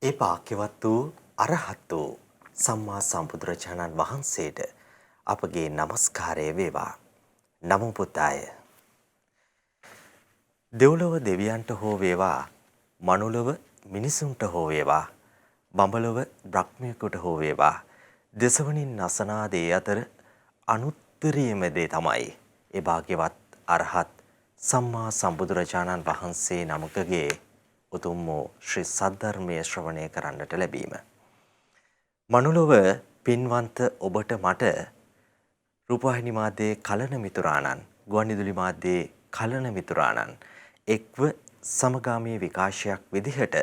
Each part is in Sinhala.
ඒ වාක්‍යවත් වූ අරහත් වූ සම්මා සම්බුදුරජාණන් වහන්සේට අපගේ নমස්කාරය වේවා. නමෝ පුතාය. දෙව්ලොව දෙවියන්ට හෝ වේවා, මනුලොව මිනිසුන්ට හෝ වේවා, බඹලොව බ්‍රහ්මයෙකුට හෝ වේවා, දෙසවනින් අසනා දේ අතර අනුත්තරීයම දේ තමයි ඒ භාග්‍යවත් අරහත් සම්මා සම්බුදුරජාණන් වහන්සේ නමකගේ උතුම් වූ ශ්‍රී සද්ධර්මයේ ශ්‍රවණය කරන්නට ලැබීම. මනුලොව පින්වන්ත ඔබට මට රූපවාහිනී මාධ්‍යයේ කලන මිතුරාණන්, ගුවන්විදුලි මාධ්‍යයේ කලන මිතුරාණන් එක්ව සමගාමී විකාශයක් විදිහට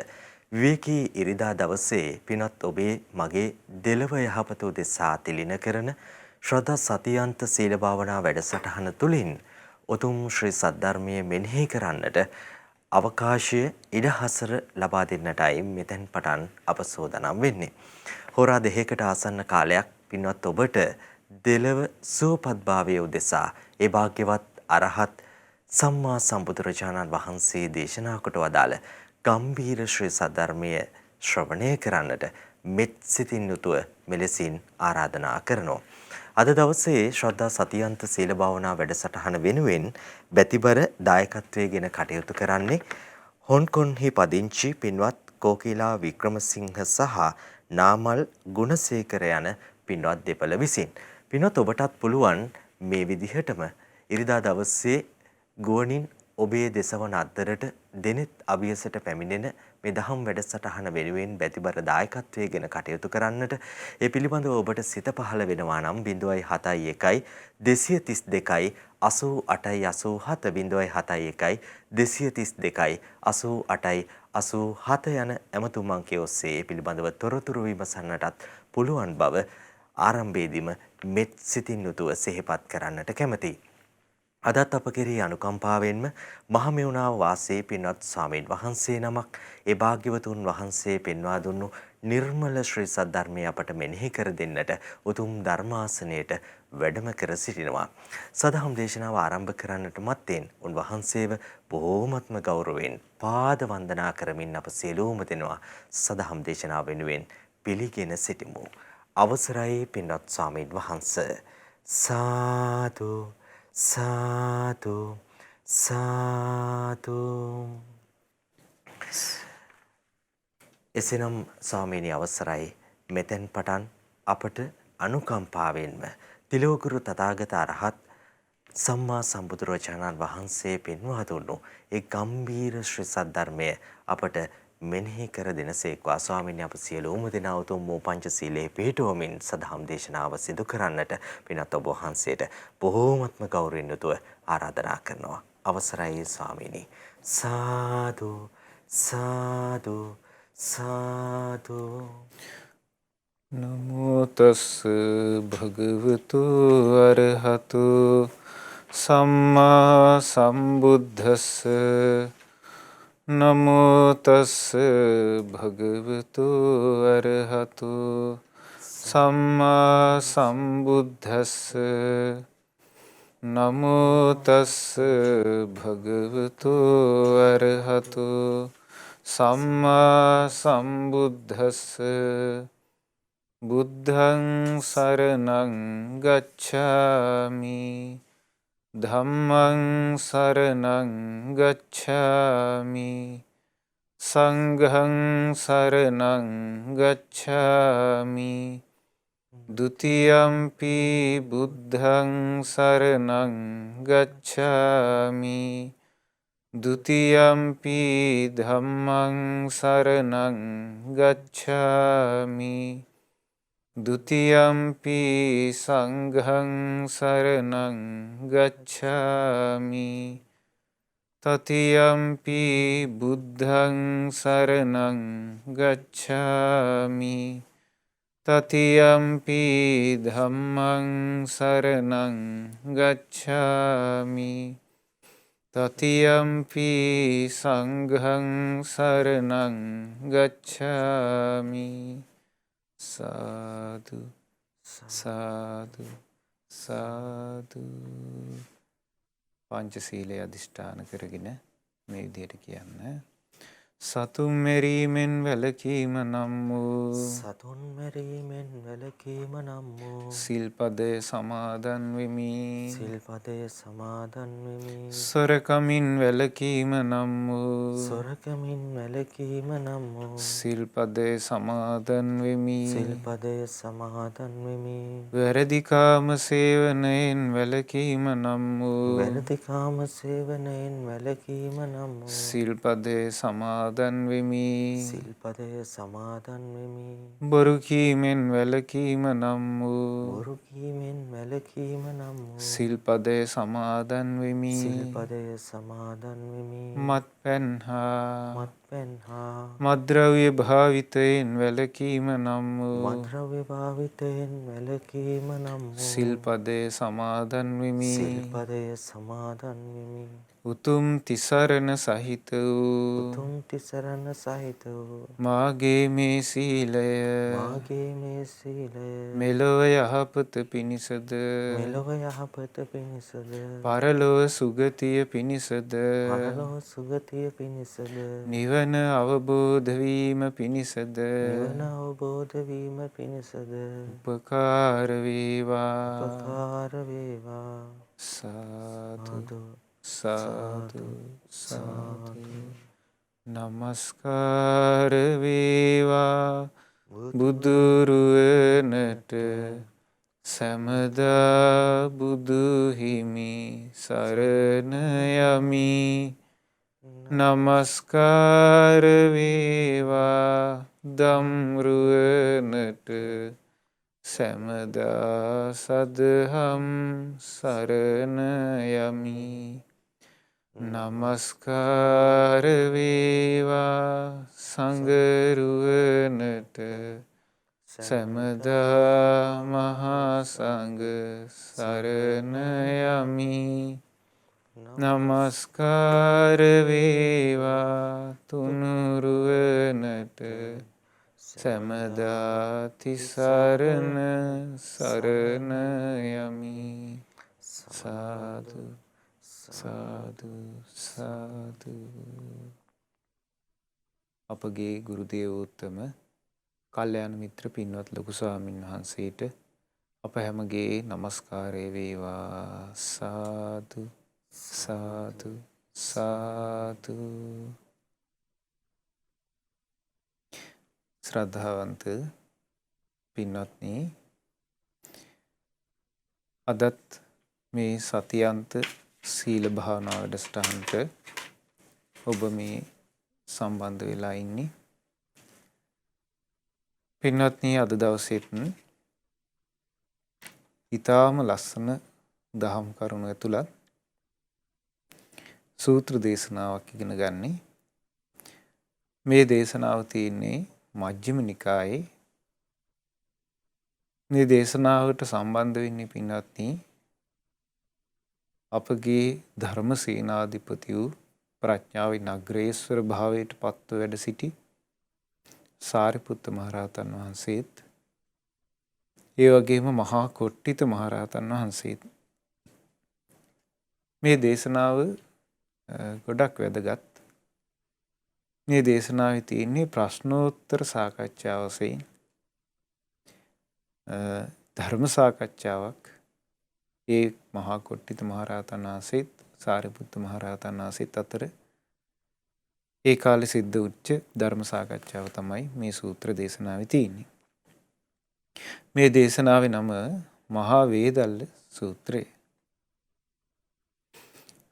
විවේකී ඉරිදා දවසේ පිනත් ඔබේ මගේ දෙලව යහපත උදෙසා තිලින කරන ශ්‍රද්ධා සතියන්ත සීල භාවනා වැඩසටහන තුලින් උතුම් ශ්‍රී සද්ධර්මයේ මෙනෙහි කරන්නට අවකාශය ඉඩහසර ලබා දෙන්නටයි මෙතෙන් පටන් අප සෝදානම් වෙන්නේ. හෝරා දෙකකට ආසන්න කාලයක් පින්වත් ඔබට දෙලව සුවපත්භාවය උදෙසා ඒ භාග්‍යවත් අරහත් සම්මා සම්බුදුරජාණන් වහන්සේ දේශනා කොට වදාළ ගම්භීර ශ්‍රී සද්ධර්මය ශ්‍රවණය කරන්නට මෙත් සිතින් යුතුව මෙලෙසින් ආරාධනා කරනවා. අද දවසේ ශ්‍රද්ධා සතියන්ත සීල භාවනා වැඩසටහන වෙනුවෙන් බැතිබර දායකත්වයෙන් කටයුතු කරන්නේ හොන්කොන්හි පදිංචි පින්වත් කෝකිලා වික්‍රමසිංහ සහ නාමල් ගුණසේකර යන පින්වත් දෙපළ විසින්. පින්වත් ඔබටත් පුළුවන් මේ විදිහටම ඉරිදා දවසේ ගුවනින් ඔබේ දෙසවන අතරට දෙනෙත් අභියසට පැමිණෙන මේ දහම් වැඩසටහන වෙනුවෙන් බැතිබර දායකත්වයෙන් කටයුතු කරන්නට ඒ පිළිබඳව ඔබට සිත පහළ වෙනවා නම් 071 232 88 87 071 232 88 යන ඇමතුම් අංකය ඔස්සේ ඒ පිළිබඳව තොරතුරු විමසන්නටත් පුළුවන් බව ආරම්භයේදීම මෙත් සිතින් යුතුව සිහිපත් කරන්නට කැමැතියි. අදත් අප කෙරෙහි අනුකම්පාවෙන්ම මහමෙවුනාව වාසී පින්වත් ස්වාමීන් වහන්සේ නමක් ඒ භාග්‍යවතුන් වහන්සේ පෙන්වා දුන්නු නිර්මල ශ්‍රී සද්ධර්මය අපට මෙනෙහි කර දෙන්නට උතුම් ධර්මාසනයට වැඩම කර සිටිනවා. සදහම් දේශනාව ආරම්භ කරන්නට මත්තෙන් උන්වහන්සේව බොහෝමත්ම ගෞරවයෙන් පාද වන්දනා කරමින් අප සියලුම දෙනවා සදහම් දේශනාව වෙනුවෙන් පිළිගෙන සිටිමු. අවසරයි පින්වත් ස්වාමීන් වහන්සේ. සාදු සාදු සාදු. එසේනම් ස්වාමීනි අවසරයි, මෙතෙන් පටන් අපට අනුකම්පාවෙන්ම තිලෝගුරු තථාගත අරහත් සම්මා සම්බුදුරජාණන් වහන්සේ පෙන්වා දුන්නු ඒ ගම්භීර ශ්‍රී සද්ධර්මය අපට මෙනෙහි කර දෙනසේක්වා. ස්වාමීනි අප සියලුම දෙනා උතුම් වූ පංචශීලයේ පිහිටුවමින් සදහම් දේශනාව සිදු කරන්නට පින්වත් ඔබ වහන්සේට බොහෝමත්ම ගෞරවයෙන් යුතුව ආරාධනා කරනවා. අවසරයි ස්වාමීනි. සාදු සාදු සාදු. නමෝ තස් භගවතු අරහතු සම්මා සම්බුද්දස්ස. නමෝ තස් භගවතු අරහතු සම්මා සම්බුද්දස්ස. නමෝ තස් භගවතු අරහතු සම්මා සම්බුද්දස්ස. බුද්ධං සරණං ගච්ඡාමි ධම්මං සරණං ගච්ඡාමි සංඝං සරණං ගච්ඡාමි ဒ ුතියම්පි බුද්ධං සරණං ගච්ඡාමි ဒ ුතියම්පි ධම්මං සරණං ගච්ඡාමි ဒ ුතියම්පි සංඝං සරණං ගච්ඡාමි တတိယံ පි බුද්ධං සරණං ගච්ඡාමි တတိယံ පි ධම්මං සරණං ගච්ඡාමි တတိယံ පි සංඝං සරණං ගච්ඡාමි. සාදු සාදු සාදු. පංචශීලයේ අදිෂ්ඨාන කරගෙන මේ විදිහට කියන්න. සතුම් මෙරීමෙන් වැළකීම නම් වූ සතුන් මැරීමෙන් වැළකීම නම් වූ සිල්පදය සමාදන් වෙමි. සිල්පදය සමාදන් වෙමි. සොරකමින් වැළකීම නම් වූ සොරකමින් වැළකීම නම් වූ සිල්පදය සමාදන් වෙමි. සිල්පදය සමාදන් වෙමි. වැරදිකාම සේවනයෙන් වැළකීම නම් වූ වැරදිකාම සේවනයෙන් වැළකීම නම් වූ සිල්පදය සමාදන් වෙමි. සිල්පදය සමාදන් වෙමි. බොරු කීමෙන් වැළකීම නම් වූ බොරු කීමෙන් වැළකීම නම් වූ සිල්පදය සමාදන් වෙමි. සිල්පදය සමාදන් වෙමි. මත්පැන් හා මත්පැන් හා මද්ද්‍රව්‍ය භාවිතයෙන් වැළකීම නම් වූ මත්ද්‍රව්‍ය භාවිතයෙන් වැළකීම නම් වූ සිල්පදය සමාදන් වෙමි. සිල්පදය සමාදන් වෙමි. උතුම් තිසරණ සහිත වූ උතුම් තිසරණ සහිත වූ මාගේ මේ සීලය මාගේ මේ සීලය මෙලොව යහපත පිණිසද මෙලොව යහපත පිණිසද පරලොව සුගතිය පිණිසද පරලොව සුගතිය පිණිසද නිවන අවබෝධ වීම පිණිසද නිවන අවබෝධ වීම පිණිසද උපකාර වේවා. උපකාර වේවා. සාදු සාදු සාදු සාදු. නමස්කාර වේවා බුදුරුවනට සැමදා බුදු හිමි සරණ යමි. නමස්කාර වේවා දම්රුවනට සැමදා සදහම් සරණ යමි. නමස්කාර වේවා සංඝරුවනට සැමදා මහා සංඝ සරණ යමි. නමස්කාර වේවා තුනුරුවනට සැමදා තිසරණ සරණ යමි. සාදු සාදු සාදු. අපගේ ගුරු දේවෝත්තම කල්යාණ මිත්‍ර පින්වත් ලොකු ස්වාමීන් වහන්සේට අප හැමගේ নমස්කාරය වේවා. සාදු සාදු සාදු. ශ්‍රද්ධාවන්ත පින්වත්නි, අදත් මේ සතියන්ත සීල භාවනා වැඩසටහනට ඔබ මේ සම්බන්ධ වෙලා ඉන්නේ. පින්වත්නි, අද දවසේත් ඊටාම ලස්සන දහම් කරුණු ඇතුළත් සූත්‍ර දේශනාවක් ඉගෙන ගන්නේ. මේ දේශනාව තියෙන්නේ මජ්ක්‍ධිම නිකායේ. මේ දේශනාවට සම්බන්ධ වෙන්නේ පින්වත්නි අපගේ ධර්ම සේනාධිපති වූ ප්‍රඥාවේ නග්‍රේශ්වර භාවයට පත්ව වැඩ සිටි සාරිපුත්ත මහරහතන් වහන්සේත්, ඒ වගේම මහා කොට්ටිත මහරහතන් වහන්සේත්. මේ දේශනාව ගොඩක් වැදගත්. මේ දේශනාවේ තියෙන්නේ ප්‍රශ්නෝත්තර සාකච්ඡාව වශයෙන් ධර්ම සාකච්ඡාවක්. ඒ මහා කොට්ටිත මහරහතන් වහන්සේත් සාරිපුත්ත මහරහතන් වහන්සේත් අතර ඒ කාලේ සිද්ධ වුච්ච ධර්ම සාකච්ඡාව තමයි මේ සූත්‍ර දේශනාවේ තියෙන්නේ. මේ දේශනාවේ නම මහා වේදල්ල සූත්‍රය.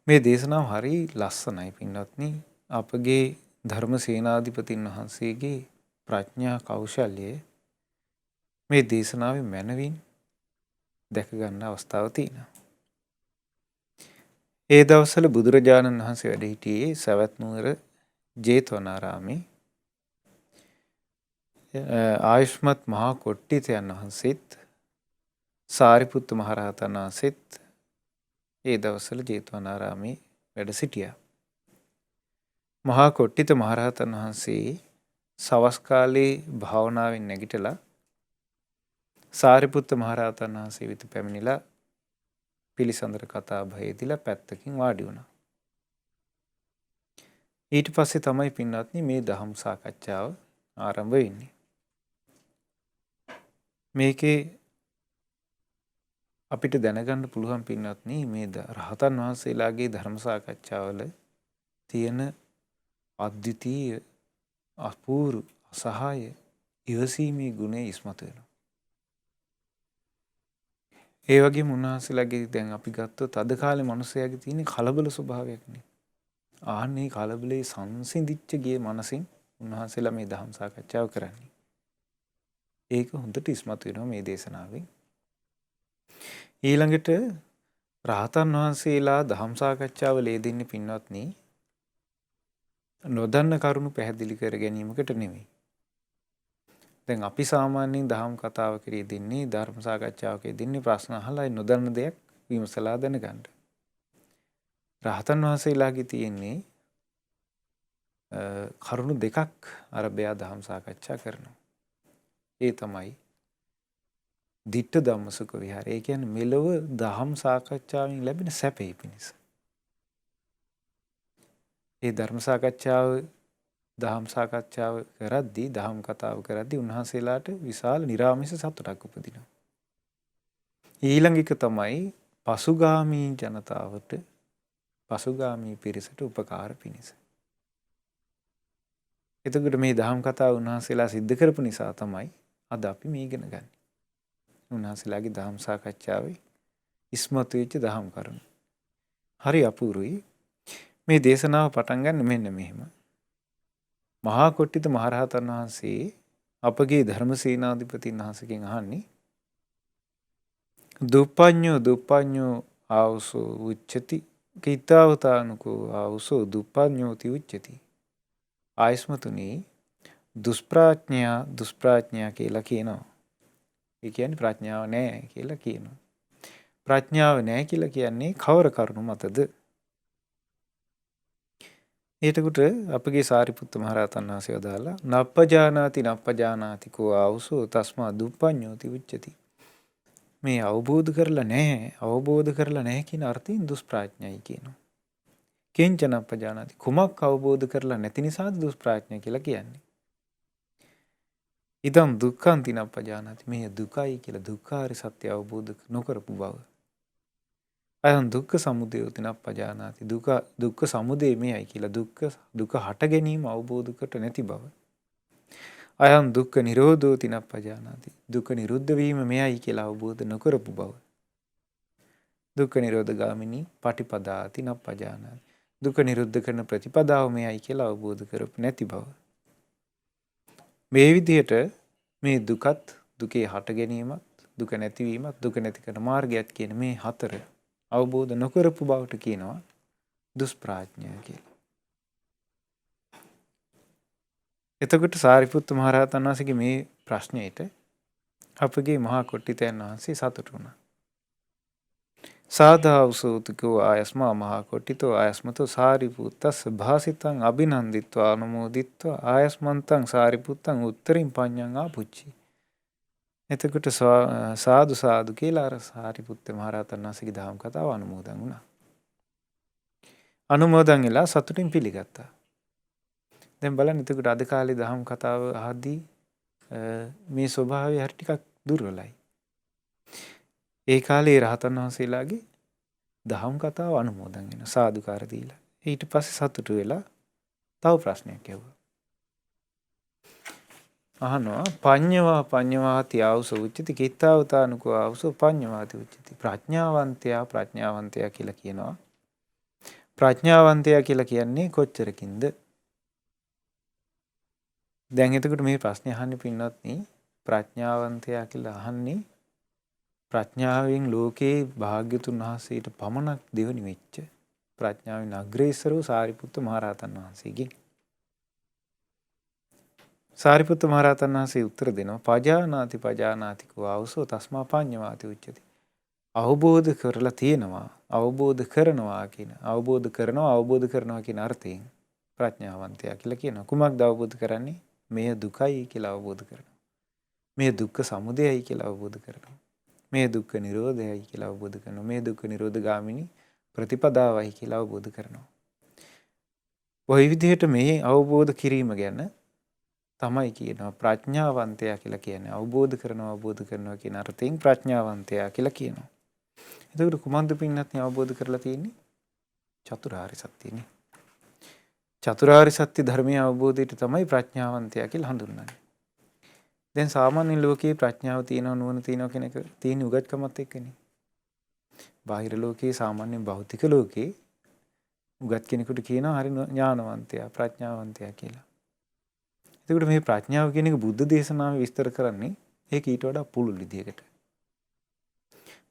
මේ දේශනාව හරි ලස්සනයි පින්වත්නි. අපගේ ධර්ම සේනාධිපතින් වහන්සේගේ ප්‍රඥා කෞශල්‍යය මේ දේශනාවේ මැනවින් දැක ගන්න අවස්ථාව තියෙනවා. ඒ දවස්වල බුදුරජාණන් වහන්සේ වැඩ සිටියේ සවැත් නුවර ජේතවනාරාමේ. ආයුෂ්මත් මහා කොට්ටිතයන් වහන්සේත් සාරිපුත්ත මහරහතන් වහන්සේත් ඒ දවස්වල ජේතවනාරාමේ වැඩ සිටියා. මහා කොට්ටිත මහරහතන් වහන්සේ සවස් කාලේ භාවනාවෙන් නැගිටලා සාරිපුත්ත මහරහතන් වහන්සේ වෙත පැමිණිලා පිළිසඳර කතා බහේදීලා පැත්තකින් වාඩි වුණා. ඊට පස්සේ තමයි පින්වත්නි මේ දහම් සාකච්ඡාව ආරම්භ වෙන්නේ. මේකේ අපිට දැනගන්න පුළුවන් පින්වත්නි මේ රහතන් වහන්සේලාගේ ධර්ම සාකච්ඡාවල තියෙන අද්විතීය අපූර්ව අසහාය ඉවසීමේ ගුණය ඉස්මතු වෙනවා. ඒ වගේම උන්වහන්සේලාගේ දැන් අපි ගත්තොත් අද කාලේ මිනිස්සයාගේ තියෙන කලබල ස්වභාවයක්නේ. ආන්නේ කලබලේ සංසිඳිච්ච ගිය මනසින් උන්වහන්සේලා මේ ධම් සාකච්ඡාව කරන්නේ. ඒක හොඳට ඉස්මතු වෙනවා මේ දේශනාවෙන්. ඊළඟට රහතන් වහන්සේලා ධම් සාකච්ඡාව ලේදෙන්නේ පින්වත්නි නොදන්න කරුණු පැහැදිලි කර ගැනීමකට නෙමෙයි. දැන් අපි සාමාන්‍යයෙන් දහම් කතාවකදී දෙන්නේ ධර්ම සාකච්ඡාවකදී දෙන්නේ ප්‍රශ්න අහලා නොදන්න දෙයක් විමසලා දැනගන්න. රහතන් වහන්සේලාගේ තියෙන්නේ කරුණු දෙකක් අරබයා දහම් සාකච්ඡා කරනවා. ඒ තමයි ditta ධම්මසුඛ විහාරය. ඒ කියන්නේ මෙලොව දහම් සාකච්ඡාවෙන් ලැබෙන සැපේ පිණිස. ඒ ධර්ම සාකච්ඡාව දහම් සාකච්ඡාව කරද්දී දහම් කතාව කරද්දී උන්වහන්සේලාට විශාල නිරාමිස සතුටක් උපදිනවා. ඊළඟ එක තමයි පසුගාමී ජනතාවට පසුගාමී පිරිසට උපකාර පිණිස. එතකොට මේ දහම් කතාව උන්වහන්සේලා සිද්ධ කරපු නිසා තමයි අද අපි මේ ඉගෙන ගන්න. උන්වහන්සේලාගේ දහම් සාකච්ඡාවේ ඉස්මතු වෙච්ච දහම් කරුණු. හරි අපූරුයි. මේ දේශනාව පටන් ගන්න මෙන්න මෙහෙම. මහා කොට්ටිත මහරහතන් වහන්සේ අපගේ ධර්මසේනාධිපතින් වහන්සේගෙන් අහන්නේ දුප්පඤ්ඤෝ ආවසෝ උච්චති කීතාවතානුකෝ ආවසෝ දුප්පඤ්ඤෝති උච්චති. ආයස්මතුනි දුෂ්ප්‍රඥා කියලා කියනවා. ඒ කියන්නේ ප්‍රඥාව නැහැ කියලා කියනවා. ප්‍රඥාව නැහැ කියලා කියන්නේ කවර කරුණු මතද? ඊටකොට අපගේ සාරිපුත්ත මහරහතන් වහන්සේ වදාලා නප්පජානාති කෝ ආවසෝ තස්මා දුප්පඤ්ඤෝති උච්චති. මේ අවබෝධ කරලා නැහැ කියන අර්ථයෙන් දුෂ්ප්‍රඥයි කියනවා. කිංචන අපජානාති කුමක් අවබෝධ කරලා නැති නිසාද දුෂ්ප්‍රඥ කියලා කියන්නේ. ඉදම් දුක්ඛං තිනප්පජානාති මේ දුකයි කියලා දුක්ඛාරි සත්‍ය අවබෝධ නොකරපු බව. අයං දුක්ඛ සමුදය තිනප්පජානාති දුක්ඛ සමුදය මෙයයි කියලා දුක හට ගැනීම අවබෝධ කොට නැති බව. අයං දුක්ඛ නිරෝධෝ තිනප්පජානාති දුක නිරුද්ධ වීම මෙයයි කියලා අවබෝධ නොකරපු බව. දුක්ඛ නිරෝධ ගාමිනී පටිපදා තිනප්පජානාති දුක නිරුද්ධ කරන ප්‍රතිපදාව මෙයයි කියලා අවබෝධ කරපු නැති බව. මේ විදිහට මේ දුකත් දුකේ හට ගැනීමත් දුක නැතිවීමත් දුක නැති කරන මාර්ගයත් කියන මේ හතර අවබෝධ නොකරපු බවට කියනවා දුෂ්ප්‍රඥය කියලා. එතකොට සාරිපුත්ත මහරහතන් වහන්සේගේ මේ ප්‍රශ්නයට අපගේ මහා කොට්ටිතයන් වහන්සේ සතුටු වුණා. සාධාවසෝතිකෝ ආයස්මා මහා කොට්ටිතෝ ආයස්මතෝ සාරිපුත්තස්ස භාසිතං අභිනන්දිත්වා අනුමෝදිත්වා ආයස්මන්තං සාරිපුත්තං උත්තරින් පඤ්ඤං ආපුච්චි. එතකොට සාදු සාදු කියලා අර සාරිපුත්ත මහරහතන් වහන්සේගේ දහම් කතාව අනුමෝදන් වුණා. අනුමෝදන් වෙලා සතුටින් පිළිගත්තා. දැන් බලන්න එතකොට අද කාලේ දහම් කතාව අහද්දී මේ ස්වභාවය හරි ටිකක් දුර්වලයි. ඒ කාලේ රහතන් වහන්සේලාගේ දහම් කතාව අනුමෝදන් වෙන සාදුකාර දීලා ඊට පස්සේ සතුටු වෙලා තව ප්‍රශ්නයක් ඇහුවා. අහනවා පඤ්ඤවාති ආවුස උච්චති කිත්තාවතානුකෝ ආවුස පඤ්ඤවාති උච්චති. ප්‍රඥාවන්තයා කියලා කියනවා. ප්‍රඥාවන්තයා කියලා කියන්නේ කොච්චරකින්ද? දැන් එතකොට මේ ප්‍රශ්නේ අහන්නේ පින්වත්නි ප්‍රඥාවන්තයා කියලා අහන්නේ ප්‍රඥාවෙන් ලෝකේ භාග්‍යතුන් වහන්සේට පමණක් දෙවනි වෙච්ච ප්‍රඥාවෙන් අග්‍රේසරව සාරිපුත්ත මහරහතන් වහන්සේගෙන්. සාරිපුත්ත මහරහතන් වහන්සේ උත්තර දෙනවා පජානාති කෝ ආවසෝ තස්මා පඤ්ඤවාති උච්චති. අවබෝධ කරලා තියෙනවා අවබෝධ කරනවා කියන අර්ථයෙන් ප්‍රඥාවන්තයා කියලා කියනවා. කුමක්ද අවබෝධ කරන්නේ? මෙය දුකයි කියලා අවබෝධ කරනවා. මේ දුක්ඛ සමුදයයි කියලා අවබෝධ කරනවා. මේ දුක්ඛ නිරෝධයයි කියලා අවබෝධ කරනවා. මේ දුක්ඛ නිරෝධ ගාමිනී ප්‍රතිපදාවයි කියලා අවබෝධ කරනවා. ওই විදිහට මේ අවබෝධ කිරීම ගැන තමයි කියනවා ප්‍රඥාවන්තයා කියලා කියන්නේ. අවබෝධ කරනවා කියන අර්ථයෙන් ප්‍රඥාවන්තයා කියලා කියනවා. එතකොට කුමන්ද පින්නත් අවබෝධ කරලා තියෙන්නේ? චතුරාර්ය සත්‍යනේ. චතුරාර්ය සත්‍ය ධර්මයේ අවබෝධයට තමයි ප්‍රඥාවන්තයා කියලා හඳුන්වන්නේ. දැන් සාමාන්‍ය ලෝකයේ ප්‍රඥාව තියෙනව නුවණ තියෙනව කෙනෙක් තියෙන උගත්කමත් එක්කනේ. බාහිර ලෝකයේ සාමාන්‍ය භෞතික ලෝකයේ උගත් කෙනෙකුට කියනවා හරි ඥානවන්තයා ප්‍රඥාවන්තයා කියලා. එතකොට මේ ප්‍රඥාව කියන එක බුද්ධ දේශනාවේ විස්තර කරන්නේ ඒක ඊට වඩා පුළුල් විදිහකට.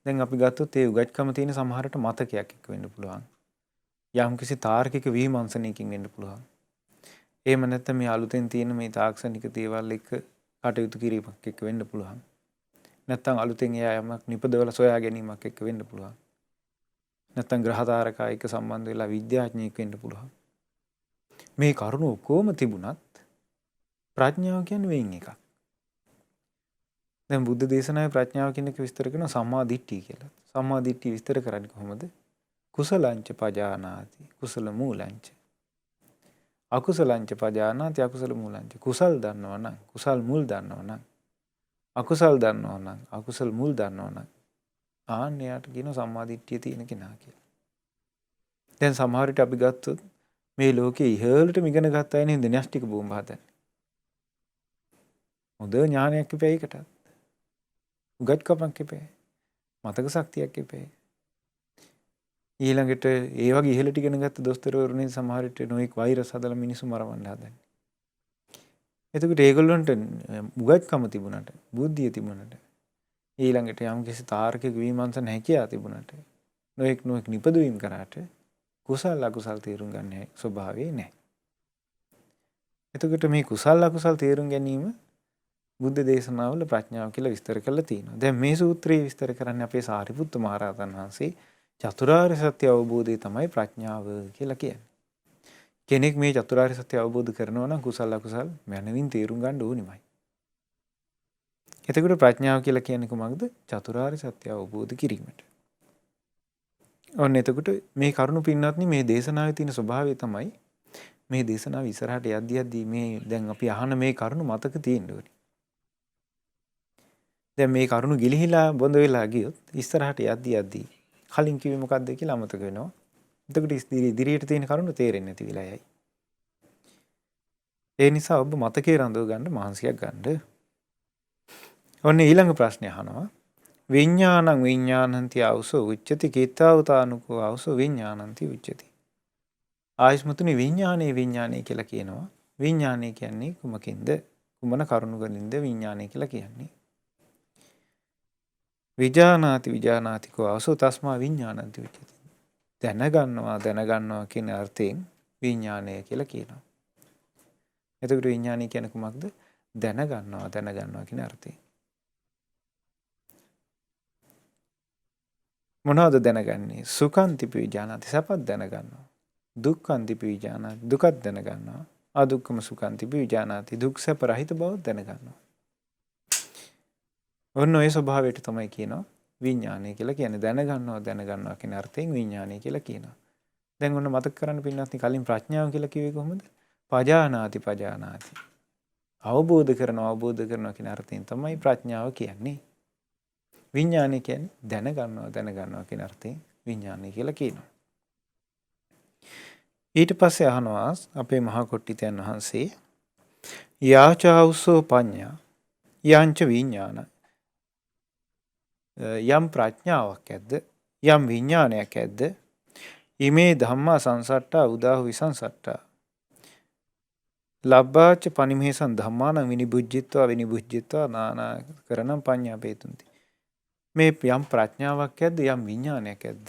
දැන් අපි ගත්තොත් ඒ උගත්කම තියෙන සමහරට මතකයක් එක්ක වෙන්න පුළුවන්. යම්කිසි තාර්කික විමර්ශනයකින් වෙන්න පුළුවන්. එහෙම නැත්නම් මේ අලුතෙන් තියෙන මේ තාක්ෂණික දේවල් එක්ක කටයුතු කිරීමක් එක්ක වෙන්න පුළුවන්. නැත්නම් අලුතෙන් එයා යමක් නිපදවලා සොයා ගැනීමක් එක්ක වෙන්න පුළුවන්. නැත්නම් ග්‍රහ තාරකා එක්ක සම්බන්ධ වෙලා විද්‍යාඥයෙක් වෙන්න පුළුවන්. මේ කරුණු කොහොම තිබුණත් ප්‍රඥාව කියන්නේ වෙයින් එකක්. දැන් බුද්ධ දේශනාවේ ප්‍රඥාව කියන එක විස්තර කරන සම්මා දිට්ඨිය කියලා. සම්මා දිට්ඨිය විස්තර කරන්නේ කොහොමද? කුසලංච පජානාති කුසල මූලංච. අකුසලංච පජානාති අකුසල මූලංච. කුසල් දන්නවා නම් කුසල් මුල් දන්නවා නම් අකුසල් දන්නවා නම් අකුසල් මුල් දන්නවා නම් ආන්නයට කියන සම්මා දිට්ඨිය තියෙන කෙනා කියලා. දැන් සමහර විට අපි ගත්තොත් මේ ලෝකයේ ඉහළටම ඉගෙන ගත්ත අය නේද න්‍යෂ්ටික භූම හදන්නේ. හොඳ ඥානයක් ඉපේ ඒකටත්. උගත්කමක් ඉපේ. මතක ශක්තියක් ඉපේ. ඊළඟට ඒ වගේ ඉහළට ඉගෙන ගත්ත දොස්තරවරුනේ සමහර විට නොඑක් වෛරස් හදලා මිනිස්සු මරවන්න හදන්නේ. එතකොට ඒගොල්ලන්ට උගත්කම තිබුණාට, බුද්ධිය තිබුණාට, ඊළඟට යම්කිසි තාර්කික විමර්ශන හැකියාව තිබුණාට, නොඑක් නිපදවීම් කරාට කුසල අකුසල් තේරුම් ගන්න ස්වභාවය නැහැ. එතකොට මේ කුසල අකුසල් තේරුම් ගැනීම බුද්ධ දේශනාවල ප්‍රඥාව කියලා විස්තර කරලා තියෙනවා. දැන් මේ සූත්‍රයේ විස්තර කරන්නේ අපේ සාරිපුත්ත මහරහතන් වහන්සේ චතුරාර්ය සත්‍ය අවබෝධය තමයි ප්‍රඥාව කියලා කියන්නේ. කෙනෙක් මේ චතුරාර්ය සත්‍ය අවබෝධ කරනවා නම් කුසල අකුසල් මනමින් තේරුම් ගන්න ඕනිමයි. එතකොට ප්‍රඥාව කියලා කියන්නේ කොහොමද? චතුරාර්ය සත්‍ය අවබෝධ කිරීමට. ඔන්න එතකොට මේ කරුණු පින්වත්නි මේ දේශනාවේ තියෙන ස්වභාවය තමයි මේ දේශනාව ඉස්සරහට යද්දී මේ දැන් අපි අහන මේ කරුණු මතක තියෙන්න ඕනේ. දැන් මේ කරුණු ගිලිහිලා බොඳ වෙලා ගියොත් ඉස්සරහට යද්දී කලින් කිව්වේ මොකද්ද කියලා අමතක වෙනවා. එතකොට ඉදිරියට තියෙන කරුණු තේරෙන්නේ නැති වෙලා යයි. ඒ නිසා ඔබ මතකේ රඳව ගන්න මහන්සියක් ගන්න. ඔන්න ඊළඟ ප්‍රශ්නේ අහනවා. විඥානං විඥානಂತಿ ආවසෝ උච්චති කීතාවතානුකෝ ආවසෝ විඥානಂತಿ උච්චති. ආයස්මතුනි විඥානේ කියලා කියනවා. විඥානේ කියන්නේ කුමකින්ද? කුමන කරුණුකින්ද විඥානේ කියලා කියන්නේ? විජානාතිකෝ ආවසෝ තස්මා විඥානಂತಿ උච්චති. දැනගන්නවා කියන අර්ථයෙන් විඥානය කියලා කියනවා. එතකොට විඥානය කියන්නේ කුමක්ද? දැනගන්නවා කියන අර්ථයෙන්. මොනවද දැනගන්නේ? සුඛන්තිපි විඥානාති සපත් දැනගන්නවා. දුක්ඛන්තිපි විඥානාති දුකත් දැනගන්නවා. අදුක්ඛම සුඛන්තිපි විඥානාති දුක් සැප රහිත බව දැනගන්නවා. ඔන්න ඔය ස්වභාවයට තමයි කියනවා විඥානය කියලා කියන්නේ. දැනගන්නවා කියන අර්ථයෙන් විඥානය කියලා කියනවා. දැන් ඔන්න මතක කරන්න පින්නත් කලින් ප්‍රඥාව කියලා කිව්වේ කොහොමද? පජානාති. අවබෝධ කරනවා කියන අර්ථයෙන් තමයි ප්‍රඥාව කියන්නේ. විඥානය කියන්නේ දැනගන්නවා කියන අර්ථයෙන් විඥානය කියලා කියනවා. ඊට පස්සේ අහනවා අපේ මහා කොට්ටිතයන් වහන්සේ යාචාවුසෝ පඤ්ඤා යංච විඥාන යම් ප්‍රඥාවක් ඇද්ද යම් විඥානයක් ඇද්ද ඉමේ ධම්මා සංසට්ඨා උදාහු විසංසට්ඨා ලබ්බාච පනිමේසං ධම්මානං විනිබුජ්ජිත්වා නානා කරණං පඤ්ඤාපේතුන්ති. මේ යම් ප්‍රඥාවක් ඇද්ද යම් විඥානයක් ඇද්ද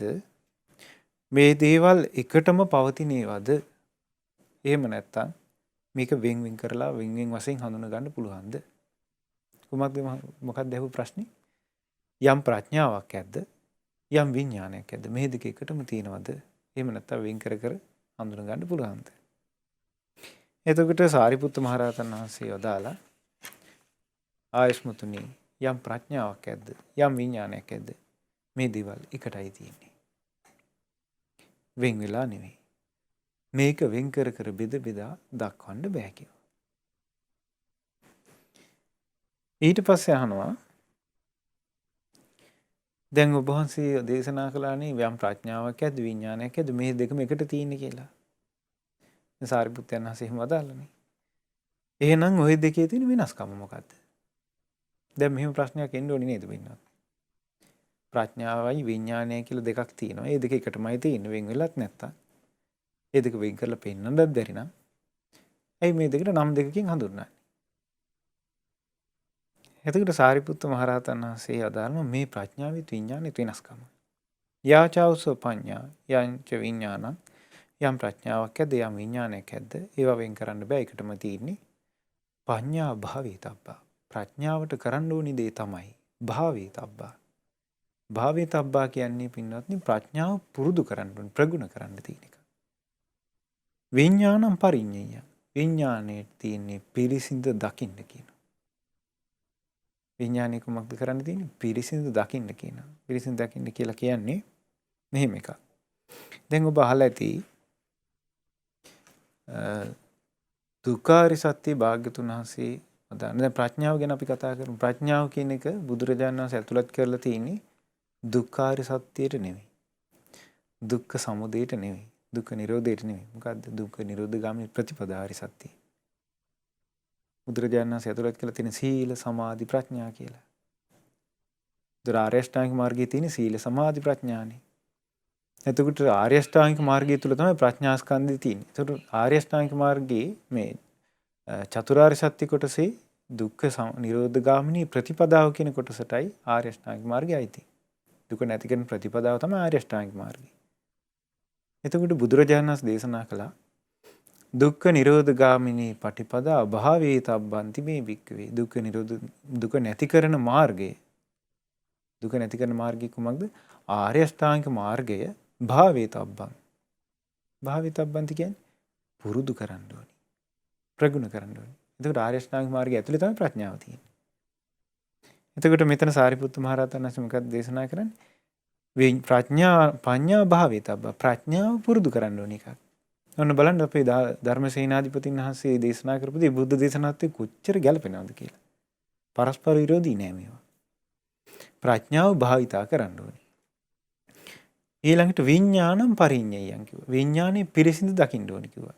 මේ දේවල් එකටම පවතිනේවද? එහෙම නැත්නම් මේක වෙන් කරලා වෙන් වශයෙන් හඳුන ගන්න පුළුවන්ද? මොකක්ද අහපු ප්‍රශ්නේ? යම් ප්‍රඥාවක් ඇද්ද යම් විඥානයක් ඇද්ද මේ දෙක එකටම තියෙනවද? එහෙම නැත්නම් වෙන් කර හඳුන ගන්න පුළුවන්ද? එතකොට සාරිපුත්ත මහරහතන් වහන්සේ යොදාලා ආයස්මතුනි යම් ප්‍රඥාවක් ඇද්ද යම් විඥානයක් ඇද්ද මේ දේවල් එකටයි තියෙන්නේ. වෙන් වෙලා නෙවෙයි. මේක වෙන් කර කර බෙද බෙදා දක්වන්න බෑ කියලා. ඊට පස්සේ අහනවා දැන් ඔබ වහන්සේ දේශනා කළානේ යම් ප්‍රඥාවක් ඇද්ද විඥානයක් ඇද්ද මේ දෙකම එකට තියෙන්නේ කියලා. සාරිපුත්තයන් වහන්සේ එහෙම වදාළනේ. එහෙනම් ওই දෙකේ තියෙන වෙනස්කම මොකද්ද? දැන් මෙහෙම ප්‍රශ්නයක් එන්න ඕනේ නේද වෙන්නත්. ප්‍රඥාවයි විඥානයයි කියලා දෙකක් තියෙනවා. ඒ දෙක එකටමයි තියෙන්නේ වෙන් වෙලත් නැත්තම්. ඒ දෙක වෙන් කරලා පෙන්නන්නත් බැරි නම් ඇයි මේ දෙකට නම් දෙකකින් හඳුන්වන්නේ? එතකොට සාරිපුත්ත මහරහතන් වහන්සේ අදාළම මේ ප්‍රඥාවෙත් විඥානෙත් වෙනස්කම. යාචාවසෝ පඤ්ඤා යංච විඥානං යම් ප්‍රඥාවක් ඇද්ද යම් විඥානයක් ඇද්ද ඒවා වෙන් කරන්න බෑ එකටම තියෙන්නේ. පඤ්ඤා භාවිතබ්බා ප්‍රඥාවට කරන්න ඕනි දේ තමයි භාවිතබ්බා. භාවිතබ්බා කියන්නේ පින්වත්නි ප්‍රඥාව පුරුදු කරන්න ඕනි ප්‍රගුණ කරන්න තියෙන එක. විඥානම් පරිඤ්ඤය විඥානයේ තියෙන්නේ පිරිසිඳ දකින්න කියනවා. විඥානය කුමක්ද කරන්න තියෙන්නේ? පිරිසිදු දකින්න කියනවා. පිරිසිදු දකින්න කියලා කියන්නේ මෙහෙම එකක්. දැන් ඔබ අහලා ඇති දුක්ඛාරිය සත්‍ය භාග්‍යතුන් වහන්සේ වදාන දැන් ප්‍රඥාව ගැන අපි කතා කරමු. ප්‍රඥාව කියන එක බුදුරජාණන් වහන්සේ ඇතුළත් කරලා තියෙන්නේ දුක්ඛාරිය සත්‍යයට නෙවෙයි. දුක්ඛ සමුදයට නෙවෙයි. දුක්ඛ නිරෝධයට නෙවෙයි. මොකද්ද? දුක්ඛ නිරෝධ ගාමී ප්‍රතිපදාාරිය සත්‍යය. බුදුරජාණන් වහන්සේ ඇතුළත් කළ තියෙන සීල සමාධි ප්‍රඥා කියලා. ඒතර ආර්ය අෂ්ටාංගික මාර්ගයේ තියෙන සීල සමාධි ප්‍රඥානේ. එතකොට ආර්ය අෂ්ටාංගික මාර්ගය තුල තමයි ප්‍රඥා ස්කන්ධය තියෙන්නේ. ඒතර ආර්ය අෂ්ටාංගික මාර්ගයේ මේ චතුරාර්ය සත්‍ය කොටසේ දුක්ඛ නිරෝධ ගාමිනී ප්‍රතිපදාව කියන කොටසටයි ආර්ය අෂ්ටාංගික මාර්ගය අයිති. දුක නැති කරන ප්‍රතිපදාව තමයි ආර්ය අෂ්ටාංගික මාර්ගය. එතකොට බුදුරජාණන් වහන්සේ දේශනා කළා දුක්ඛ නිරෝධ ගාමිනී පටිපදා අභාවේ තබ්බන්ති මේ වික්කවේ. දුක්ඛ නිරෝධ දුක නැති කරන මාර්ගය. දුක නැති කරන මාර්ගය කුමක්ද? ආර්ය අෂ්ටාංගික මාර්ගය භාවේ තබ්බන්. භාවේ තබ්බන්ති කියන්නේ පුරුදු කරන්න ඕනි. ප්‍රගුණ කරන්න ඕනි. එතකොට ආර්ය අෂ්ටාංගික මාර්ගය ඇතුලේ තමයි ප්‍රඥාව තියෙන්නේ. එතකොට මෙතන සාරිපුත්ත මහ රහතන් වහන්සේ මොකක්ද දේශනා කරන්නේ? පඤ්ඤා භාවේ තබ්බ. ප්‍රඥාව පුරුදු කරන්න ඕනි එකක්. ඔන්න බලන්න අපේ ධර්මසේනාධිපතින් වහන්සේ දේශනා කරපු දේ බුද්ධ දේශනාවත් එක්ක කොච්චර ගැලපෙනවද කියලා. පරස්පර විරෝධී නෑ මේවා. ප්‍රඥාව භාවිතා කරන්න ඕනේ. ඊළඟට විඥානම් පරිඤ්ඤයයන් කිව්වා. විඥානේ පිරිසිදු දකින්න ඕනේ කිව්වා.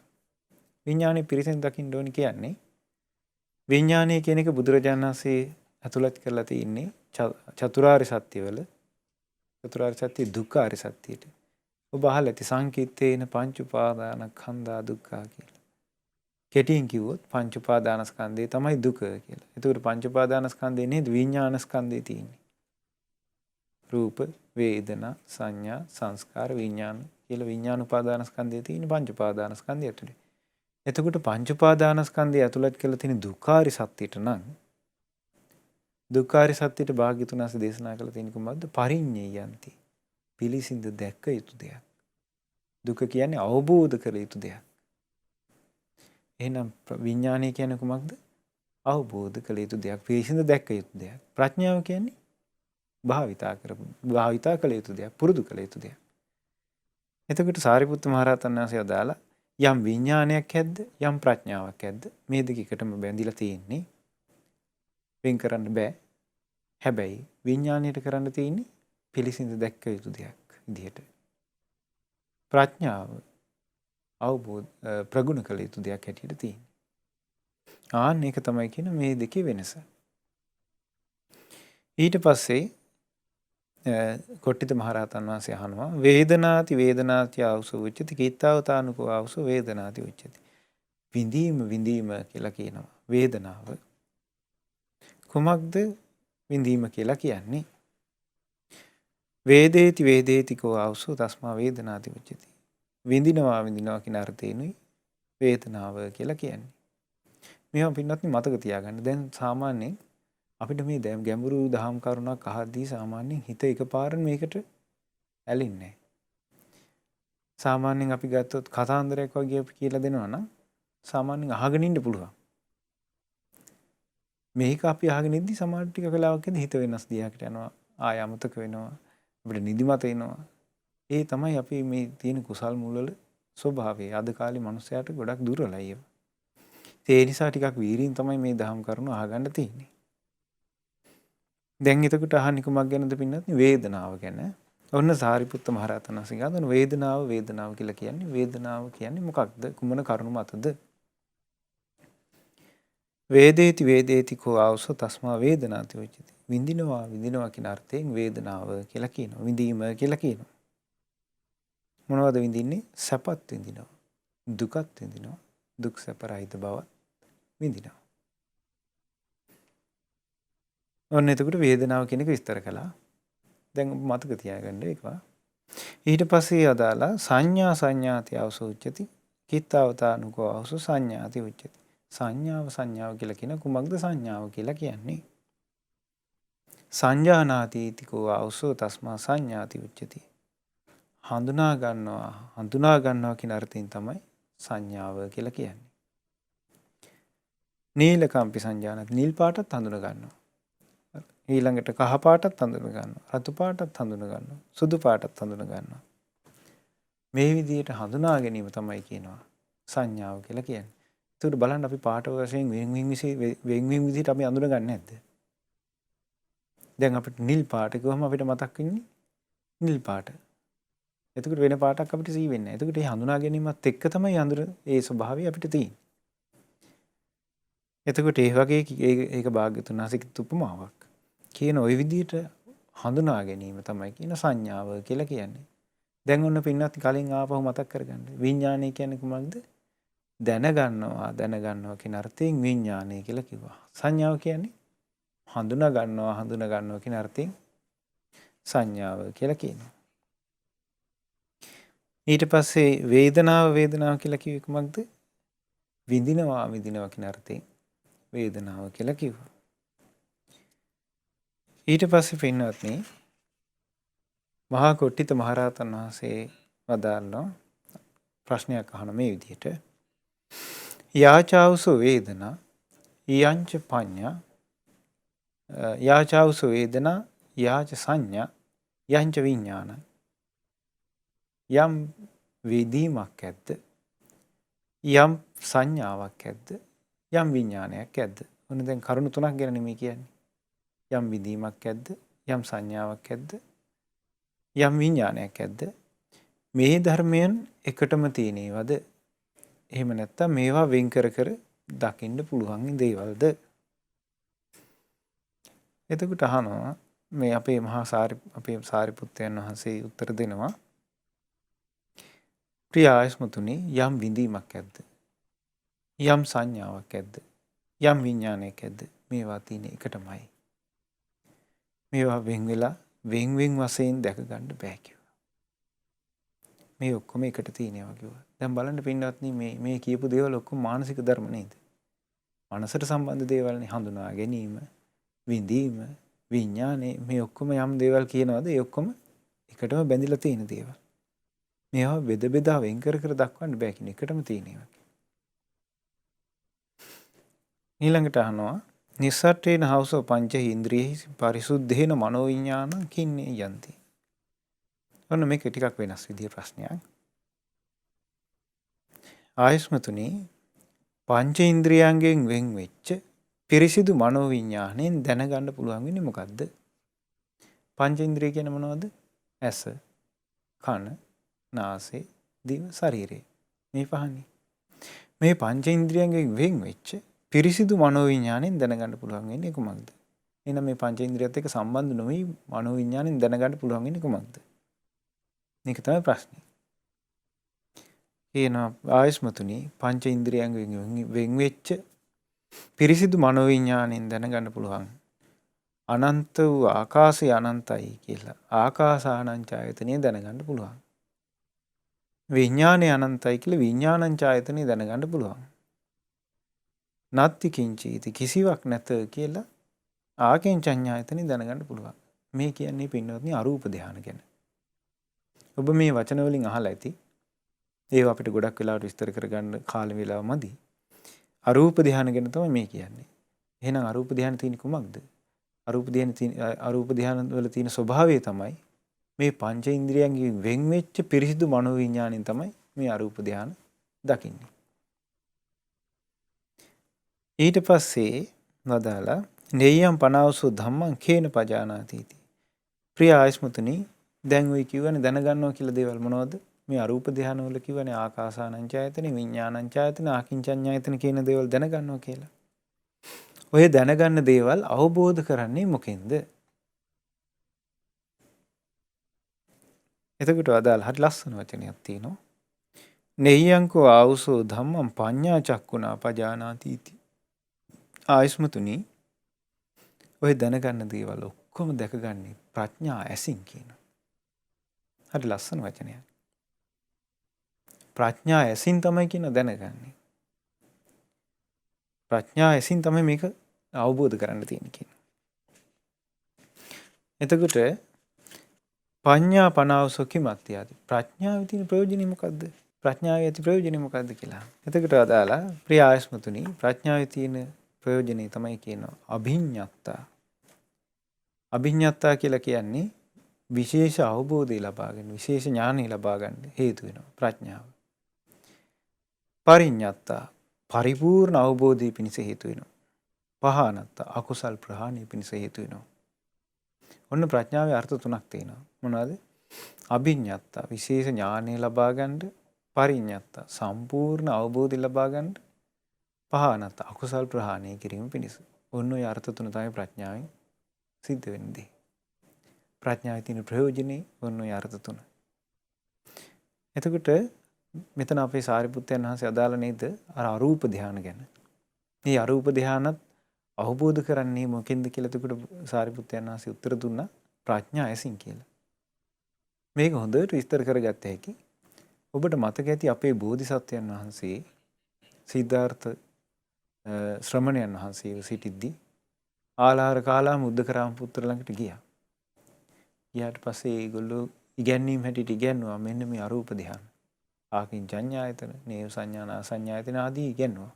විඥානේ පිරිසිදු දකින්න ඕනේ කියන්නේ විඥානය කියන එක බුදුරජාණන් වහන්සේ අතුලත් කරලා තියෙන්නේ චතුරාර්ය සත්‍යවල. චතුරාර්ය සත්‍ය දුක්ඛාර්ය සත්‍යයට. ඔබ අහලා ඇති සංකීර්තේන පංච උපාදානස්කන්ධා දුක්ඛා කියලා. කෙටියෙන් කිව්වොත් පංච උපාදානස්කන්ධය තමයි දුක කියලා. ඒතකොට පංච උපාදානස්කන්ධේ නේද විඥානස්කන්ධේ තියෙන්නේ. රූප, වේදනා, සංඥා, සංස්කාර, විඥාන කියලා විඥාන උපාදානස්කන්ධයේ තියෙන පංච උපාදානස්කන්ධය ඇතුලේ. එතකොට පංච උපාදානස්කන්ධය ඇතුළත් කරලා තියෙන දුක්ඛාරි සත්‍යයට නම් දුක්ඛාරි සත්‍යයට භාග්‍යතුන් වහන්සේ දේශනා කළ තියෙන කුමක්ද? පරිඤ්ඤයන්ති. පිළිසිඳ දැක්ක යුතු දෙයක්. දුක කියන්නේ අවබෝධ කළ යුතු දෙයක්. එහෙනම් විඥානය කියන්නේ කුමක්ද? අවබෝධ කළ යුතු දෙයක්. පිළිසිඳ දැක්ක යුතු දෙයක්. ප්‍රඥාව කියන්නේ භාවිතා කළ යුතු දෙයක්. පුරුදු කළ යුතු දෙයක්. එතකොට සාරිපුත්ත මහ රහතන් වහන්සේ අදාලා යම් විඥානයක් ඇද්ද යම් ප්‍රඥාවක් ඇද්ද මේ දෙක එකටම බැඳිලා තියෙන්නේ. වෙන් කරන්න බෑ. හැබැයි විඥාණයට කරන්න තියෙන්නේ පිළිසිඳ දැක්ක යුතු දෙයක් විදිහට. ප්‍රඥාව අවබෝධ ප්‍රගුණ කළ යුතු දෙයක් හැටියට තියෙන්නේ. ආන්න ඒක තමයි කියන මේ දෙකේ වෙනස. ඊට පස්සේ කොට්ටිත මහරහතන් වහන්සේ අහනවා වේදනාති වේදනාති ආවුස උච්චති කීතාවතානුකෝ ආවුස වේදනාති උච්චති. විඳීම කියලා කියනවා. වේදනාව කුමක්ද විඳීම කියලා කියන්නේ? වේදේති කෝ ආවුස තස්මා වේදනාති උච්චති. විඳිනවා කියන අර්ථයෙන්ුයි වේදනාව කියලා කියන්නේ. මේවා පින්නත් මතක තියාගන්න. දැන් සාමාන්‍යයෙන් අපිට මේ ගැඹුරු දහම් කරුණක් අහද්දී සාමාන්‍යයෙන් හිත එකපාරට මේකට ඇලෙන්නේ නැහැ. සාමාන්‍යයෙන් අපි ගත්තොත් කතාන්දරයක් වගේ අපි කියලා දෙනවා නම් සාමාන්‍යයෙන් අහගෙන ඉන්න පුළුවන්. මේක අපි අහගෙන ඉද්දි සමහර ටික කලාවකදී හිත වෙනස් දිහාකට යනවා. ආය අමතක වෙනවා. අපිට නිදිමත එනවා. ඒ තමයි අපි මේ තියෙන කුසල් මුල් වල ස්වභාවය. අද කාලේ මිනිස්සයාට ගොඩක් දුර්වලයි ඒවා. ඒ නිසා ටිකක් වීරියෙන් තමයි මේ දහම් කරුණු අහගන්න තියෙන්නේ. දැන් එතකොට අහන්නේ කුමක් ගැනද පින්නත්? වේදනාව ගැන. ඔන්න සාරිපුත්ත මහ රහතන් වහන්සේ ගාන වේදනාව කියලා කියන්නේ වේදනාව කියන්නේ මොකක්ද? කුමන කරුණු මතද? වේදේති කෝ ආවසෝ තස්මා වේදනාති උච්චති. විඳිනවා කියන අර්ථයෙන් වේදනාව කියලා කියනවා. විඳීම කියලා කියනවා. මොනවද විඳින්නේ? සැපත් විඳිනවා. දුකත් විඳිනවා. දුක් සැප රහිත බව විඳිනවා. ඔන්න එතකොට වේදනාව කියන එක විස්තර කළා. දැන් මතක තියාගන්න ඒකවා. ඊට පස්සේ අදාලා සංඥාති අවසෝ උච්චති. කිත්තාවතානුකෝ අවසෝ සංඥාති උච්චති. සංඥාව කියලා කියන කුමක්ද සංඥාව කියලා කියන්නේ? සංජානාතිතිකෝ අවසෝ තස්මා සංඥාති උච්චති. හඳුනා ගන්නවා කියන අර්ථයෙන් තමයි සංඥාව කියලා කියන්නේ. නීලකම්පි සංජානති. නිල් පාටත් හඳුනා ගන්නවා. ඊළඟට කහ පාටත් හඳුනා ගන්නවා. රතු පාටත් හඳුනා ගන්නවා. සුදු පාටත් හඳුනා ගන්නවා. මේ විදිහට හඳුනා ගැනීම තමයි කියනවා සංඥාව කියලා කියන්නේ. ඒකට බලන්න අපි පාට වශයෙන් වෙන් විදිහට අපි අඳුනගන්නේ නැද්ද? දැන් අපිට නිල් පාට කිව්වම අපිට මතක් වෙන්නේ නිල් පාට. එතකොට වෙන පාටක් අපිට සී වෙන්නේ නැහැ. එතකොට මේ හඳුනා ගැනීමත් එක්ක තමයි ඒ ස්වභාවය අපිට තියෙන්නේ. එතකොට ඒ වගේ ඒක භාග්‍යතුන් වහන්සේගේ උපමාවක්. කියන ওই විදිහට හඳුනා ගැනීම තමයි කියන සංඥාව කියලා කියන්නේ. දැන් ඔන්න පින්නත් කලින් ආපහු මතක් කරගන්න. විඥානය කියන්නේ කුමක්ද? දැනගන්නවා කියන අර්ථයෙන් විඥානය කියලා කිව්වා. සංඥාව කියන්නේ හඳුනා ගන්නවා කියන අර්ථයෙන් සංඥාව කියලා කියනවා. ඊට පස්සේ වේදනාව කියලා කිව්වේ කුමක්ද? විඳිනවා කියන අර්ථයෙන් වේදනාව කියලා කිව්වා. ඊට පස්සේ පින්වත්නි මහා කොට්ටිත මහරහතන් වහන්සේ වදාළා ප්‍රශ්නයක් අහන මේ විදිහට යාචාවසෝ වේදනා යංච පඤ්ඤා යාචාවසෝ වේදනා යාච සංඥා යංච විඥාන යම් වේදීමක් ඇද්ද යම් සංඥාවක් ඇද්ද යම් විඥානයක් ඇද්ද? ඔන්න දැන් කරුණු තුනක් ගැන නෙමෙයි කියන්නේ. යම් විදීමක් ඇද්ද යම් සංඥාවක් ඇද්ද යම් විඥානයක් ඇද්ද? මේ ධර්මයන් එකටම තියෙනවද? එහෙම නැත්නම් මේවා වෙන් කර දකින්න පුළුවන් දේවල්ද? එතකොට අහනවා මේ අපේ සාරිපුත්තයන් වහන්සේ උත්තර දෙනවා. ප්‍රිය ආයස්මතුනි යම් විඳීමක් ඇද්ද? යම් සංඥාවක් ඇද්ද? යම් විඥානයක් ඇද්ද? මේවා තියෙන එකටමයි. මේවා වෙන් වශයෙන් දැක ගන්න බෑ කිව්වා. මේ ඔක්කොම එකට තියෙනවා කිව්වා. දැන් බලන්න පින්නවත්නි මේ කියපු දේවල් ඔක්කොම මානසික ධර්ම නේද? මනසට සම්බන්ධ දේවල්නේ. හඳුනා ගැනීම, විඳීම, විඥානේ මේ ඔක්කොම යම් දේවල් කියනවාද? ඒ ඔක්කොම එකටම බැඳිලා තියෙන දේවල්. මේවා බෙදා වෙන් කර දක්වන්න බෑ කියන එකටම තියෙනවා. ඊළඟට අහනවා නිස්සට්ඨේන හවසෝ පංච ඉන්ද්‍රියෙහි පරිසුද්ධේන මනෝවිඤ්ඤාණං කින්නේ යන්ති. ඔන්න මේක ටිකක් වෙනස් විදිහේ ප්‍රශ්නයක්. ආයස්මතුනි පංච ඉන්ද්‍රියයන්ගෙන් වෙන් වෙච්ච පිරිසිදු මනෝවිඤ්ඤාණයෙන් දැනගන්න පුළුවන් වෙන්නේ මොකද්ද? පංච ඉන්ද්‍රිය කියන්නේ මොනවද? ඇස, කන, නාසය, දිව, ශරීරය. මේ පහනේ. මේ පංච ඉන්ද්‍රියයන්ගෙන් වෙන් වෙච්ච පිරිසිදු මනෝවිඤ්ඤාණයෙන් දැනගන්න පුළුවන් වෙන්නේ කොහොමද? එහෙනම් මේ පංච ඉන්ද්‍රියත් එක්ක සම්බන්ධ නොවි මනෝවිඤ්ඤාණයෙන් දැනගන්න පුළුවන් වෙන්නේ කොහොමද? මේක තමයි ප්‍රශ්නේ. කියනවා ආයස්මතුනි පංච ඉන්ද්‍රියයන්ගෙන් වෙන් වෙච්ච පිරිසිදු මනෝවිඤ්ඤාණයෙන් දැනගන්න පුළුවන්. අනන්ත වූ ආකාශය අනන්තයි කියලා. ආකාසානංචායතනෙ දැනගන්න පුළුවන්. විඥානය අනන්තයි කියලා විඥානංචායතනෙ දැනගන්න පුළුවන්. නත්ති කිංචීති කිසිවක් නැත කියලා ආකින්චඤ්ඤායතනෙ දැනගන්න පුළුවන්. මේ කියන්නේ පින්වත්නි අරූප ධානය ගැන. ඔබ මේ වචන වලින් අහලා ඇති. ඒව අපිට ගොඩක් වෙලාවට විස්තර කරගන්න කාල වේලාව මදි. අරූප ධානය ගැන තමයි මේ කියන්නේ. එහෙනම් අරූප ධානය තියෙන්නේ කුමක්ද? අරූප ධානය වල තියෙන ස්වභාවය තමයි මේ පංච ඉන්ද්‍රියයන්ගෙන් වෙන් වෙච්ච පිරිසිදු මනෝවිඤ්ඤාණයෙන් තමයි මේ අරූප ධ්‍යාන දකින්නේ. ඊට පස්සේ වදාලා නෙය්‍යම් පනාවසෝ ධම්මං කේන පජානාතිති. ප්‍රිය ආයස්මතුනි දැන් ඔය කියවනේ දැනගන්නවා කියලා දේවල් මොනවද? මේ අරූප ධ්‍යාන වල කියවනේ ආකාසානංචායතන, විඥානංචායතන, ආකින්චඤ්ඤායතන කියන දේවල් දැනගන්නවා කියලා. ඔය දැනගන්න දේවල් අවබෝධ කරන්නේ මොකෙන්ද? එතකොට අදාළ හරි ලස්සන වචනයක් තියෙනවා. නෙය්‍යංකෝ ආවුසෝ ධම්මං පඤ්ඤා චක්කුණා පජානාතිති. ආයස්මතුනි ඔය දැනගන්න දේවල් ඔක්කොම දැකගන්නේ ප්‍රඥා ඇසින් කියනවා. හරි ලස්සන වචනයක්. ප්‍රඥා ඇසින් තමයි කියන දැනගන්නේ. ප්‍රඥා ඇසින් තමයි මේක අවබෝධ කරන්න තියෙන්නේ කියන්නේ. එතකොට පඤ්ඤා පනාවසෝ කිමත්තියති. ප්‍රඥාවේ තියෙන ප්‍රයෝජනෙ මොකද්ද? ප්‍රඥාවේ ඇති ප්‍රයෝජනෙ මොකද්ද කියලා. එතකොට අදාලා ප්‍රිය ආයස්මතුනි ප්‍රඥාවේ තියෙන ප්‍රයෝජනෙ තමයි කියනවා අභිඤ්ඤත්තා. අභිඤ්ඤත්තා කියලා කියන්නේ විශේෂ අවබෝධය ලබා ගන්න, විශේෂ ඥානය ලබා ගන්න හේතු වෙනවා ප්‍රඥාව. පරිඤ්ඤත්තා පරිපූර්ණ අවබෝධය පිණිස හේතු වෙනවා. පහනත්තා අකුසල් ප්‍රහාණය පිණිස හේතු වෙනවා. ඔන්න ප්‍රඥාවේ අර්ථ තුනක් තියෙනවා. මොනවාද? අභිඤ්ඤත්තා විශේෂ ඥානය ලබා ගන්න, පරිඤ්ඤත්තා සම්පූර්ණ අවබෝධය ලබා ගන්න, පහනත්තා අකුසල් ප්‍රහාණය කිරීම පිණිස. ඔන්න ඔය අර්ථ තුන තමයි ප්‍රඥාවෙන් සිද්ධ වෙන්නේ. ප්‍රඥාවේ තියෙන ප්‍රයෝජනේ ඔන්න ඔය අර්ථ තුන. එතකොට මෙතන අපේ සාරිපුත්තයන් වහන්සේ අදාළ නේද අර අරූප ධ්‍යාන ගැන. මේ අරූප ධ්‍යානත් අවබෝධ කරන්නේ මොකෙන්ද කියලා එතකොට සාරිපුත්තයන් වහන්සේ උත්තර දුන්නා ප්‍රඥා ඇසින් කියලා. මේක හොඳට විස්තර කරගත්ත හැකි. ඔබට මතක ඇති අපේ බෝධිසත්වයන් වහන්සේ සිද්ධාර්ථ ශ්‍රමණයන් වහන්සේ සිටිද්දී ආලාර කාලා මුද්දකරාම පුත්‍ර ළඟට ගියා. ඊට පස්සේ ඒගොල්ලෝ ඉගැන්වීම් හැටියට ඉගැන්වුවා මෙන්න මේ අරූප ධ්‍යාන. ආකින්චඤ්ඤායතන, නේව සංඥාන අසඤ්ඤායතන ආදී ඉගැන්වුවා.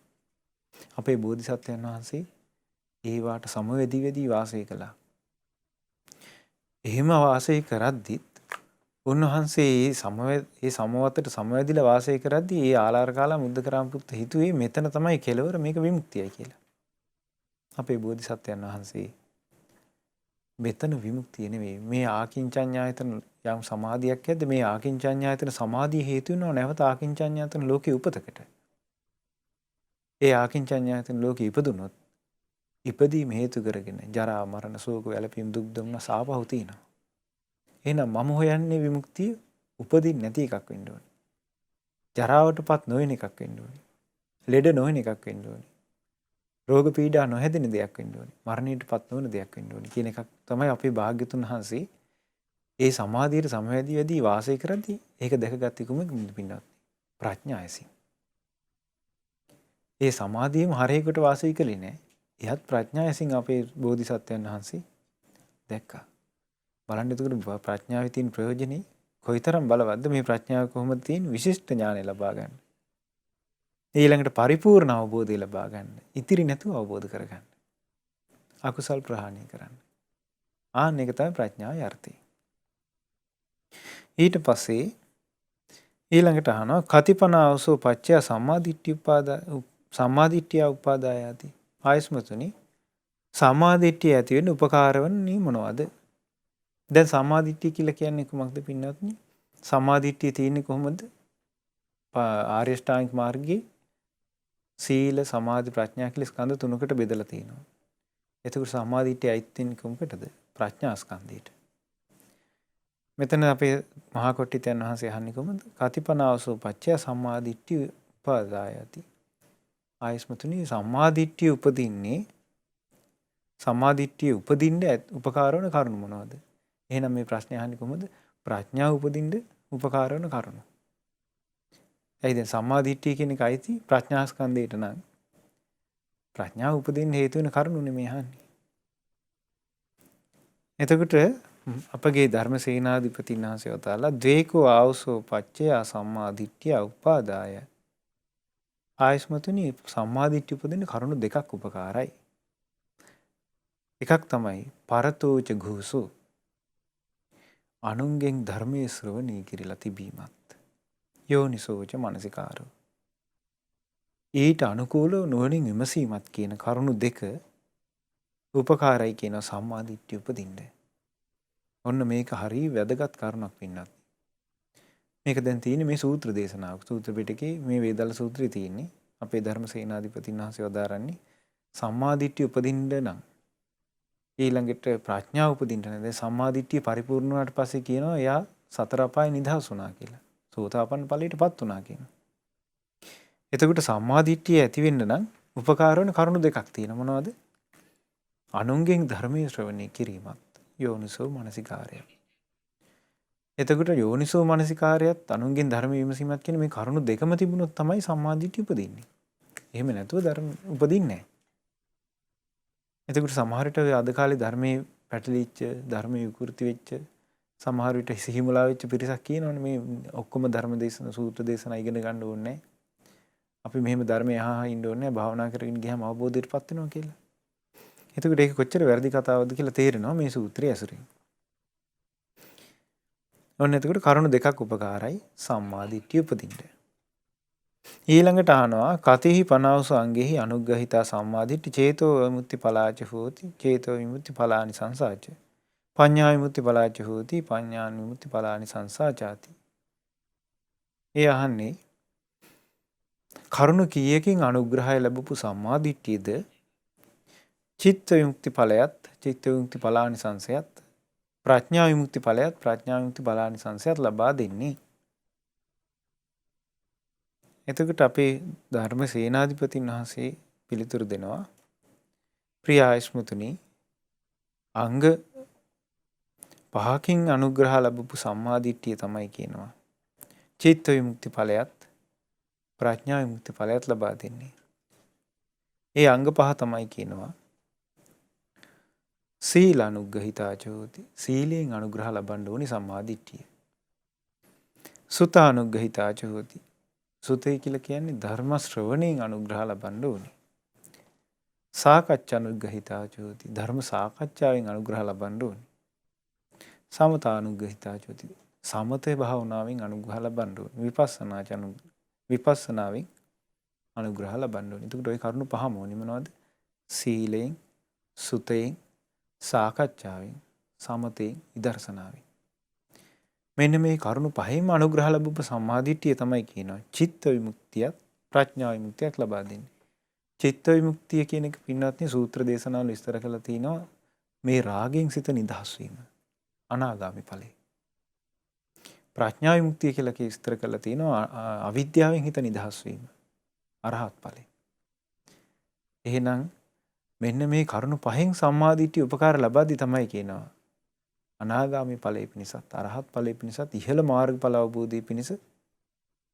අපේ බෝධිසත්වයන් වහන්සේ ඒවාට සමවැදී වෙදී වාසය කළා. එහෙම වාසය කරද්දිත් උන්වහන්සේ ඒ සමවතට සමවැදිලා වාසය කරද්දී ඒ ආලාර කාලා මුද්දකරාම පුත්‍ර හිතුවේ මෙතන තමයි කෙලවර මේක විමුක්තියයි කියලා. අපේ බෝධිසත්වයන් වහන්සේ මෙතන විමුක්තිය නෙවෙයි මේ ආකින්චඤ්ඤායතන යම් සමාධියක් ඇද්ද මේ ආකින්චඤ්ඤායතන සමාධිය හේතු වෙනව නැවත ආකින්චඤ්ඤායතන ලෝකේ උපතකට. ඒ ආකින්චඤ්ඤායතන ලෝකේ ඉපදුනොත් ඉපදීම හේතු කරගෙන ජරා මරණ ශෝක වැළපීම් දුක් දුම්නස ආපහු තියෙනවා. එහෙනම් මම හොයන්නේ විමුක්තිය උපදින්න නැති එකක් වෙන්න ඕනේ. ජරාවටපත් නොවන එකක් වෙන්න ඕනේ. ලෙඩ නොවන එකක් වෙන්න ඕනේ. රෝග පීඩා නොහැදෙන දෙයක් වෙන්න ඕනේ. මරණයටපත් නොවන දෙයක් වෙන්න ඕනේ කියන එකක් තමයි අපේ භාග්‍යතුන් වහන්සේ ඒ සමාධියට සමවැදී වෙදී වාසය කරද්දී ඒක දැකගත්තේ කොහොමද පින්නත්? ප්‍රඥා ඇසින්. ඒ සමාධියම හරයකට වාසය කළේ නෑ. එහත් ප්‍රඥා ඇසින් අපේ බෝධිසත්වයන් වහන්සේ දැක්කා. බලන්න එතකොට ප්‍රඥාවේ තියෙන ප්‍රයෝජනේ කොයිතරම් බලවත්ද මේ ප්‍රඥාව කොහොමද තියෙන විශිෂ්ට ඥානය ලබා ගන්න. ඊළඟට පරිපූර්ණ අවබෝධය ලබා ගන්න. ඉතිරි නැතුව අවබෝධ කරගන්න. අකුසල් ප්‍රහාණය කරන්න. ආන්න එක තමයි ප්‍රඥාවේ අර්ථය. ඊට පස්සේ ඊළඟට අහනවා කතිපනාවසෝ පච්චය සම්මාදිට්ඨිය උපාදායති. ආයස්මතුනි සම්මාදිට්ඨිය ඇති වෙන්න උපකාර වන්නේ මොනවද? දැන් සම්මාදිට්ඨිය කියලා කියන්නේ කොහොමද පින්නත්නි? සම්මාදිට්ඨිය තියෙන්නේ කොහොමද? ආර්ය ශ්‍රාංගික මාර්ගයේ සීල සමාධි ප්‍රඥා කියලා ස්කන්ධ තුනකට බෙදලා තියෙනවා. එතකොට සම්මාදිට්ඨිය අයිතින් කොහොමකටද? ප්‍රඥා ස්කන්ධයට. මෙතන අපේ මහා කොට්ටිතයන් වහන්සේ අහන්නේ කොහොමද? කතිපනාවසෝ පච්චය සම්මාදිට්ඨිය උපාදායති. ආයස්මතුනි සම්මාදිට්ඨිය උපදින්න උපකාර වන කරුණු මොනවද? එහෙනම් මේ ප්‍රශ්නේ අහන්නේ කොහොමද? ප්‍රඥාව උපදින්න උපකාර වන කරුණු. එයි දැන් සම්මාදිට්ඨිය කියන එක අයිති ප්‍රඥා ස්කන්ධයට නම් ප්‍රඥාව උපදින්න හේතු වෙන කරුණු නෙමෙයි අහන්නේ. එතකොට අපගේ ධර්මසේනාධිපතින් වහන්සේ වතාලා ද්වේකෝ ආවසෝ පච්චය සම්මාදිට්ඨිය උපාදාය. ආයස්මතුනි සම්මාදිට්ඨිය උපදින්න කරුණු දෙකක් උපකාරයි. එකක් තමයි පරතෝච ඝෝසෝ අනුන්ගෙන් ධර්මයේ ශ්‍රවණය කිරීලා තිබීමත්. යෝනිසෝච මනසිකාරෝ. ඊට අනුකූලව නුවණින් විමසීමත් කියන කරුණු දෙක උපකාරයි කියන සම්මාදිට්ඨිය උපදින්න. ඔන්න මේක හරිය වැදගත් කරුණක් වෙන්නත්. මේක දැන් තියෙන්නේ මේ සූත්‍ර දේශනාවක. සූත්‍ර පිටකේ මේ වේදල්ල සූත්‍රය තියෙන්නේ. අපේ ධර්මසේනාධිපතින් වහන්සේ වදාරන්නේ සම්මාදිට්ඨිය උපදින්න නම් ඊළඟට ප්‍රඥාව උපදින්න නම් සම්මාදිට්ඨිය පරිපූර්ණ වුණාට පස්සේ කියනවා එයා සතර අපාය නිදහස් වුණා කියලා. සෝතාපන්න ඵලයටපත් වුණා කියනවා. එතකොට සම්මාදිට්ඨිය ඇති වෙන්න නම් උපකාර වෙන කරුණු දෙකක් තියෙනවා. මොනවද? අනුන්ගෙන් ධර්මයේ ශ්‍රවණය කිරීමත් යෝනිසෝ මනසිකාරය. එතකොට යෝනිසෝ මනසිකාරයත් අනුන්ගෙන් ධර්ම විමසීමත් කියන මේ කරුණු දෙකම තිබුණොත් තමයි සම්මාදිට්ඨිය උපදින්නේ. එහෙම නැතුව ධර්ම උපදින්නේ නැහැ. එතකොට සමහර විට අද කාලේ ධර්මයේ පැටලිච්ච ධර්මයේ විකෘති වෙච්ච සමහර විට සිහිමුලා වෙච්ච පිරිසක් කියනවනේ මේ ඔක්කොම ධර්ම දේශන සූත්‍ර දේශන ඉගෙන ගන්න ඕනේ නැහැ. අපි මෙහෙම ධර්මයේ අහා ඉන්න ඕනේ නැහැ. භාවනා කරගෙන ගියාම අවබෝධයටපත් වෙනවා කියලා. එතකොට ඒක කොච්චර වැරදි කතාවක්ද කියලා තේරෙනවා මේ සූත්‍රය ඇසුරින්. ඔන්න එතකොට කරුණු දෙකක් උපකාරයි සම්මාදිට්ඨිය උපදින්න. ඊළඟට අහනවා කතේහි පනාවස අංගෙහි අනුග්‍රහිතා සම්මාදිට්ඨි චේතෝ විමුක්ති පලාච හෝති චේතෝ විමුක්ති පලානි සංසාච පඤ්ඤා විමුක්ති පලාච හෝති පඤ්ඤාන් විමුක්ති පලානි සංසාචාති. ඒ අහන්නේ කරුණු කීයකින් අනුග්‍රහය ලැබපු සම්මාදිට්ඨියද චිත්ත විමුක්ති ඵලයත් චිත්ත විමුක්ති ඵලානි සංසයත් ප්‍රඥා විමුක්ති ඵලයත් ප්‍රඥා විමුක්ති ඵලානි සංසයත් ලබා දෙන්නේ. එතකොට අපේ ධර්ම සේනාධිපතින් වහන්සේ පිළිතුරු දෙනවා ප්‍රිය ආයස්මතුනි අංග පහකින් අනුග්‍රහ ලැබපු සම්මාදිට්ඨිය තමයි කියනවා චිත්ත විමුක්ති ඵලයත් ප්‍රඥා විමුක්ති ඵලයත් ලබා දෙන්නේ. ඒ අංග පහ තමයි කියනවා සීල අනුග්‍රහිතාච හෝති සීලයෙන් අනුග්‍රහ ලබන්න ඕනි සම්මාදිට්ඨිය. සුත අනුග්‍රහිතාච හෝති සුතේ කියලා කියන්නේ ධර්ම ශ්‍රවණයෙන් අනුග්‍රහ ලබන්න ඕනේ. සාකච්ඡා අනුග්‍රහිතාච හෝති ධර්ම සාකච්ඡාවෙන් අනුග්‍රහ ලබන්න ඕනේ. සමතානුග්‍රහිතාච හෝති සමතේ භාවනාවෙන් අනුග්‍රහ ලබන්න ඕනේ. විපස්සනාවෙන් අනුග්‍රහ ලබන්න ඕනේ. එතකොට ওই කරුණු පහම ඕනේ මොනවද? සීලයෙන්, සුතයෙන්, සාකච්ඡාවෙන්, සමතයෙන්, විදර්ශනාවෙන්. මෙන්න මේ කරුණු පහෙන්ම අනුග්‍රහ ලැබුව සම්මාදිට්ඨිය තමයි කියනවා චිත්ත විමුක්තියත් ප්‍රඥා විමුක්තියක් ලබා දෙන්නේ. චිත්ත විමුක්තිය කියන එක පින්වත්නි සූත්‍ර දේශනාවල විස්තර කරලා තිනවා මේ රාගයෙන් සිත නිදහස් වීම අනාගාමි ඵලයි. ප්‍රඥා විමුක්තිය කියලා විස්තර කරලා තිනවා අවිද්‍යාවෙන් හිත නිදහස් වීම අරහත් ඵලයි. එහෙනම් මෙන්න මේ කරුණු පහෙන් සම්මාදිට්ඨිය උපකාර ලබාදී තමයි කියනවා අනාගාමී ඵලයේ පිණිසත් අරහත් ඵලයේ පිණිසත් ඉහළ මාර්ගඵල අවබෝධයේ පිණිස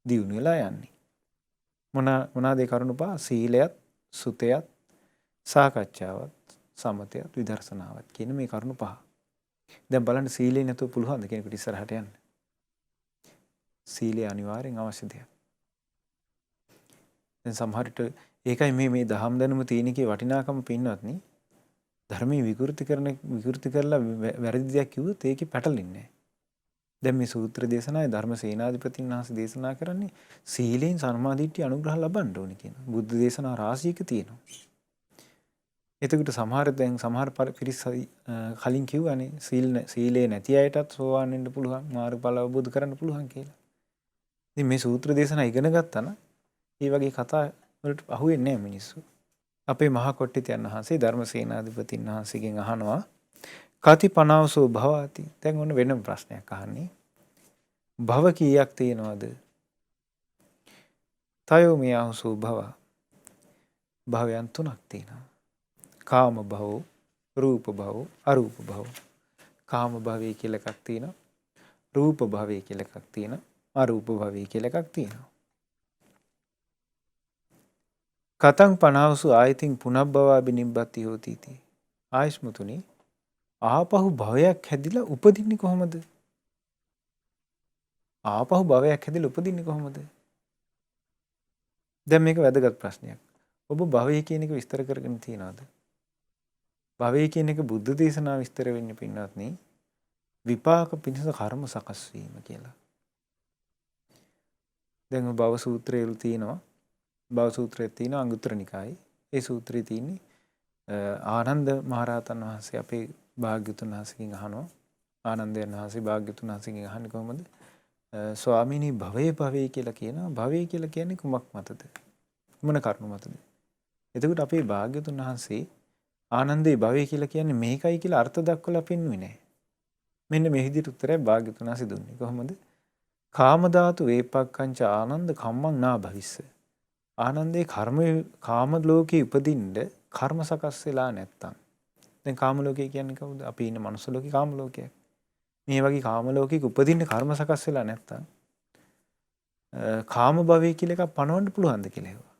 දියුණු වෙලා යන්නේ. මොනවාද ඒ කරුණු පහ? සීලයත්, සුතයත්, සාකච්ඡාවත්, සමතයත්, විදර්ශනාවත් කියන මේ කරුණු පහ. දැන් බලන්න සීලේ නැතුව පුළුවන්ද කෙනෙකුට ඉස්සරහට යන්න? සීලය අනිවාර්යෙන් අවශ්‍ය දෙයක්. දැන් සමහර විට ඒකයි මේ දහම් දැනුම තියෙනකේ වටිනාකම පින්නවත්නි. ධර්මයේ විකෘති කරලා වැරදි දෙයක් කිව්වොත් ඒකේ පැටලෙන්නේ නැහැ. දැන් මේ සූත්‍ර දේශනාවේ ධර්ම සේනාධිපතින් වහන්සේ දේශනා කරන්නේ සීලෙන් සම්මාදිට්ඨිය අනුග්‍රහ ලබන්න ඕනේ කියන. බුද්ධ දේශනා රාශියක තියෙනවා. එතකොට සමහර පිරිස කලින් කිව්වනේ සීලේ නැති අයටත් සෝවාන් වෙන්න පුළුවන්, මාර්ගඵල අවබෝධ කරගන්න පුළුවන් කියලා. ඉතින් මේ සූත්‍ර දේශනා ඉගෙන ගත්තා නම් මේ වගේ කතා වලට අහුවෙන්නේ නැහැ මිනිස්සු. අපේ මහා කොට්ටිතයන් වහන්සේ ධර්මසේනාධිපතින් වහන්සේගෙන් අහනවා කති පනාවසෝ භවති. දැන් ඔන්න වෙනම ප්‍රශ්නයක් අහන්නේ. භව කීයක් තියෙනවද? තයෝ මියවසෝ භව. භවයන් තුනක් තියෙනවා. කාම භව, රූප භව, අරූප භව. කාම භවය කියලා එකක් තියෙනවා. රූප භවය කියලා එකක් තියෙනවා. අරූප භවය කියලා එකක් තියෙනවා. කතං පනාවසු ආයතින් පුනබ්බවා බිනිබ්බති හෝති इति. ආයස්මතුනි ආපහු භවයක් හැදිලා උපදින්නේ කොහොමද? ආපහු භවයක් හැදිලා උපදින්නේ කොහොමද? දැන් මේක වැදගත් ප්‍රශ්නයක්. ඔබ භවය කියන එක විස්තර කරගෙන තියනවාද? භවය කියන එක බුද්ධ දේශනාව විස්තර වෙන්නේ පින්වත්නි විපාක පිණිස කර්ම සකස් වීම කියලා. දැන් භව සූත්‍රයේ තියෙනවා. භව සූත්‍රයේ තියෙන අංගුත්තර නිකායේ. ඒ සූත්‍රයේ තියෙන්නේ ආනන්ද මහරහතන් වහන්සේ අපේ භාග්‍යතුන් වහන්සේගෙන් අහනවා. ආනන්දයන් වහන්සේ භාග්‍යතුන් වහන්සේගෙන් අහන්නේ කොහොමද? ස්වාමීනි භවයේ කියලා කියනවා. භවය කියලා කියන්නේ කුමක් මතද? මොන කරුණු මතද? එතකොට අපේ භාග්‍යතුන් වහන්සේ ආනන්දේ භවය කියලා කියන්නේ මේකයි කියලා අර්ථ දක්වලා පෙන්වන්නේ නැහැ. මෙන්න මේ විදිහට උත්තරය භාග්‍යතුන් වහන්සේ දුන්නේ. කොහොමද? කාම ධාතු වේපක්ඛංච ආනන්ද කම්මං නා භවිස්ස. ආනන්දේ කාම ලෝකේ උපදින්න කර්ම සකස් වෙලා නැත්තම්. දැන් කාම ලෝකේ කියන්නේ කවුද? අපි ඉන්න මනුස්ස ලෝකේ කාම ලෝකයක්. මේ වගේ කාම ලෝකයක උපදින්න කර්ම සකස් වෙලා නැත්තම් කාම භවය කියලා එකක් පනවන්න පුළුවන්ද කියලා හෙව්වා.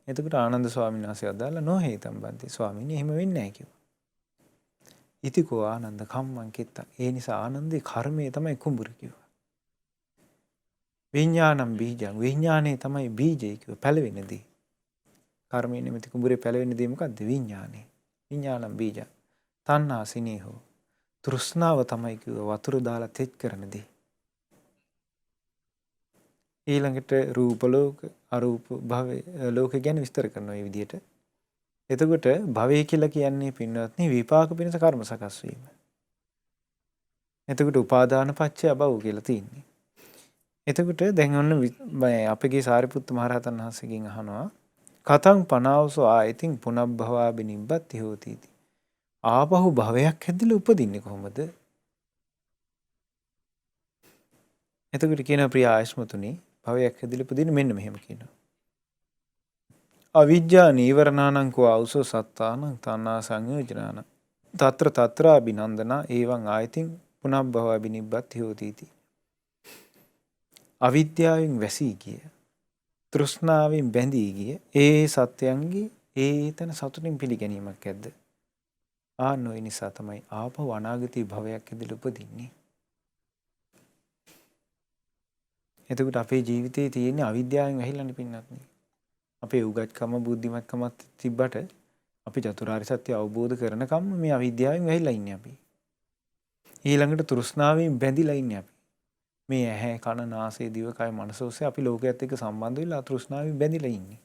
එතකොට ආනන්ද ස්වාමීන් වහන්සේ අදාළ නොහේතම් බන්ති ස්වාමීනි එහෙම වෙන්නේ නැහැ කිව්වා. ඉතිකෝ ආනන්ද කම්මං කෙත්ත. ඒ නිසා ආනන්දේ කර්මය තමයි කුඹුර කිව්වා. විඥානම් බීජං විඥානේ තමයි බීජය කිව්වා පැලවෙන දේ. කර්මයේ නිමිති කුඹුරේ පැලවෙන දේ මොකද්ද? විඥානේ. විඥානම් බීජං. තණ්හා සිනේහෝ. තෘෂ්ණාව තමයි කිව්වා වතුර දාලා තෙත් කරන දේ. ඊළඟට රූප ලෝක අරූප භවය ලෝක ගැන විස්තර කරනවා මේ විදිහට. එතකොට භවය කියලා කියන්නේ පින්වත්නි විපාක පිණිස කර්ම සකස් වීම. එතකොට උපාදාන පත්‍ය භව කියලා තියෙන්නේ. එතකොට දැන් ඔන්න අපගේ සාරිපුත්ත මහරහතන් වහන්සේගෙන් අහනවා කතං පනාවසෝ ආයතින් පුනබ්භවා බිනිබ්බති හෝති. ආපහු භවයක් හැදිලා උපදින්නේ කොහොමද? එතකොට කියන ප්‍රිය ආයස්මතුනි භවයක් හැදිලා උපදින්නේ මෙන්න මෙහෙම කියනවා. අවිජ්ජා නීවරණානං කෝ ආවසෝ සත්තානං තණ්හා සංයෝජනාන తත්‍ර తත්‍ර අබිනන්දන එවං ආයතින් පුනබ්භවා බිනිබ්බති හෝති. අවිද්‍යාවෙන් වැසී ගිය තෘෂ්ණාවෙන් බැඳී ගිය ඒ සත්‍යයන්ගේ ඒතන සතුටින් පිළිගැනීමක් ඇද්ද? ආනෝයි නිසා තමයි ආපහු අනාගතී භවයක් ඇදලා උපදින්නේ. එතකොට අපේ ජීවිතේ තියෙන අවිද්‍යාවෙන් වැහිලානේ පින්නත්. අපේ උගත්කම බුද්ධිමත්කමත් තිබ්බට අපි චතුරාර්ය සත්‍ය අවබෝධ කරනකම් මේ අවිද්‍යාවෙන් වැහිලා ඉන්නේ අපි. ඊළඟට තෘෂ්ණාවෙන් බැඳිලා ඉන්නේ අපි. මේ ඇහැ කන නාසය දිවකය මනස ඔස්සේ අපි ලෝකයේත් එක්ක සම්බන්ධ වෙලා තෘෂ්ණාවෙන් බැඳිලා ඉන්නේ.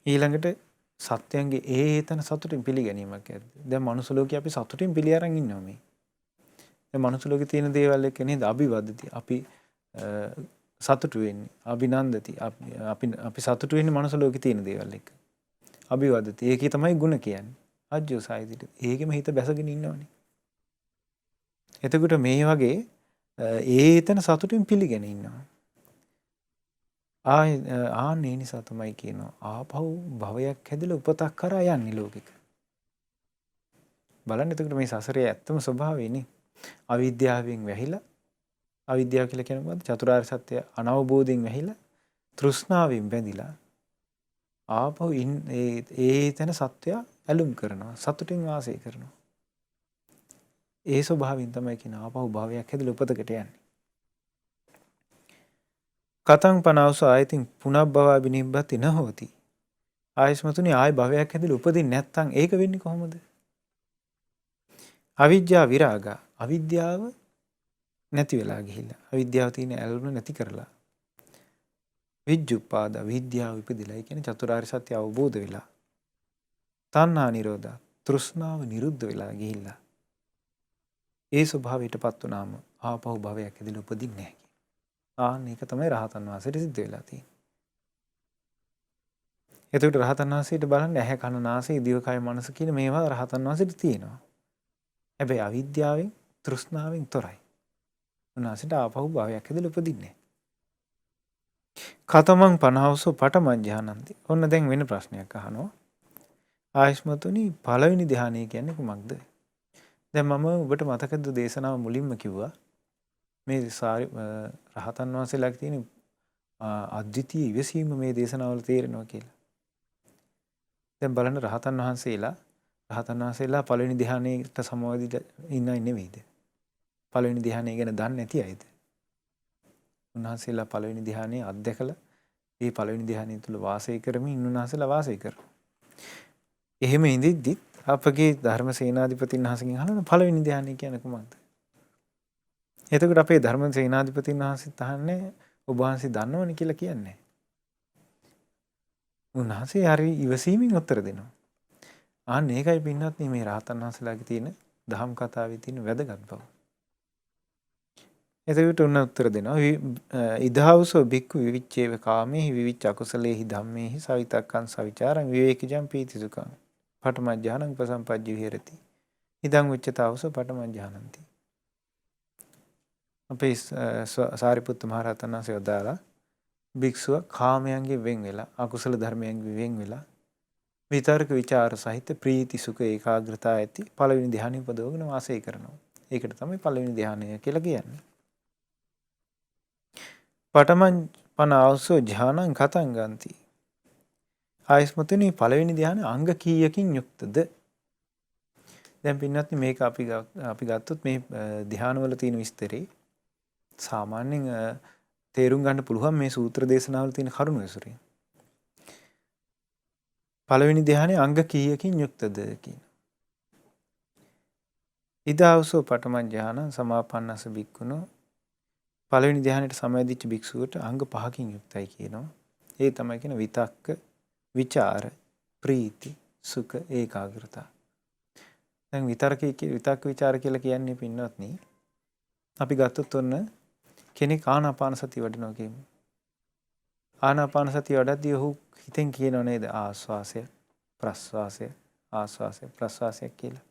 ඊළඟට සත්‍යයන්ගේ ඒතන සතුටින් පිළිගැනීමක් ඇද්ද? දැන් මනුස්ස ලෝකේ අපි සතුටින් පිළි අරන් ඉන්නවා මේ. දැන් මනුස්ස ලෝකේ තියෙන දේවල් එක්ක නේද අභිවදති. අපි සතුටු වෙන්නේ. අභිනන්දති. අපි සතුටු වෙන්නේ මනුස්ස ලෝකේ තියෙන දේවල් එක්ක. අභිවදති. ඒකේ තමයි ಗುಣ කියන්නේ. අජ්ජෝ සායිදිට. ඒකෙම හිත බැසගෙන ඉන්නවනේ. එතකොට මේ වගේ ඒතන සතුටින් පිළිගෙන ඉන්නවා. ආන්නේ නිසා තමයි කියනවා ආපහු භවයක් හැදලා උපතක් කරා යන්නේ ලෝකෙක. බලන්න එතකොට මේ සසරේ ඇත්තම ස්වභාවයනේ. අවිද්‍යාවෙන් වැහිලා අවිද්‍යාව කියලා කියන්නේ මොකද්ද? චතුරාර්ය සත්‍ය අනවබෝධයෙන් වැහිලා තෘෂ්ණාවෙන් බැඳිලා ආපහු ඒතන සත්‍ය ඇලුම් කරනවා. සතුටින් වාසය කරනවා. ඒ ස්වභාවයෙන් තමයි කියන ආපහු භවයක් හැදලා උපතකට යන්නේ. කතං පනවස ආයතින් පුනබ්භවා බිනිබ්බති නහෝති. ආයස්මතුනි ආය භවයක් හැදලා උපදින්නේ නැත්නම් ඒක වෙන්නේ කොහොමද? අවිජ්ජා විරාගා අවිද්‍යාව නැති වෙලා ගිහිල්ලා අවිද්‍යාව තියෙන ඇලුම නැති කරලා විජ්ජුපාද විද්‍යාව ඉපදිලා. ඒ කියන්නේ චතුරාර්ය සත්‍ය අවබෝධ වෙලා තණ්හා නිරෝධා තෘෂ්ණාව නිරුද්ධ වෙලා ගිහිල්ලා ඒ ස්වභාවයටපත් වුණාම ආපහු භවයක් ඇදලා උපදින්නේ නැහැ. මේක තමයි රහතන් වහන්සේට සිද්ධ වෙලා තියෙන්නේ. එතකොට රහතන් වහන්සේට බලන්න ඇහැ කන නාසය දිවකය මනස කියන මේවා රහතන් වහන්සේට තියෙනවා. හැබැයි අවිද්‍යාවෙන් තෘෂ්ණාවෙන් තොරයි. උන්වහන්සේට ආපහු භවයක් ඇදලා උපදින්නේ නැහැ. කතමං පනහවසෝ පඨමං ධානන්ති. ඔන්න දැන් වෙන ප්‍රශ්නයක් අහනවා. ආයස්මතුනි පළවෙනි ධානය කියන්නේ කුමක්ද? දැන් මම ඔබට මතකද දේශනාව මුලින්ම කිව්වා මේ රහතන් වහන්සේලාගේ තියෙන අද්විතීය ඉවසීම මේ දේශනාවල තේරෙනවා කියලා. දැන් බලන්න රහතන් වහන්සේලා පළවෙනි ධ්‍යානයට සමවැදිලා ඉන්නයි නෙවෙයිද? පළවෙනි ධ්‍යානය ගැන දන්නේ නැති අයද? උන්වහන්සේලා පළවෙනි ධ්‍යානයේ අත්දැකලා ඒ පළවෙනි ධ්‍යානය තුල වාසය කරමින් උන්වහන්සේලා වාසය කරනවා. එහෙම ඉඳිද්දිත් අපගේ ධර්මසේනාධිපතින් වහන්සේගෙන් අහනවා පළවෙනි ධ්‍යානය කියන්නේ කොහොමද? එතකොට අපේ ධර්ම සේනාධිපතින් වහන්සේත් අහන්නේ ඔබ වහන්සේ දන්නවනේ කියලා කියන්නේ. උන්වහන්සේ හරි ඉවසීමෙන් උත්තර දෙනවා. ආන්න ඒකයි පින්නත් මේ රහතන් වහන්සේලාගේ තියෙන දහම් කතාවේ තියෙන වැදගත් බව. එතකොට උන්න උත්තර දෙනවා ඉදහවසෝ බික්කු විවිච්චේව කාමේහි විවිච්ච අකුසලේහි ධම්මේහි සවිතක්කං සවිචාරං විවේකජං පීතිසුඛං පඨමඥානං උපසම්පජ්ජ විහෙරති ඉදං උච්චතාවසෝ පඨමඥානಂತಿ. අපේ සාරිපුත්ත මහ රහතන් වහන්සේ වදාළා භික්ෂුව කාමයන්ගෙන් වෙන් වෙලා අකුසල ධර්මයන්ගෙන් වෙන් වෙලා විතර්ක විචාර සහිත ප්‍රීති සුඛ ඒකාග්‍රතාව ඇති පළවෙනි ධ්‍යානෙ උපදවගෙන වාසය කරනවා. ඒකට තමයි පළවෙනි ධ්‍යානය කියලා කියන්නේ. පඨමං පනාවසෝ ධ්‍යානං කතං ගන්ති. ආයස්මතුනි පළවෙනි ධ්‍යාන අංග කීයකින් යුක්තද? දැන් පින්නත් මේක අපි ගත්තොත් මේ ධ්‍යානවල තියෙන විස්තරේ සාමාන්‍යයෙන් තේරුම් ගන්න පුළුවන් මේ සූත්‍ර දේශනාවල තියෙන කරුණු ඇසුරින්. පළවෙනි ධ්‍යානයේ අංග කීයකින් යුක්තද කියන. ඉදාවසෝ පඨමං ධ්‍යානං සමාපන්නස බික්කුණෝ පළවෙනි ධ්‍යානයට සමවැදිච්ච භික්ෂුවට අංග 5කින් යුක්තයි කියනවා. ඒ තමයි කියන විතක්ක, විචාර, ප්‍රීති, සුඛ, ඒකාග්‍රතාව. දැන් විතක්ක විචාර කියලා කියන්නේ පින්වත්නි අපි ගත්තොත් ඔන්න කෙනෙක් ආනාපාන සතිය වඩනවා කියමු. ආනාපාන සතිය වඩද්දී ඔහු හිතෙන් කියනව නේද ආස්වාසය, ප්‍රස්වාසය, ආස්වාසය, ප්‍රස්වාසය කියලා.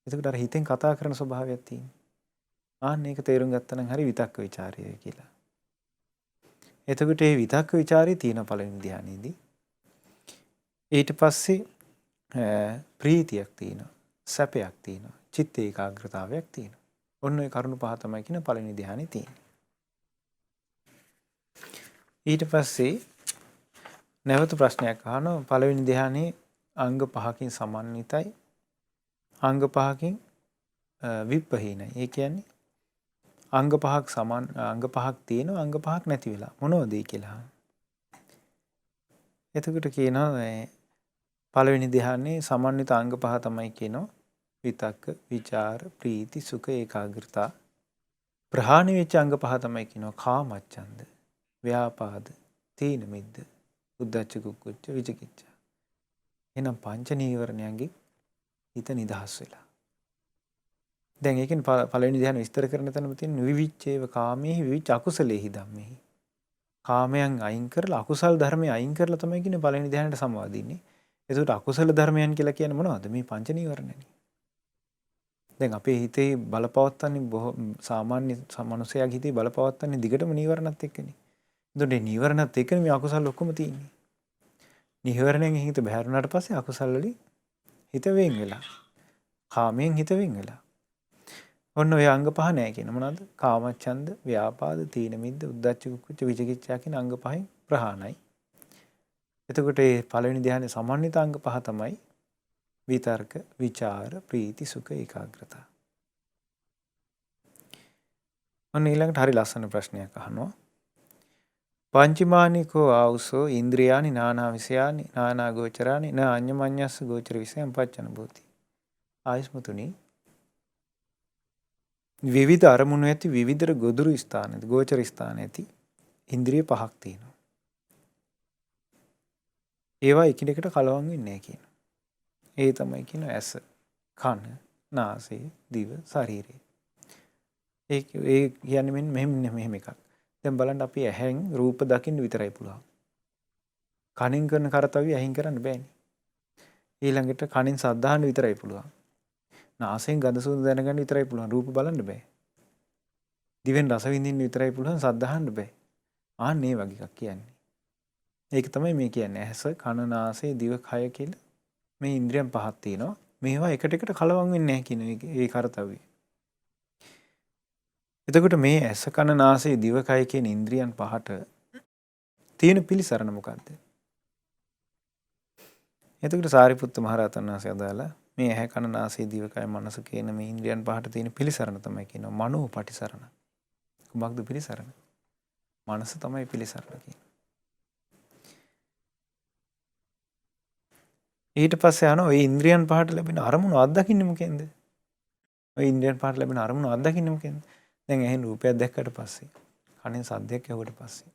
එතකොට අර හිතෙන් කතා කරන ස්වභාවයක් තියෙනවා. ආන්න ඒක තේරුම් ගත්තා නම් හරි විතක්ක ਵਿਚාරය කියලා. එතකොට මේ විතක්ක ਵਿਚාරය තියෙන පළවෙනි ධ්‍යානෙදී ඊට පස්සේ ප්‍රීතියක් තියෙනවා, සැපයක් තියෙනවා, චිත්ත ඒකාග්‍රතාවයක් තියෙනවා. ඔන්න ඔය කරුණු පහ තමයි කියන පළවෙනි ධ්‍යානෙ තියෙන්නේ. ඊට පස්සේ නැවත ප්‍රශ්නයක් අහනවා පළවෙනි ධ්‍යානයේ අංග 5කින් සමන්විතයි, අංග 5කින් විප්පහීනයි. ඒ කියන්නේ අංග 5ක් තියෙනවා, අංග 5ක් නැති වෙලා. මොනවද ඒ කියලා. එතකොට කියනවා පළවෙනි ධ්‍යානයේ සමන්විත අංග 5 තමයි කියනවා විතක්ක, විචාර, ප්‍රීති, සුඛ, ඒකාග්‍රතාව. ප්‍රහාණය වෙච්ච අංග 5 තමයි කියනවා කාමච්ඡන්ද, ව්‍යාපාද, තීන මිද්ද, උද්ධච්ච කුක්කුච්ච, විචිකිච්ඡා. එහෙනම් පංච නීවරණයන්ගේ හිත නිදහස් වෙලා. දැන් ඒකෙන් පළවෙනි ධ්‍යාන විස්තර කරන තැනම තියෙන විවිච්ඡේව කාමේහි විවිච්ඡ අකුසලේහි ධම්මේහි. කාමයන් අයින් කරලා අකුසල් ධර්මයේ අයින් කරලා තමයි කියන්නේ පළවෙනි ධ්‍යානයට සමවදින්නේ. ඒකට අකුසල ධර්මයන් කියලා කියන්නේ මොනවද? මේ පංච නීවරණනේ. දැන් අපේ හිතේ බලපවත්තන්නේ බොහෝ සාමාන්‍ය මනුස්සයාගේ හිතේ බලපවත්තන්නේ දිගටම නීවරණත් එක්කනේ. එතකොට මේ නීවරණත් එක්කනේ මේ අකුසල් ඔක්කොම තියෙන්නේ. නීවරණයෙන් හිත බැහැරුණාට පස්සේ අකුසල් වලින් හිත වෙන් වෙලා. කාමයෙන් හිත වෙන් වෙලා. ඔන්න ඔය අංග 5 නෑ කියන මොනවද? කාමච්ඡන්ද, ව්‍යාපාද, තීන මිද්ද, උද්ධච්ච කුක්කුච්ච, විචිකිච්ඡා කියන අංග 5න් ප්‍රහාණයි. එතකොට මේ පළවෙනි ධ්‍යානයේ සමන්විත අංග 5 තමයි විතර්ක, විචාර, ප්‍රීති, සුඛ, ඒකාග්‍රතාව. ඔන්න ඊළඟට හරි ලස්සන ප්‍රශ්නයක් අහනවා. පංචමානිකෝ ආවුසෝ ඉන්ද්‍රියානි නානා විෂයානි නානා ගෝචරානි න අඤ්ඤමඤ්ඤස්ස ගෝචර විෂයං පච්චන භූති. ආයස්මතුනි විවිධ අරමුණු ඇති විවිධ ගොදුරු ස්ථාන ගෝචර ස්ථාන ඇති ඉන්ද්‍රිය 5ක් තියෙනවා. ඒවා එකිනෙකට කලවම් වෙන්නේ නැහැ කියන. ඒ තමයි කියන ඇස, කන, නාසය, දිව, ශරීරය. ඒ කියන්නේ මෙහෙම එකක්. දැන් බලන්න අපි ඇහෙන් රූප දකින්න විතරයි පුළුවන්. කනින් කරන කරතව්‍ය ඇහින් කරන්න බෑනේ. ඊළඟට කනින් ශබ්ද අහන්න විතරයි පුළුවන්. නාසයෙන් ගඳ සුවඳ දැනගන්න විතරයි පුළුවන්. රූප බලන්න බෑ. දිවෙන් රස විඳින්න විතරයි පුළුවන්. ශබ්ද අහන්න බෑ. ආන්න මේ වගේ එකක් කියන්නේ. ඒක තමයි මේ කියන්නේ ඇස, කන, නාසය, දිව, කය කියලා මේ ඉන්ද්‍රියන් 5ක් තියෙනවා. මේවා එකට එකට කලවම් වෙන්නේ නැහැ කියන ඒ කරතව්‍ය. එතකොට මේ ඇස, කන, නාසය, දිව, කය කියන ඉන්ද්‍රියන් 5ට තියෙන පිළිසරණ මොකද්ද? එතකොට සාරිපුත්ත මහ රහතන් වහන්සේ අදාලා මේ ඇහැ, කන, නාසය, දිව, කය, මනස කියන මේ ඉන්ද්‍රියන් 5ට තියෙන පිළිසරණ තමයි කියනවා මනෝ පටිසරණ. කුමක්ද පිළිසරණ? මනස තමයි පිළිසරණ කියන්නේ. ඊට පස්සේ අහනවා ඔය ඉන්ද්‍රියන් 5ට ලැබෙන අරමුණු අත්දකින්නේ මොකෙන්ද? ඔය ඉන්ද්‍රියන් 5ට ලැබෙන අරමුණු අත්දකින්නේ මොකෙන්ද? දැන් ඇහෙන් රූපයක් දැක්කට පස්සේ, කනෙන් සද්දයක් ඇහුවට පස්සේ,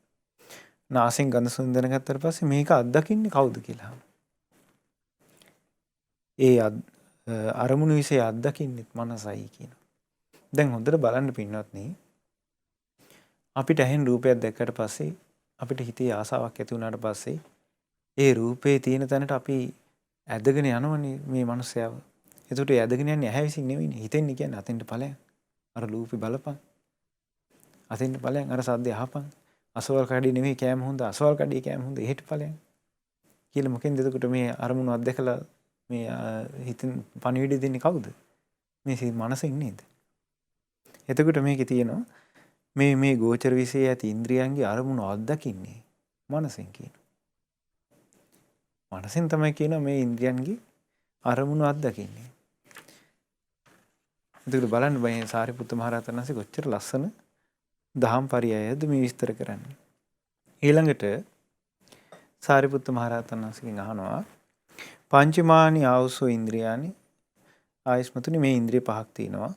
නාසයෙන් ගඳ සුවඳ දැනගත්තට පස්සේ මේක අත්දකින්නේ කවුද කියලා. ඒ අරමුණු විශ්ේ අත්දකින්නෙත් මනසයි කියනවා. දැන් හොඳට බලන්න පින්වත්නි, අපිට ඇහෙන් රූපයක් දැක්කට පස්සේ අපිට හිතේ ආසාවක් ඇති වුණාට පස්සේ ඒ රූපේ තියෙන තැනට අපි ඇදගෙන යනවනේ මේ මනුස්සයව. එතකොට ඒ ඇදගෙන යන්නේ ඇහැ විසින් නෙවෙයිනේ. හිතෙන්නේ කියන්නේ අතෙන්ට ඵලයන්. අර රූපේ බලපන්. අතෙන්ට ඵලයන්. අර සද්දේ අහපන්. අසවල් කඩේ නෙවෙයි කෑම හොඳ. අසවල් කඩේ කෑම හොඳ. එහෙට ඵලයන්. කියලා මොකෙන්ද එතකොට මේ අරමුණු අත්දැකලා මේ හිතෙන් පණිවිඩ දෙන්නේ කවුද? මේ මනසින් නේද? එතකොට මේකේ තියෙනවා මේ ගෝචර විශ්ේ ඇති ඉන්ද්‍රියන්ගේ අරමුණු අත්දකින්නේ මනසින් කියනවා. මනසින් තමයි කියනවා මේ ඉන්ද්‍රියන්ගේ අරමුණු අත්දකින්නේ. එතකොට බලන්න මේ සාරිපුත්ත මහ රහතන් වහන්සේ කොච්චර ලස්සන දහම් පරයයද මේ විස්තර කරන්නේ. ඊළඟට සාරිපුත්ත මහ රහතන් වහන්සේගෙන් අහනවා පංචමානි ආවසෝ ඉන්ද්‍රියානි ආයස්මතුනි මේ ඉන්ද්‍රිය පහක් තියෙනවා.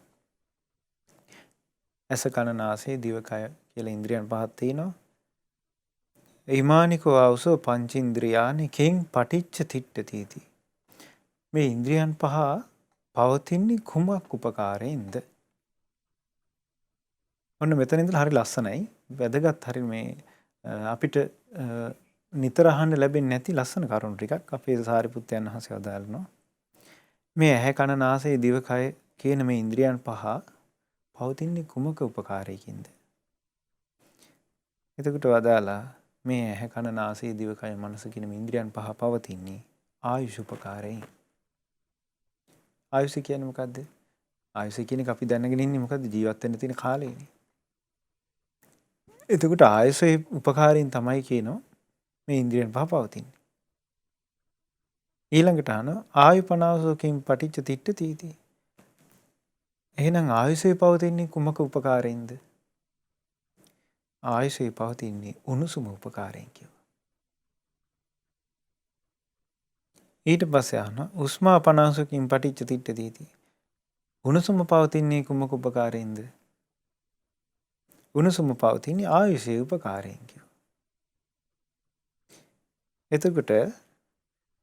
ඇස කන නාසය දිවකය කියලා ඉන්ද්‍රියන් පහක් තියෙනවා. ඉමානිකෝ ආවසෝ පංචේන්ද්‍රියානි කෙන් පටිච්ච තිට්ඨති. මේ ඉන්ද්‍රියන් පහ පවතින්නේ කුමක් උපකාරයෙන්ද? ඔන්න මෙතන ඉඳලා හරි ලස්සනයි. වැදගත් හරි මේ අපිට නිතර අහන්න ලැබෙන්නේ නැති ලස්සන කරුණු ටිකක් අපේ සාරිපුත්තයන් වහන්සේ වදාළනවා. මේ ඇහැ කන නාසය දිවකය කියන මේ ඉන්ද්‍රියන් පහ පවතින්නේ කුමක උපකාරයකින්ද? එතකොට වදාලා මේ ඇහැ කන නාසය දිවකය මනස කියන මේ ඉන්ද්‍රියන් පහ පවතින්නේ ආයුෂ උපකාරයෙන්. ආයුෂ කියන්නේ මොකද්ද? ආයුෂ කියන එක අපි දැනගෙන ඉන්නේ මොකද්ද? ජීවත් වෙන්න තියෙන කාලයනේ. එතකොට ආයුෂේ උපකාරයෙන් තමයි කියනවා මේ ඉන්ද්‍රියන් පහ පවතින්නේ. ඊළඟට අහනවා ආයුපනාවසෝකින් පටිච්ච තිට්ඨති. එහෙනම් ආයුෂේ පවතින්නේ කුමක උපකාරයෙන්ද? ආයුෂේ පවතින්නේ උණුසුම උපකාරයෙන් කියනවා. ඊට පස්සේ අහනවා උස්මාපනාසෝකින් පටිච්ච තිට්ඨති. උණුසුම පවතින්නේ කුමක උපකාරයෙන්ද? උණුසුම පවතින්නේ ආයුෂේ උපකාරයෙන් කියනවා. එතකොට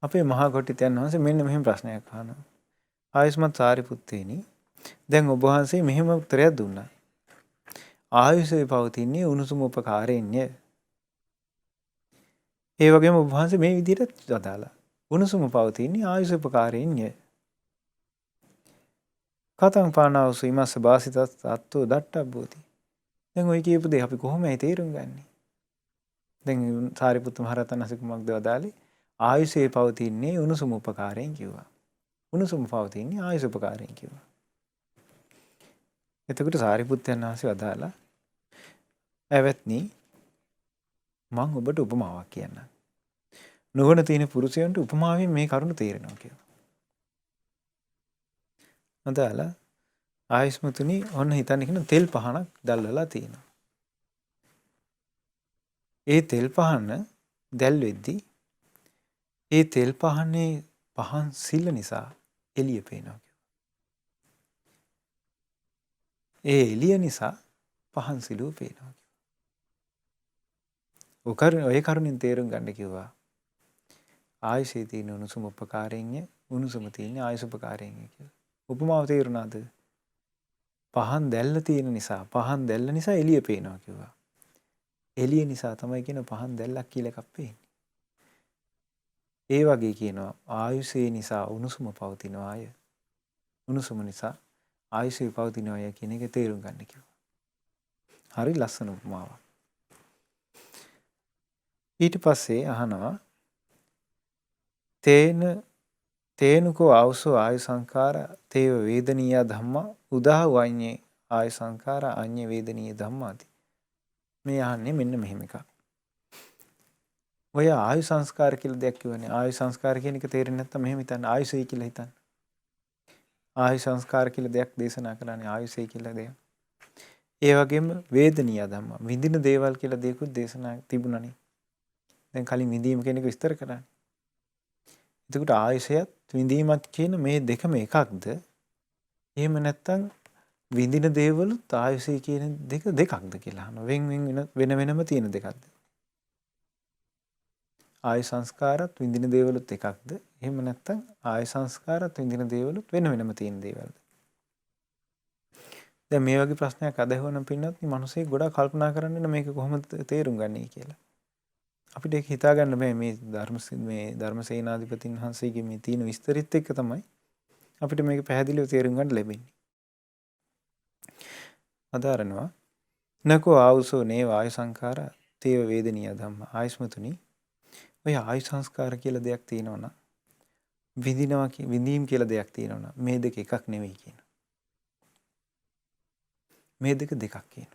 අපේ මහා කොට්ටිතයන් වහන්සේ මෙන්න මෙහෙම ප්‍රශ්නයක් අහනවා. ආයුෂ්මත් සාරිපුත්තේනි දැන් ඔබ වහන්සේ මෙහෙම උත්තරයක් දුන්නා. ආයුෂේ පවතින්නේ උණුසුම උපකාරයෙන්ය. ඒ වගේම ඔබ වහන්සේ මේ විදිහට අදාලා උණුසුම පවතින්නේ ආයුෂ උපකාරයෙන්ය. කතං පානාවසු ඉමස්ස බාසිතත් අත්තෝ දට්ටබ්බෝති. දැන් ඔය කියපු දේ අපි කොහොමයි තේරුම් ගන්නේ? දැන් සාරිපුත්ත මහ රහතන් වහන්සේ කුමක්ද වදාළේ? ආයුෂේ පවතින්නේ උණුසුම උපකාරයෙන් කිව්වා. උණුසුම පවතින්නේ ආයුෂ උපකාරයෙන් කිව්වා. එතකොට සාරිපුත්තයන් වහන්සේ වදාලා ඇවැත්නි මම ඔබට උපමාවක් කියන්නම්. නුවණ තියෙන පුරුෂයන්ට උපමාවෙන් මේ කරුණ තේරෙනවා කියලා. වදාලා ආයස්මතුනි ඔන්න හිතන්න කියන තෙල් පහනක් දැල්වලා තියෙනවා. ඒ තෙල් පහන දැල් වෙද්දී ඒ තෙල් පහනේ පහන් සිල් නිසා එළිය පේනවා. ඒ එළිය නිසා පහන් සිලුව පේනවා. ඔය කරුණෙන් තේරුම් ගන්න කිව්වා. ආයුෂයේ තියෙන උණුසුම උපකාරයෙන්ය උණුසුම තියෙන ආයුෂ උපකාරයෙන්ය කියලා. උපමාව තේරුණාද? පහන් දැල්ල තියෙන නිසා පහන් දැල්ල නිසා එළිය පේනවා කිව්වා. එළිය නිසා තමයි කියන පහන් දැල්ලක් කියලා එකක් පේන්නේ. ඒ වගේ කියනවා ආයුෂයේ නිසා උණුසුම පවතිනවා අය. උණුසුම නිසා ආයුෂයේ පවතිනවා අය කියන එක තේරුම් ගන්න කිව්වා. හරි ලස්සන උපමාවක්. ඊට පස්සේ අහනවා තේනුකෝ ආවසෝ ආයු සංඛාර තේව වේදනීය ධම්මා උදාහ වඤ්ඤේ ආයු සංඛාර අඤ්ඤ වේදනීය ධම්මාති. මේ අහන්නේ මෙන්න මෙහෙම එකක්. ඔය ආයු සංස්කාර කියලා දෙයක් කියවනේ. ආයු සංස්කාර කියන එක තේරෙන්නේ නැත්නම් මෙහෙම හිතන්න ආයුසයි කියලා හිතන්න. ආයු සංස්කාර කියලා දෙයක් දේශනා කරන්නේ ආයුසයි කියලා දෙයක්. ඒ වගේම වේදනීය ධම්මා විඳින දේවල් කියලා දෙයක්ත් දේශනා තිබුණානේ. දැන් කලින් විඳීම කියන එක විස්තර කරා. එතකොට ආයුෂයත් විඳීමත් කියන මේ දෙකම එකක්ද? එහෙම නැත්නම් විඳින දේවලුත් ආයුෂය කියන දෙක දෙකක්ද කියලා අහනවා. වෙන වෙනම තියෙන දෙකක්ද? ආයු සංස්කාරත් විඳින දේවලුත් එකක්ද? එහෙම නැත්නම් ආයු සංස්කාරත් විඳින දේවලුත් වෙන වෙනම තියෙන දේවල්ද? දැන් මේ වගේ ප්‍රශ්නයක් අදහුවනම් පින්නත් මිනිස්සේ ගොඩාක් කල්පනා කරන්න මේක කොහොමද තේරුම් ගන්නේ කියලා. අපිට ඒක හිතා ගන්න බෑ මේ ධර්මසේනාධිපතින් වහන්සේගේ මේ තියෙන විස්තරිත එක්ක තමයි අපිට මේක පැහැදිලිව තේරුම් ගන්න ලැබෙන්නේ. අදාරනවා නකෝ ආවුසෝ නේ වායු සංඛාර තේව වේදනීය ධම්ම ආයස්මතුනි ඔය ආයු සංස්කාර කියලා දෙයක් තියෙනවනම් විඳීම් කියලා දෙයක් තියෙනවනම් මේ දෙක එකක් නෙවෙයි කියන. මේ දෙක දෙකක් කියන.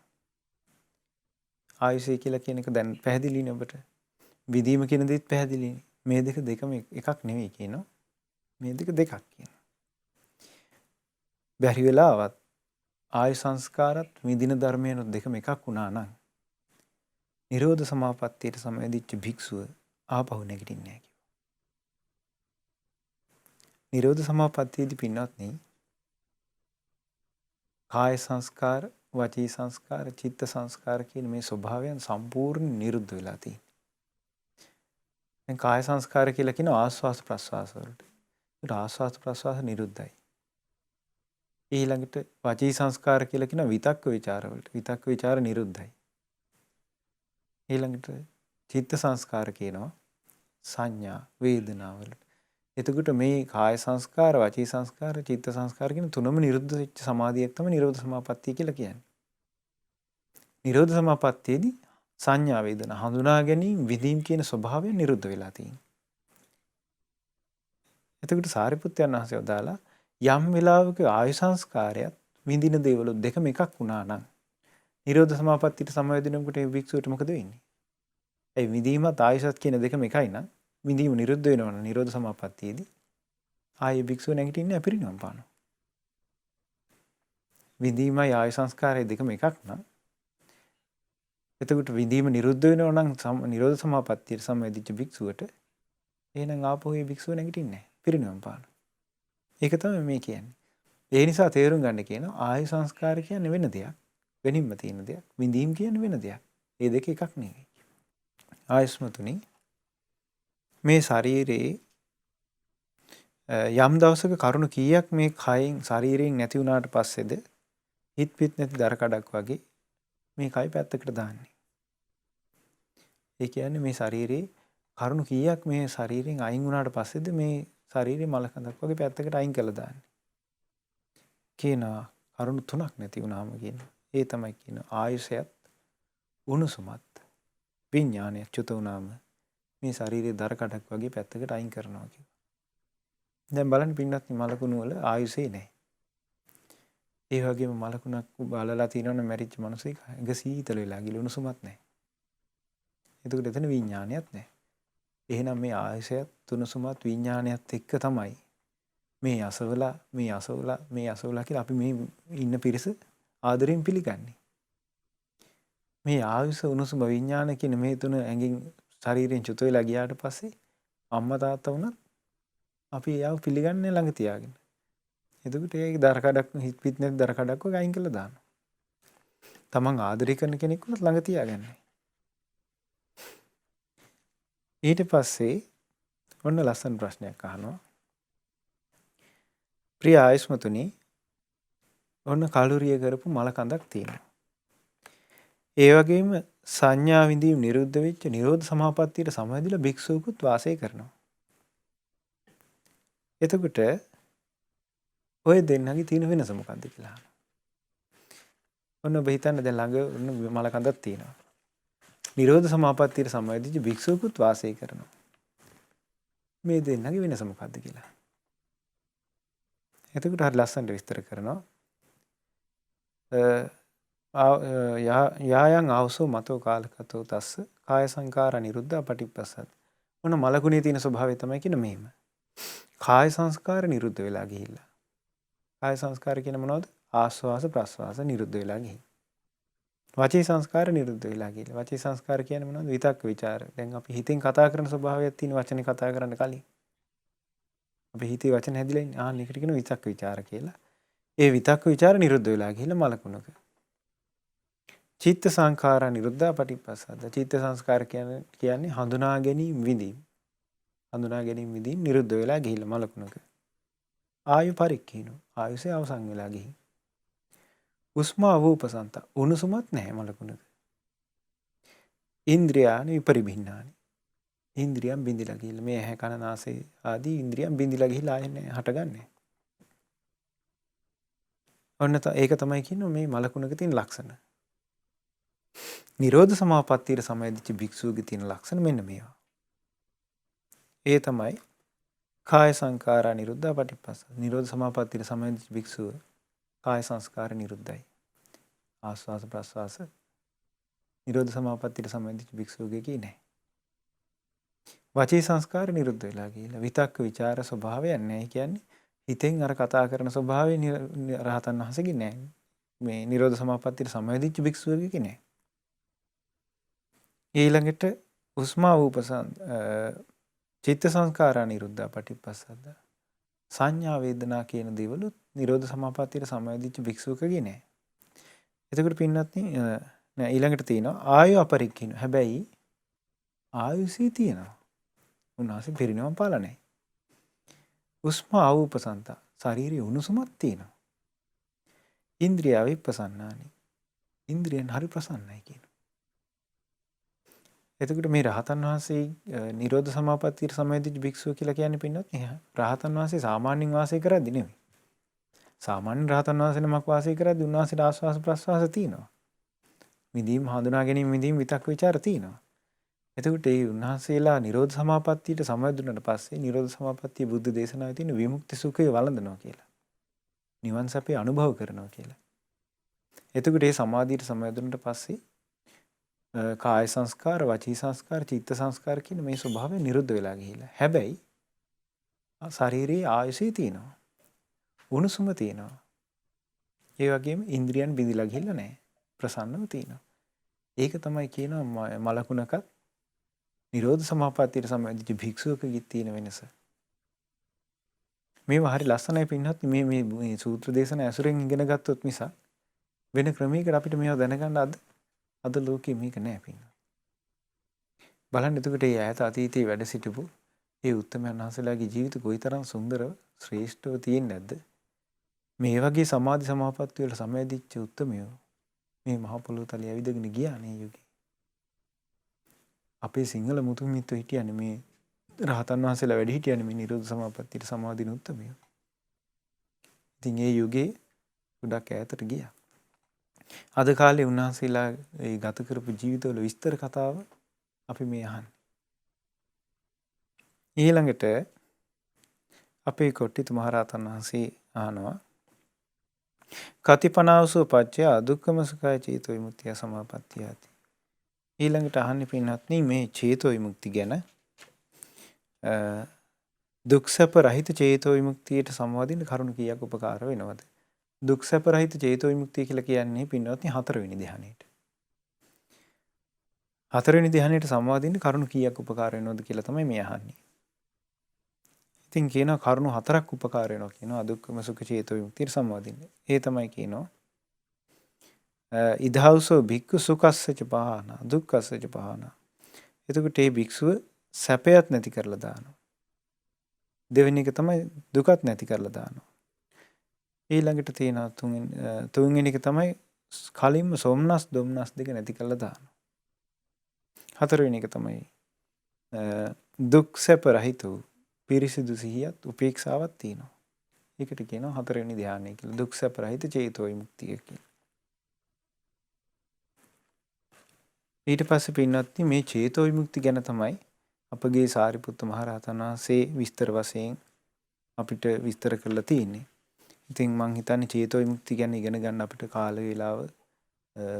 ආයුෂය කියලා කියන එක දැන් පැහැදිලිනේ ඔබට. විඳීම කියන දේත් පැහැදිලිනේ. මේ දෙක දෙකම එකක් නෙවෙයි කියනවා. මේ දෙක දෙකක් කියනවා. බැරි වෙලාවත් ආයු සංස්කාරත් විඳින ධර්මයන් දෙකම එකක් වුණා නම් නිරෝධ සමාපත්තියට සමවැදිච්ච භික්ෂුව ආපහු නැගිටින්නේ නැහැ කිව්වා. නිරෝධ සමාපත්තියේදී පින්වත්නි කාය සංස්කාර, වචී සංස්කාර, චිත්ත සංස්කාර කියන මේ ස්වභාවයන් සම්පූර්ණ නිරුද්ධ වෙලා තියෙනවා. දැන් කාය සංස්කාර කියලා කියන ආස්වාස් ප්‍රස්වාස වලට. ඒක ආස්වාස් ප්‍රස්වාස නිරුද්ධයි. ඊළඟට වචී සංස්කාර කියලා කියන විතක්ක ਵਿਚාර වලට. විතක්ක ਵਿਚාර නිරුද්ධයි. ඊළඟට චිත්ත සංස්කාර කියනවා සංඥා වේදනා වලට. එතකොට මේ කාය සංස්කාර, වචී සංස්කාර, චිත්ත සංස්කාර කියන තුනම නිරුද්ධ වෙච්ච සමාධියක් තමයි නිරෝධ සමාපත්තිය කියලා කියන්නේ. නිරෝධ සමාපත්තියේදී සංඥා වේදනා හඳුනා ගැනීම විදීම් කියන ස්වභාවය නිරුද්ධ වෙලා තියෙනවා. එතකොට සාරිපුත්යන් වහන්සේ වදාලා යම් වෙලාවක ආයු සංස්කාරයත් විඳින දේවලුත් දෙකම එකක් වුණා නම් නිරෝධ සමාපත්තියට සමවැදෙනකොට ඒ භික්ෂුවට මොකද වෙන්නේ? ඒ විඳීමත් ආයුෂත් කියන දෙකම එකයි නම් විඳීම නිරුද්ධ වෙනවා නම් නිරෝධ සමාපත්තියේදී ආයේ භික්ෂුව නැගිටින්නේ අපිරිනිවන් පානවා. විඳීමයි ආයු සංස්කාරය දෙකම එකක් නම් එතකොට විඳීම නිරුද්ධ වෙනවා නම් නිරෝධ සමාපත්තියට සමවැදිච්ච භික්ෂුවට එහෙනම් ආපහු ඒ භික්ෂුව නැගිටින්නේ නැහැ. පිරිනිවන් පානවා. ඒක තමයි මේ කියන්නේ. ඒ නිසා තේරුම් ගන්න කියනවා ආයු සංස්කාර කියන්නේ වෙන දෙයක්. වෙනින්ම තියෙන දෙයක්. විඳීම් කියන්නේ වෙන දෙයක්. මේ දෙක එකක් නෙවෙයි. ආයස්මතුනි මේ ශරීරයේ යම් දවසක කරුණු කීයක් මේ කයෙන් ශරීරයෙන් නැති වුණාට පස්සේද හිත පිට නැති දර කඩක් වගේ මේ කය පැත්තකට දාන්නේ. ඒ කියන්නේ මේ ශරීරයේ කරුණු කීයක් මේ ශරීරයෙන් අයින් වුණාට පස්සේද මේ ශරීරයේ මල කඳක් වගේ පැත්තකට අයින් කළා දාන්නේ. කියනවා කරුණු තුනක් නැති වුණාම කියනවා. ඒ තමයි කියන ආයුෂයත් උණුසුමත් විඥානයත් චුත වුණාම මේ ශරීරයේ දර කඩක් වගේ පැත්තකට අයින් කරනවා කියනවා. දැන් බලන්න පින්නත් මලකුණු වල ආයුෂේ නැහැ. ඒ වගේම මලකුණක් බලලා තියෙනවනේ මැරිච්ච මිනිස්සෙක් එක සීතල වෙලා ගිල උණුසුමක් නැහැ. එතකොට එතන විඥානයක් නැහැ. එහෙනම් මේ ආයුෂයත් උණුසුමත් විඥානයත් එක්ක තමයි මේ අසවලා කියලා අපි මේ ඉන්න පිරිස ආදරෙන් පිළිගන්නේ. මේ ආයුෂ උණුසුම විඥාන කියන මේ තුන ඇඟින් ශරීරයෙන් චුත වෙලා ගියාට පස්සේ අම්මා තාත්තා වුණත් අපි යාව පිළිගන්නේ ළඟ තියාගෙන. එතකොට ඒක දර කඩක් හිත පිට නැති දර කඩක් වගේ අයින් කරලා දානවා. තමන් ආදරය කරන කෙනෙක් වුණත් ළඟ තියාගන්නේ. ඊට පස්සේ ඔන්න ලස්සන ප්‍රශ්නයක් අහනවා. ප්‍රිය ආයස්මතුනි ඔන්න කලුරිය කරපු මල කඳක් තියෙනවා. ඒ වගේම සංඥා විඳීම් නිරුද්ධ වෙච්ච නිරෝධ සමාපත්තියට සමවැදිලා භික්ෂුවකුත් වාසය කරනවා. එතකොට ඔය දෙන්නගේ තියෙන වෙනස මොකක්ද කියලා අහනවා. ඔන්න ඔබ හිතන්න දැන් ළඟ ඔන්න මල කඳක් තියෙනවා. නිරෝධ සමාපත්තියට සමවැදිච්ච භික්ෂුවකුත් වාසය කරනවා. මේ දෙන්නගේ වෙනස මොකක්ද කියලා. එතකොට හරි ලස්සනට විස්තර කරනවා. යායන් ආවසෝ මතෝ කාලකතෝ තස්ස කාය සංකාර නිරුද්ධ පටිපස්සත්. ඔන්න මලකුණේ තියෙන ස්වභාවය තමයි කියන මෙහෙම. කාය සංස්කාර නිරුද්ධ වෙලා ගිහිල්ලා. කාය සංස්කාර කියන මොනවද? ආස්වාස ප්‍රස්වාස නිරුද්ධ වෙලා ගිහින්. වචී සංස්කාර නිරුද්ධ වෙලා ගිහිල්ලා. වචී සංස්කාර කියන්නේ මොනවද? විතක්ක ਵਿਚාර. දැන් අපි හිතෙන් කතා කරන ස්වභාවයක් තියෙන වචනේ කතා කරන්න කලින්. අපි හිතේ වචන හැදිලා ඉන්නේ. ඒකට කියන විතක්ක ਵਿਚාර කියලා. ඒ විතක්ක ਵਿਚාර නිරුද්ධ වෙලා ගිහිල්ලා මලකුණක. චිත්ත සංඛාරා නිරුද්ධා පටිපස්සද්ද. චිත්ත සංස්කාර කියන්නේ හඳුනා ගැනීම විඳීම. හඳුනා ගැනීම විඳීම නිරුද්ධ වෙලා ගිහිල්ලා මලකුණක. ආයු පරික්ඛීනෝ. ආයුසේ අවසන් වෙලා ගිහින්. උස්මා වූපසන්ත. උණුසුමත් නැහැ මලකුණක. ඉන්ද්‍රියානි විපරිභින්නානි. ඉන්ද්‍රියම් බිඳිලා ගිහිල්ලා මේ ඇහැ කන නාසය ආදී ඉන්ද්‍රියම් බිඳිලා ගිහිල්ලා ආයෙ නැහැ හටගන්නේ. ඔන්න ඒක තමයි කියන්නේ මේ මලකුණක තියෙන ලක්ෂණ. නිරෝධ සමාපත්තියට සමවැදිච්ච භික්ෂුවගේ තියෙන ලක්ෂණ මෙන්න මේවා. ඒ තමයි කාය සංකාරා නිරුද්ධා පටිපස්ස. නිරෝධ සමාපත්තියට සමවැදිච්ච භික්ෂුව කාය සංස්කාර නිරුද්ධයි. ආස්වාස ප්‍රස්වාස නිරෝධ සමාපත්තියට සමවැදිච්ච භික්ෂුවගේ කියන්නේ. වචී සංස්කාර නිරුද්ධ වෙලා ගිහිල්ලා විතක්ක ਵਿਚාර ස්වභාවයක් නැහැ කියන්නේ හිතෙන් අර කතා කරන ස්වභාවය රහතන් වහන්සේගේ නැහැ. මේ නිරෝධ සමාපත්තියට සමවැදිච්ච භික්ෂුවගේ නැහැ. ඊළඟට උස්මා වූපසන් චිත්ත සංස්කාරා නිරුද්ධා පටිපස්සද්ද. සංඥා වේදනා කියන දේවලුත් නිරෝධ සමාපත්තියට සමවැදිච්ච භික්ෂුවකගේ නැහැ. එතකොට පින්නත් නෑ ඊළඟට තියෙනවා ආයු අපරික්ඛින. හැබැයි ආයුසී තියෙනවා. උන්වහන්සේ පිරිනවම් පාලා නැහැ. උස්මා ආවූපසන්ත. ශාරීරික උණුසුමක් තියෙනවා. ඉන්ද්‍රිය විප්පසන්නානි. ඉන්ද්‍රියන් හරි ප්‍රසන්නයි කියනවා. එතකොට මේ රහතන් වහන්සේ නිරෝධ සමාපත්තියට සමවැදිච්ච භික්ෂුව කියලා කියන්නේ පින්නත් නේ. රහතන් වහන්සේ සාමාන්‍යයෙන් වාසය කරද්දි නෙමෙයි. සාමාන්‍ය රහතන් වහන්සේ නමක් වාසය කරද්දි උන්වහන්සේට ආස්වාස ප්‍රස්වාස තියෙනවා. විඳීම් හඳුනා ගැනීම විඳීම් විතක් ਵਿਚාර තියෙනවා. එතකොට ඒ උන්වහන්සේලා නිරෝධ සමාපත්තියට සමවැදුණාට පස්සේ නිරෝධ සමාපත්තිය බුද්ධ දේශනාවේ තියෙන විමුක්ති සුඛය වළඳනවා කියලා. නිවන් සැපේ අනුභව කරනවා කියලා. එතකොට ඒ සමාධියට සමවැදුණාට පස්සේ කාය සංස්කාර, වචී සංස්කාර, චිත්ත සංස්කාර කියන මේ ස්වභාවය නිරුද්ධ වෙලා ගිහිල්ලා. හැබැයි ශාරීරික ආයුෂය තියෙනවා. උණුසුම තියෙනවා. ඒ වගේම ඉන්ද්‍රියන් බිඳිලා ගිහිල්ලා නැහැ. ප්‍රසන්නව තියෙනවා. ඒක තමයි කියනවා මලකුණකත් නිරෝධ සමාපත්තියට සමවැදිච්ච භික්ෂුවකගේ තියෙන වෙනස. මේවා හරි ලස්සනයි පින්වත් මේ සූත්‍ර දේශන ඇසුරෙන් ඉගෙන ගත්තොත් මිසක් වෙන ක්‍රමයකට අපිට මේවා දැනගන්න අද ලෝකෙ මේක නෑ පින්වත්. බලන්න එතකොට ඒ ඈත අතීතයේ වැඩ සිටපු ඒ උත්තමයන් වහන්සේලාගේ ජීවිත කොයිතරම් සුන්දරව ශ්‍රේෂ්ඨව තියෙන්නේ නැද්ද? මේ වගේ සමාධි සමාපatti වල සමවැදිච්ච උත්තමයෝ මේ මහ පොළොව තලයේ ඇවිදගෙන ගියා නේ යුගේ. අපේ සිංහල මුතුන් මිත්තෝ හිටියන්නේ මේ රහතන් වහන්සේලා වැඩි හිටියන්නේ මේ නිරෝධ සමාපත්තියට සමාදින උත්තමයෝ. ඉතින් ඒ යුගේ ගොඩක් ඈතට ගියා. අද කාලේ උන්වහන්සේලා ඒ ගත කරපු ජීවිතවල විස්තර කතාව අපි මේ අහන්නේ. ඊළඟට අපේ කොට්ටිත මහරහතන් වහන්සේ අහනවා කතිපනාවසෝ පච්චය දුක්ඛම සුඛය චේතෝ විමුක්තිය සමාපත්තියති. ඊළඟට අහන්නේ පින්වත්නි මේ චේතෝ විමුක්ති ගැන. දුක්සැප රහිත චේතෝ විමුක්තියට සමවදින්න කරුණු කීයක් උපකාර වෙනවද? දුක්සැප රහිත චේතෝ විමුක්තිය කියලා කියන්නේ පින්වත්නි 4 වෙනි ධ්‍යානෙට. 4 වෙනි ධ්‍යානෙට සමවදින්න කරුණු කීයක් උපකාර වෙනවද කියලා තමයි මේ අහන්නේ. ඉතින් කියනවා කරුණු 4ක් උපකාර වෙනවා කියනවා අදුක්ඛම සුඛ චේතෝ විමුක්තියට සමවදින්න. ඒ තමයි කියනවා ඉදහවසෝ භික්ඛු සුඛස්සච පහන දුක්ඛස්සච පහන. එතකොට මේ භික්ෂුව සැපයත් නැති කරලා දානවා. දෙවෙනි එක තමයි දුකත් නැති කරලා දානවා. ඊළඟට තියෙනවා තුන්වෙනි එක තමයි කලින්ම සොම්නස් දුම්නස් දෙක නැති කරලා දානවා. හතරවෙනි එක තමයි දුක් සැප රහිත වූ පිරිසිදු සිහියත් උපේක්ෂාවක් තියෙනවා. ඒකට කියනවා 4 වෙනි ධ්‍යානය කියලා. දුක් සැප රහිත චේතෝ විමුක්තිය කියලා. ඊට පස්සේ පින්වත්නි මේ චේතෝ විමුක්ති ගැන තමයි අපගේ සාරිපුත්ත මහරහතන් වහන්සේ විස්තර වශයෙන් අපිට විස්තර කරලා තියෙන්නේ. ඉතින් මං හිතන්නේ චේතෝ විමුක්ති ගැන ඉගෙන ගන්න අපිට කාල වේලාව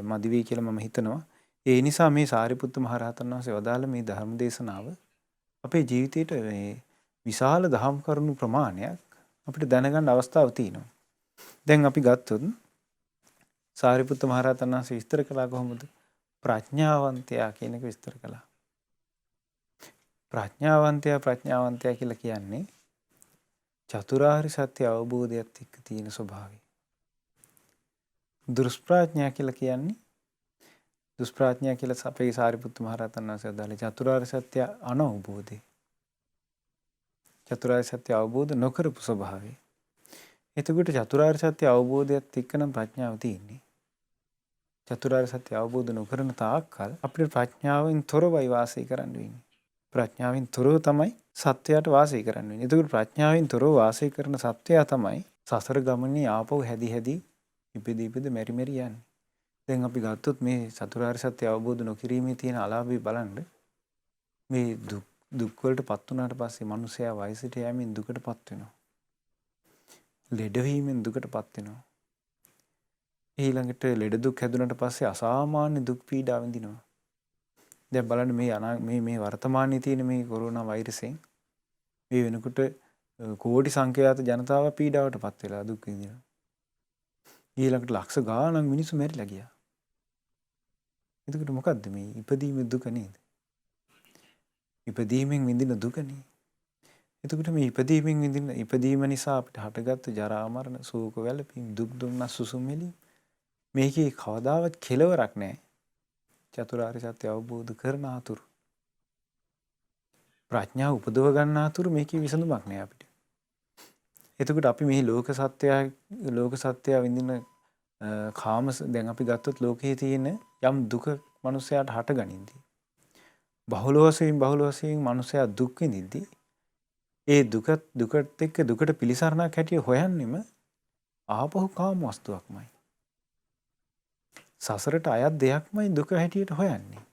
මදි වෙයි කියලා මම හිතනවා. ඒ නිසා මේ සාරිපුත්ත මහරහතන් වහන්සේ වදාළ මේ ධර්ම දේශනාව අපේ ජීවිතේට මේ විශාල දහම් කරුණු ප්‍රමාණයක් අපිට දැනගන්න අවස්ථාවක් තියෙනවා. දැන් අපි ගත්තොත් සාරිපුත්ත මහරහතන් වහන්සේ විස්තර කළා කොහොමද? ප්‍රඥාවන්තයා කියන එක විස්තර කළා. ප්‍රඥාවන්තයා කියලා කියන්නේ චතුරාර්ය සත්‍ය අවබෝධයත් එක්ක තියෙන ස්වභාවය. දුෂ්ප්‍රඥා කියලා කියන්නේ දුෂ්ප්‍රඥා කියලා අපේ සාරිපුත්ත මහ රහතන් වහන්සේ දාලේ චතුරාර්ය සත්‍ය අනවබෝධය. චතුරාර්ය සත්‍ය අවබෝධ නොකරපු ස්වභාවය. එතකොට චතුරාර්ය සත්‍ය අවබෝධයත් එක්කනම් ප්‍රඥාව තියෙන්නේ. චතුරාර්ය සත්‍ය අවබෝධ නොකරන තාක්කල් අපිට ප්‍රඥාවෙන් තොරවයි වාසය කරන්න වෙන්නේ. ප්‍රඥාවෙන් තොරව තමයි සත්‍යයට වාසය කරන්න වෙන්නේ. එතකොට ප්‍රඥාවෙන් තොරව වාසය කරන සත්‍යය තමයි සසර ගමනේ ආපහු හැදි ඉපදී මෙරි මෙරි යන්නේ. දැන් අපි ගත්තොත් මේ චතුරාර්ය සත්‍ය අවබෝධ නොකිරීමේ තියෙන අලාභය බලන්න. මේ දුක් වලටපත් වුණාට පස්සේ මිනිසයා වයසට යෑමෙන් දුකටපත් වෙනවා. ලෙඩවීමෙන් දුකටපත් වෙනවා. ඊළඟට ලෙඩ දුක් හැදුනට පස්සේ අසාමාන්‍ය දුක් පීඩා විඳිනවා. දැන් බලන්න මේ වර්තමානයේ තියෙන මේ කොරෝනා වෛරසයෙන් මේ වෙනකොට කෝටි සංඛ්‍යාත ජනතාව පීඩාවටපත් වෙලා දුක් විඳිනවා. ඊළඟට ලක්ෂ ගාණක් මිනිස්සු මැරිලා ගියා. එතකොට මොකද්ද මේ ඉපදීමේ දුක නේද? ඉපදීමෙන් විඳින දුකනේ. එතකොට මේ ඉපදීම නිසා අපිට හටගත්තු ජරා මරණ ශෝක වැළපීම් දුක් දුම්නස් සුසුම්ෙලි මේකේ කවදාවත් කෙලවරක් නැහැ. චතුරාර්ය සත්‍ය අවබෝධ කරන අතුරු ප්‍රඥාව උපදව ගන්න අතුරු මේකේ විසඳුමක් නැහැ අපිට. එතකොට අපි මේ ලෝක සත්‍යය විඳින කාම දැන් අපි ගත්තොත් ලෝකයේ තියෙන යම් දුක මනුස්සයාට හටගනින්දී බහුල වශයෙන් මනුස්සයා දුක් විඳින්දී ඒ දුකට එක්ක දුකට පිළිසරණක් හැටිය හොයන්නෙම ආපහු කාම වස්තුවක්මයි. සසරට අයත් දෙයක්මයි දුක හැටියට හොයන්නේ.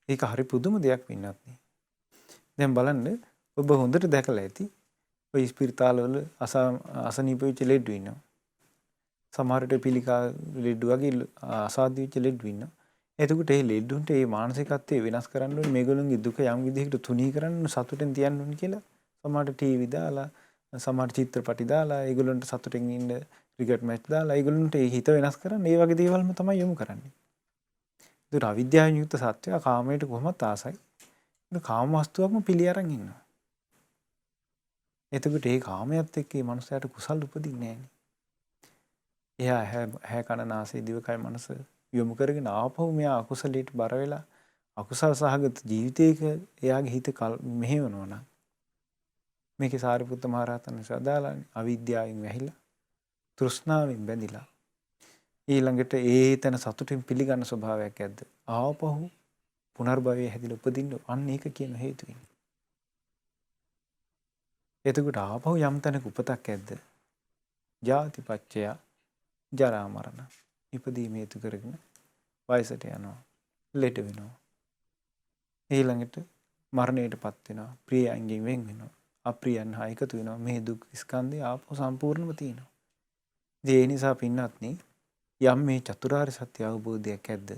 ඒක හරි පුදුම දෙයක් වෙන්නත් නේ. දැන් බලන්න ඔබ හොඳට දැකලා ඇති ඔය ස්පිරිතාලවල අසනීප වෙච්ච ලෙඩ ඉන්නවා. සමහරට පිළිකා ලෙඩ වගේ අසාධ්‍ය වෙච්ච ලෙඩ ඉන්නවා. එතකොට මේ ලෙඩුන්ට මේ මානසිකත්වය වෙනස් කරන්න ඕනේ මේගොල්ලන්ගේ දුක යම් විදිහකට තුනී කරන්න සතුටෙන් තියන්න ඕනේ කියලා සමහරට ටීවී දාලා සමහර චිත්‍රපටි දාලා ඒගොල්ලන්ට සතුටෙන් ඉන්න ක්‍රිකට් මැච් දාලා ඒගොල්ලන්ට ඒ හිත වෙනස් කරන්න ඒ වගේ දේවල්ම තමයි යොමු කරන්නේ. ඒක අවිද්‍යාවෙන් යුක්ත සත්‍යය කාමයට කොහොමද ආසයි. ඒක කාම වස්තුවක්ම පිළි අරන් ඉන්නවා. එතකොට ඒ කාමයට එක්ක මේ මනුස්සයාට කුසල් උපදින්නේ නැහැ. එයා හැ කන නාසය දිවකය මනස යොමු කරගෙන ආපහු මෙයා අකුසලයට බර වෙලා අකුසල් සහගත ජීවිතයක එයාගේ හිත මෙහෙවනවා නම් මේකේ සාරිපුත්ත මහ රහතන් වහන්සේ අදාළන්නේ අවිද්‍යාවෙන් වැහිලා තෘෂ්ණාවෙන් බැඳිලා ඊළඟට ඒතන සතුටින් පිළිගන්න ස්වභාවයක් ඇද්ද ආපහු පුනර්භවයේ හැදිලා උපදින්න අන්න ඒක කියන හේතුවෙන්. එතකොට ආපහු යම් තැනක උපතක් ඇද්ද ජාතිපච්චය ජරා මරණ ඉපදීම හේතු කරගෙන වයසට යනවා ලෙඩ වෙනවා ඊළඟට මරණයටපත් වෙනවා ප්‍රියයන්ගෙන් වෙන් වෙනවා අප්‍රියයන් හා එකතු වෙනවා මේ දුක් ස්කන්ධය ආපහු සම්පූර්ණව තියෙනවා. ඒ නිසා පින්වත්නි යම් මේ චතුරාර්ය සත්‍ය අවබෝධයක් ඇද්ද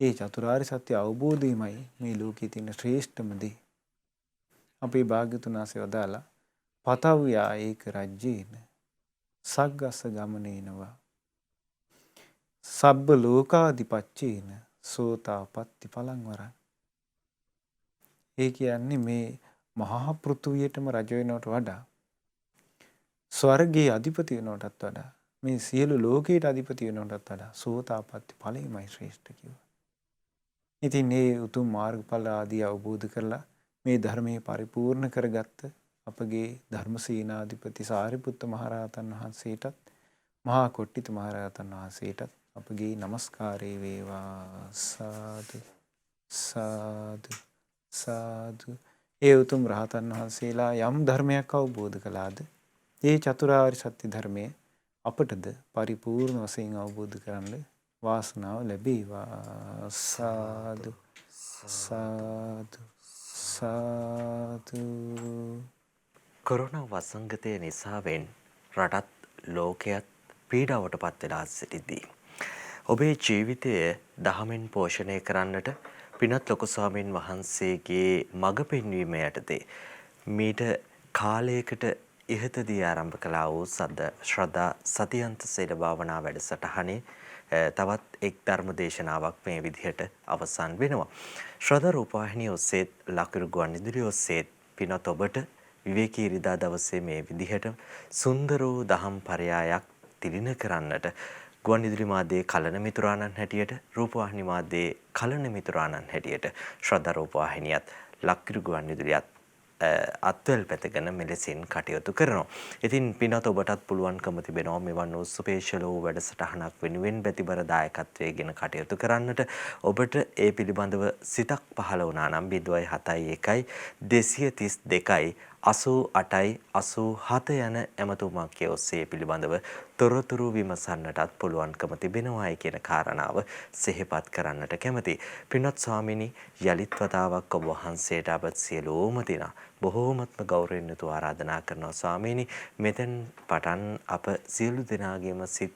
ඒ චතුරාර්ය සත්‍ය අවබෝධයමයි මේ ලෝකයේ තියෙන ශ්‍රේෂ්ඨම දේ. අපේ භාග්‍යතුන් වහන්සේ වදාලා පතව්‍යා ඒක රජ්‍යේන සග්ගස්ස ගමනේනවා සබ්බ ලෝකාධිපච්චේන සෝතාපට්ටි පලං වරං. ඒ කියන්නේ මේ මහා පෘථුවියටම රජ වෙනවට වඩා ස්වර්ගයේ අධිපති වෙනවටත් වඩා මේ සියලු ලෝකයට අධිපති වෙනවටත් වඩා සෝතාපට්ටි ඵලෙමයි ශ්‍රේෂ්ඨ කිව්වා. ඉතින් මේ උතුම් මාර්ගඵල ආදී අවබෝධ කරලා මේ ධර්මයේ පරිපූර්ණ කරගත්ත අපගේ ධර්මසේනාධිපති සාරිපුත්ත මහරහතන් වහන්සේටත් මහා කොට්ටිත මහරහතන් වහන්සේටත් අපගේ নমස්කාරය වේවා. සාදු සාදු සාදු. ඒ උතුම් රහතන් වහන්සේලා යම් ධර්මයක් අවබෝධ කළාද ඒ චතුරාර්ය සත්‍ය ධර්මය අපටද පරිපූර්ණ වශයෙන් අවබෝධ කරගන්න වාසනාව ලැබේවා. සාදු සාදු සාදු. කොරෝනා වසංගතය නිසාවෙන් රටත් ලෝකයත් පීඩාවට පත් වෙලා සිටිද්දී ඔබේ ජීවිතය දහමෙන් පෝෂණය කරන්නට පිනත් ලොකු ස්වාමීන් වහන්සේගේ මඟ පෙන්වීම යටතේ මීට කාලයකට ඉහතදී ආරම්භ කළා වූ ශ්‍රද්ධා සතියන්ත සීල භාවනා වැඩසටහනේ තවත් එක් ධර්ම දේශනාවක් මේ විදිහට අවසන් වෙනවා. ශ්‍රද්ධා රූපවාහිනිය ඔස්සේ ලකුරු ගුවන්විදුලිය ඔස්සේ පිනත් ඔබට විවේකී ඉරිදා දවසේ මේ විදිහට සුන්දර වූ දහම් පරයයක් තිළින කරන්නට ගුවන්විදුලි මාධ්‍යයේ කලන මිතුරාණන් හැටියට රූපවාහිනී මාධ්‍යයේ කලන මිතුරාණන් හැටියට ශ්‍රද්ධා රූපවාහිනියත් ලක්කිරු ගුවන්විදුලියත් අත්වැල් පැතගෙන මෙලෙසින් කටයුතු කරනවා. ඉතින් පින්වත් ඔබටත් පුළුවන්කම තිබෙනවා මෙවන් වූ ස්පෙෂල් වූ වැඩසටහනක් වෙනුවෙන් බැතිබර දායකත්වයේගෙන කටයුතු කරන්නට. ඔබට ඒ පිළිබඳව සිතක් පහළ වුණා නම් 071 232 88යි 87 යන ඇමතුමක් ඔස්සේ පිළිබඳව තොරතුරු විමසන්නටත් පුළුවන්කම තිබෙනවායි කියන කාරණාව සිහිපත් කරන්නට කැමැති. පින්වත් ස්වාමීනි යලිත් වතාවක් ඔබ වහන්සේට අප සියලුම දිනා බොහෝමත්ම ගෞරවයෙන් යුතුව ආරාධනා කරනවා ස්වාමීනි. මෙතෙන් පටන් අප සියලු දෙනාගේම සිත්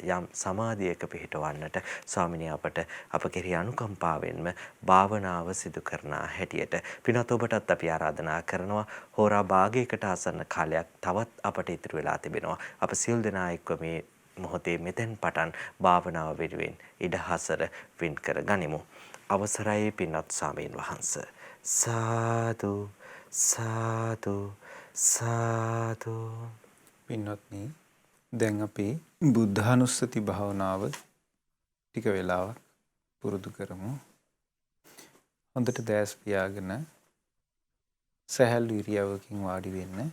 යම් සමාධියක පිහිටවන්නට ස්වාමීනි අපට අප කෙරෙහි අනුකම්පාවෙන්ම භාවනාව සිදු කරන හැටියට පින්වත් ඔබටත් අපි ආරාධනා කරනවා. හෝරා භාගයකට ආසන්න කාලයක් තවත් අපට ඉතුරු වෙලා තිබෙනවා. අප සියලු දෙනා එක්ව මේ මොහොතේ මෙතෙන් පටන් භාවනාව වෙනුවෙන් ඉඩහසර වින් කර ගනිමු. අවසරයි පින්වත් ස්වාමීන් වහන්ස. සාදු සාදු සාදු. පින්වත්නි දැන් අපි බුද්ධානුස්සති භාවනාව ටික වෙලාවක් පුරුදු කරමු. හොඳට දැස් පියාගෙන සැහැල්ලු ඉරියව්වකින් වාඩි වෙන්න.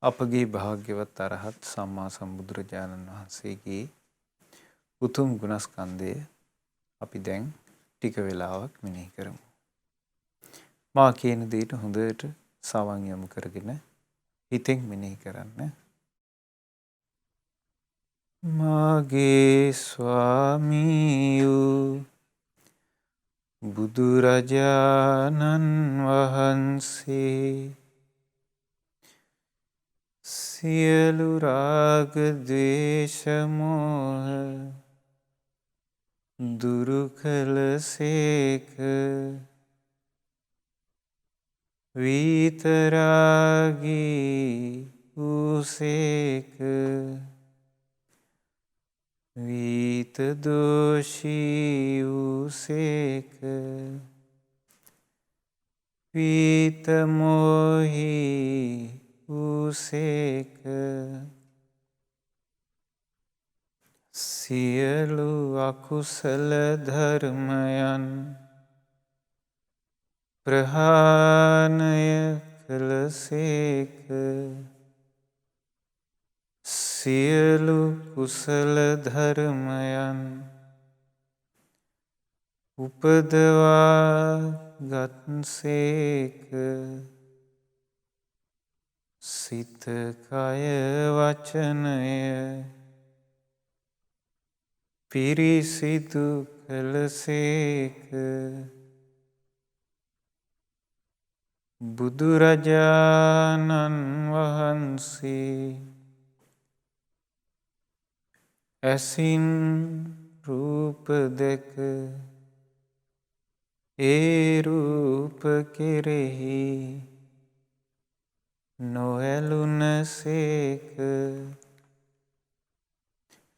අපගේ භාග්‍යවත් අරහත් සම්මා සම්බුදුරජාණන් වහන්සේගේ උතුම් ගුණස්කන්ධය අපි දැන් ටික වෙලාවක් මෙනෙහි කරමු. මා කියන දේට හොඳට සවන් යොමු කරගෙන හිතෙන් මෙනෙහි කරන්න. මාගේ ස්වාමී වූ බුදුරජාණන් වහන්සේ සියලු රාග ද්වේෂ මෝහ දුරු කළසේක. විතරාගී වූසේක. විත දෝෂී වූසේක. විත මොහී වූසේක. සියලු අකුසල ධර්මයන් ප්‍රහාණය කළසේක. සියලු කුසල ධර්මයන් උපදවා ගත්සේක. සිත කය වචනය පිරිසිදු කළසේක. බුදුරජාණන් වහන්සේ ඇසින් රූප දැක ඒ රූප කෙරෙහි නොඇලුනසේක.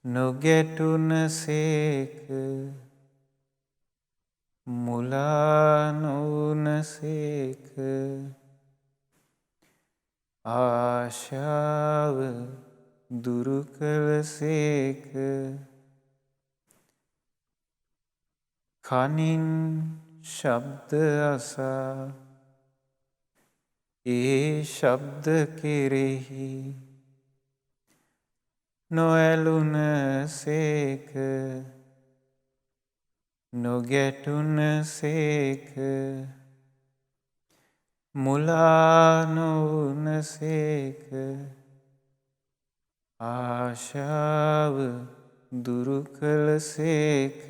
නොගැටුනසේක. මුලා නොවුනසේක. ආශාව දුරු කළසේක. කනින් ශබ්ද අසා ඒ ශබ්ද කෙරෙහි නොඇලුනසේක. නොගැටුනසේක. මුලා නොවුනසේක. ආශාව දුරු කළසේක.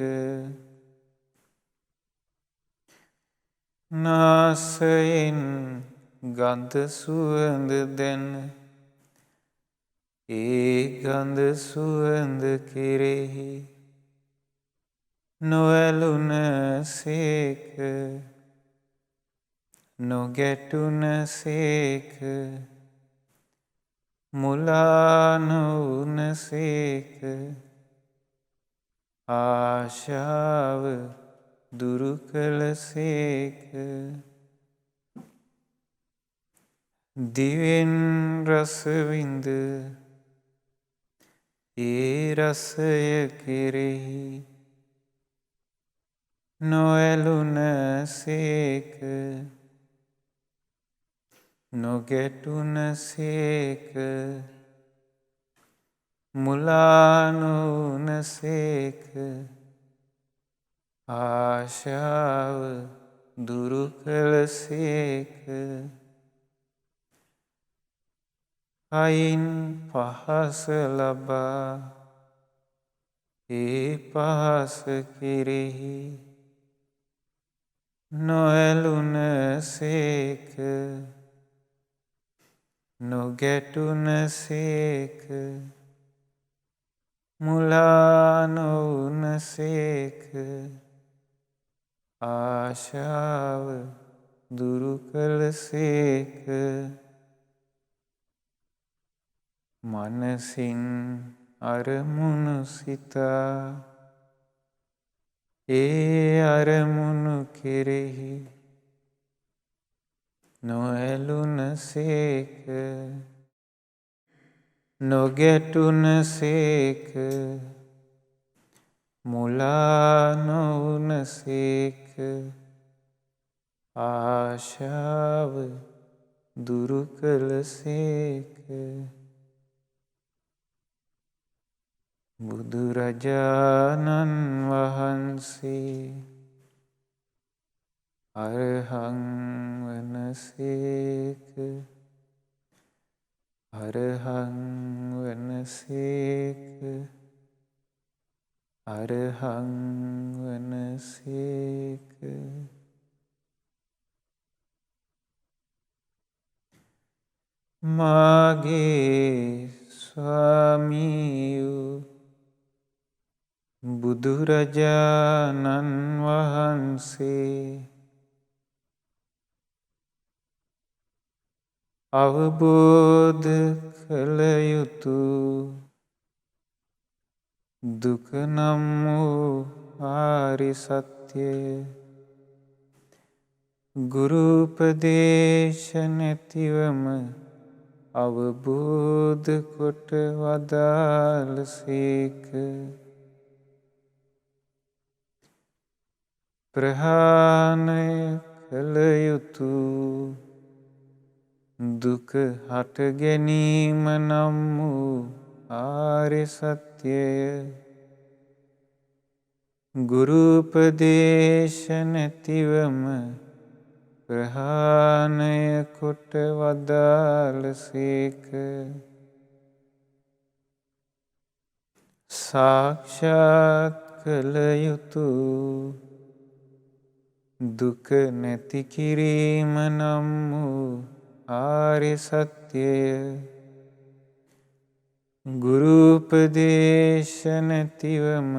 නාසයෙන් ගන්ධ සුවඳ දැන ඒ ගන්ධ සුවඳ කෙරෙහි නොඇලුනසේක. නොගැටුනසේක. මුලා නොවුනසේක. ආශාව දුරු කළසේක. දිවෙන් රස විඳ ඒ රසය කෙරෙහි නොඇලුන සේක නොගැටුන සේක මුලා නොවුන සේක ආශාව දුරු කළ සේක අයින් පහස ලබා ඒ පහස කෙරෙහි නොඇලුන සේක නොගැටුන සේක මුලා නොවුන සේක ආශාව දුරු කළ සේක මනසින් අරමුණු සිතා ඒ අරමුණු කෙරෙහි නොඇලුන සේක නොගැටුන සේක මුලා නොවුන සේක ආශාව දුරු කළ සේක බුදුරජාණන් වහන්සේ අරහං වනසේක අරහං වනසේක අරහං වනසේක මාගේ ස්වාමියෝ බුදුරජාණන් වහන්සේ අවබෝධ කළ යුතු දුක නම් වූ ආරි සත්‍යය ගුරු උපදේශ නැතිවම අවබෝධ කොට වදාළ සේක ප්‍රහාණය කළ යුතු දුක හට ගැනීම නම් වූ ආර්ය සත්‍යය ගුරු උපදේශ නැතිවම ප්‍රහාණය කොට වදාළ සේක සාක්ෂාත් කළ යුතු දුක නැති කිරීම නම් වූ ආර්ය සත්‍යය ගුරු උපදේශ නැතිවම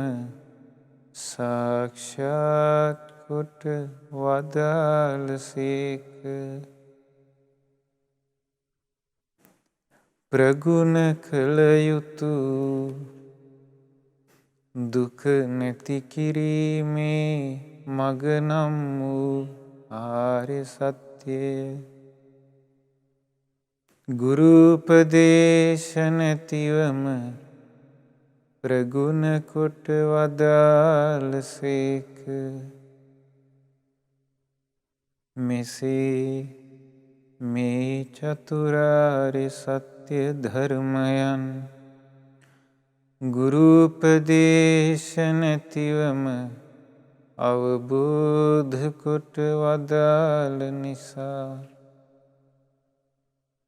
සාක්ෂාත් කොට වදාළ සේක ප්‍රගුණ කළ යුතු දුක නැති කිරීමේ මග නම් වූ ආර්ය සත්‍යය ගුරු උපදේශ නැතිවම ප්‍රගුණ කොට වදාළ සේක මෙසේ මේ චතුරාර්ය සත්‍ය ධර්මයන් ගුරු උපදේශ නැතිවම අවබෝධ කොට වදාළ නිසා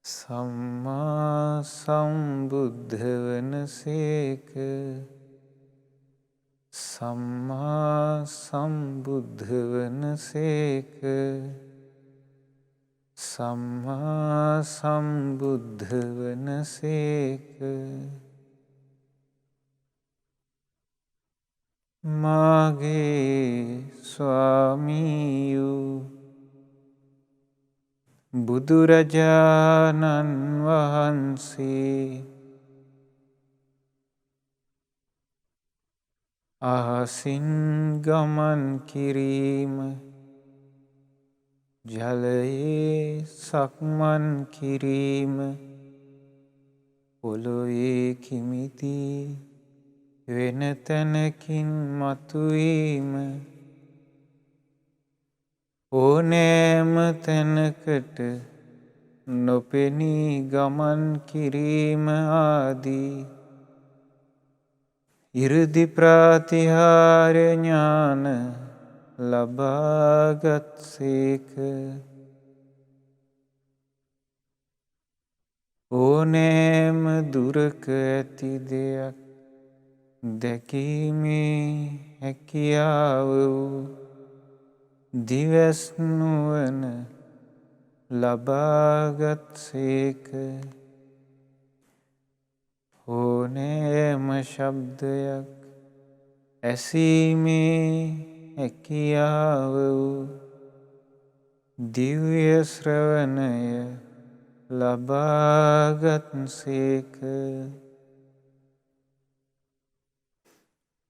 සම්මා සම්බුද්ධ වන සේක සම්මා සම්බුද්ධ වන සේක සම්මා සම්බුද්ධ වන සේක මාගේ ස්වාමියෝ බුදුරජාණන් වහන්සේ අහසින් ගමන් කිරීම ජලයේ සක්මන් කිරීම පොළොවේ කිමිති වෙන තැනකින් මතුවීම ඕනෑම තැනකට නොපෙනී ගමන් කිරීම ආදී ඉර්ධි ප්‍රාතිහාර්ය ඥාන ලබාගත් සේක. ඕනෑම දුරක ඇති දෙයක් දැකීමේ හැකියාව වූ දිවැස් නුවණ ලබාගත් සේක. ඕනෑම ශබ්දයක් ඇසීමේ හැකියාව වූ දිව්‍ය ශ්‍රවණය ලබාගත් සේක.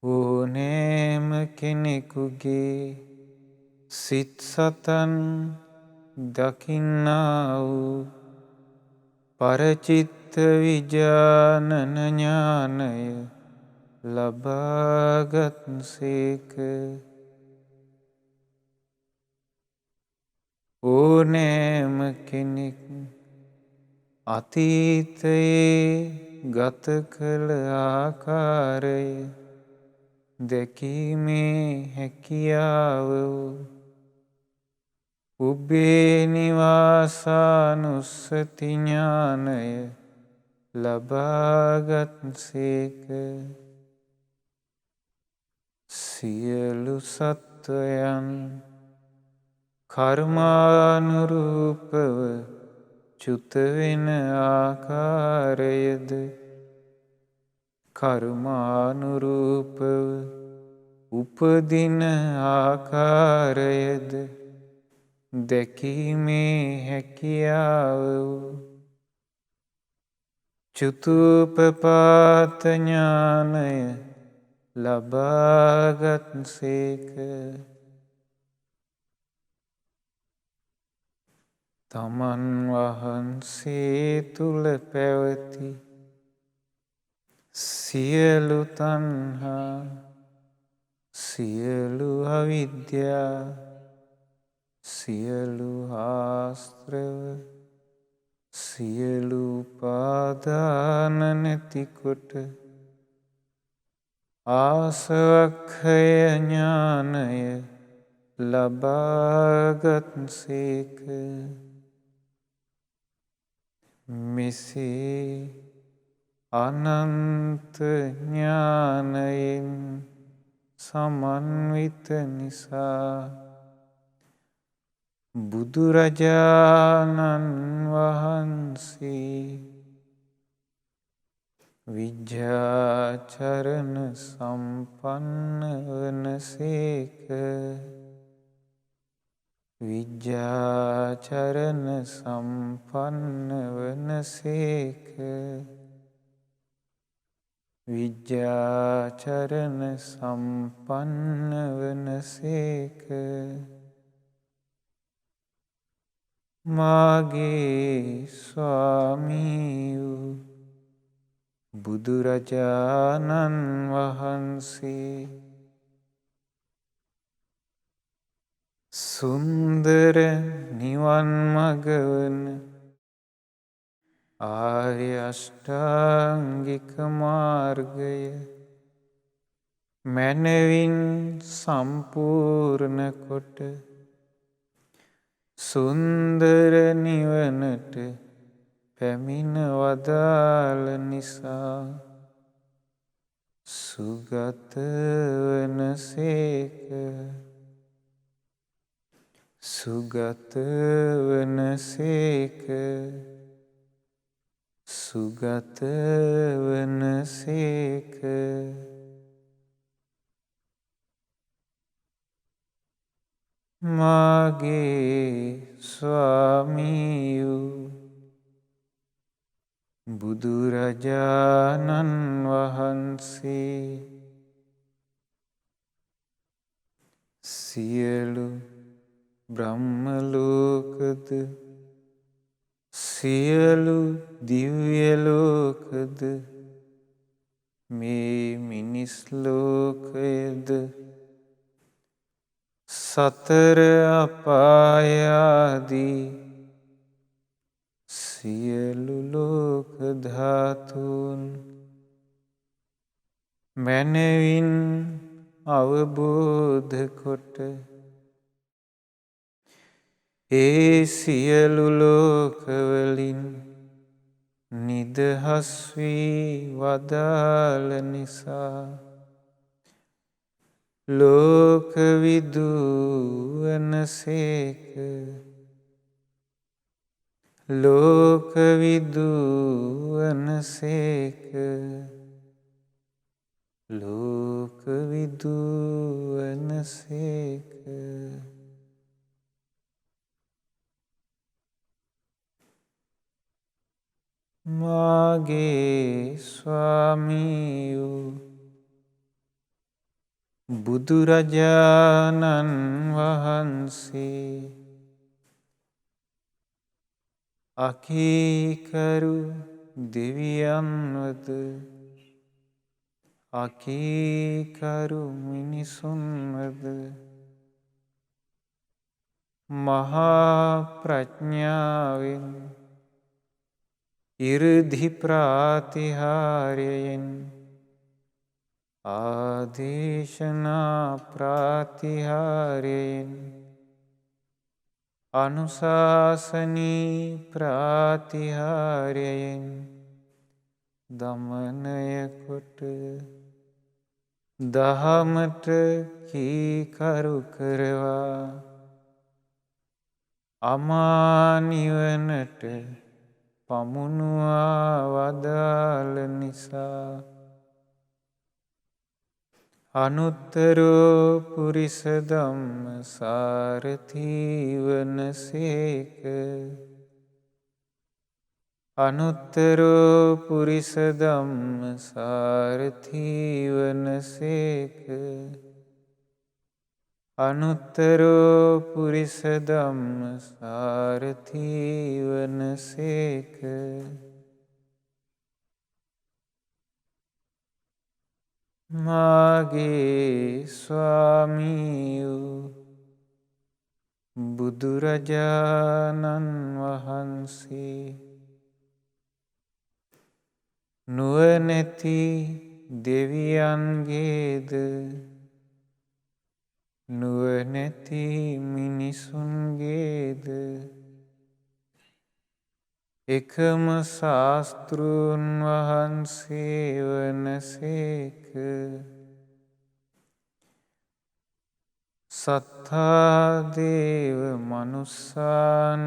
ඕනෑම කෙනෙකුගේ සිත් සතන් දකින්නා වූ පරචිත්ත විජානන ඥානය ලබාගත් සේක. ඕනෑම කෙනෙක් අතීතයේ ගත කළ ආකාරය දැකීමේ හැකියාව වූ උබ්බේ නිවාසානුස්සති ඥානය ලබාගත් සේක. සියලු සත්වයන් කර්මානුරූපව චුත වෙන ආකාරයද කර්මානුරූපව උපදින ආකාරයද දැකීමේ හැකියාව වූ චුතූපපාත ඥානය ලබාගත් සේක. තමන් වහන්සේ තුළ පැවති සියලු තණ්හා සියලු අවිද්‍යා සියලු ආශ්‍රව සියලු උපාදාන නැතිකොට ආසවක්ඛය ඥානය ලබාගත් සේක. මෙසේ අනන්ත ඥානයෙන් සමන්විත නිසා බුදුරජාණන් වහන්සේ විජ්ජාචරණ සම්පන්න වන සේක. විජ්ජාචරණ සම්පන්න වන සේක. විජ්ජාචරණ සම්පන්න වන සේක. මාගේ ස්වාමී වූ බුදුරජාණන් වහන්සේ සුන්දර නිවන් මඟ වන ආර්ය අෂ්ටාංගික මාර්ගය මැනවින් සම්පූර්ණ කොට සුන්දර නිවනට පැමිණ වදාළ නිසා සුගත වන සේක. සුගත වන සේක. සුගත වන සේක. මාගේ ස්වාමී වූ බුදුරජාණන් වහන්සේ සියලු බ්‍රහ්ම ලෝකද සියලු දිව්‍ය ලෝකද මේ මිනිස් ලෝකයද සතර අපායාදී සියලු ලෝක ධාතුන් මැනවින් අවබෝධ කොට ඒ සියලු ලෝකවලින් නිදහස් වී වදාළ නිසා ලෝකවිදූවනසේක ලෝකවිදූවනසේක ලෝකවිදූවනසේක. මාගේ ස්වාමීයෝ බුදුරජාණන් වහන්සේ අකීකරු දෙවියන්වද අකීකරු මිනිසුන්වද මහා ප්‍රඥාවෙන් ඉර්ධි ප්‍රාතිහාර්යයෙන් ආදේශනා ප්‍රාතිහාර්යයෙන් අනුශාසනී ප්‍රාතිහාර්යයෙන් දමනය කොට දහමට කීකරු කරවා අමා නිවනට පමුණුවා වදාළ නිසා අනුත්තරෝ පුරිස ධම්ම සාරථී වනසේක. අනුත්තරෝ පුරිස ධම්ම සාරථී වනසේක. අනුත්තරෝ පුරිස ධම්ම සාරථී වනසේක. මාගේ ස්වාමීයෝ බුදුරජාණන් වහන්සේ නුවණැති දෙවියන්ගේද නුවණැති මිනිසුන්ගේද එකම ශාස්තෘන් වහන්සේ වනසේක. සත්තා දේව මනුස්සානං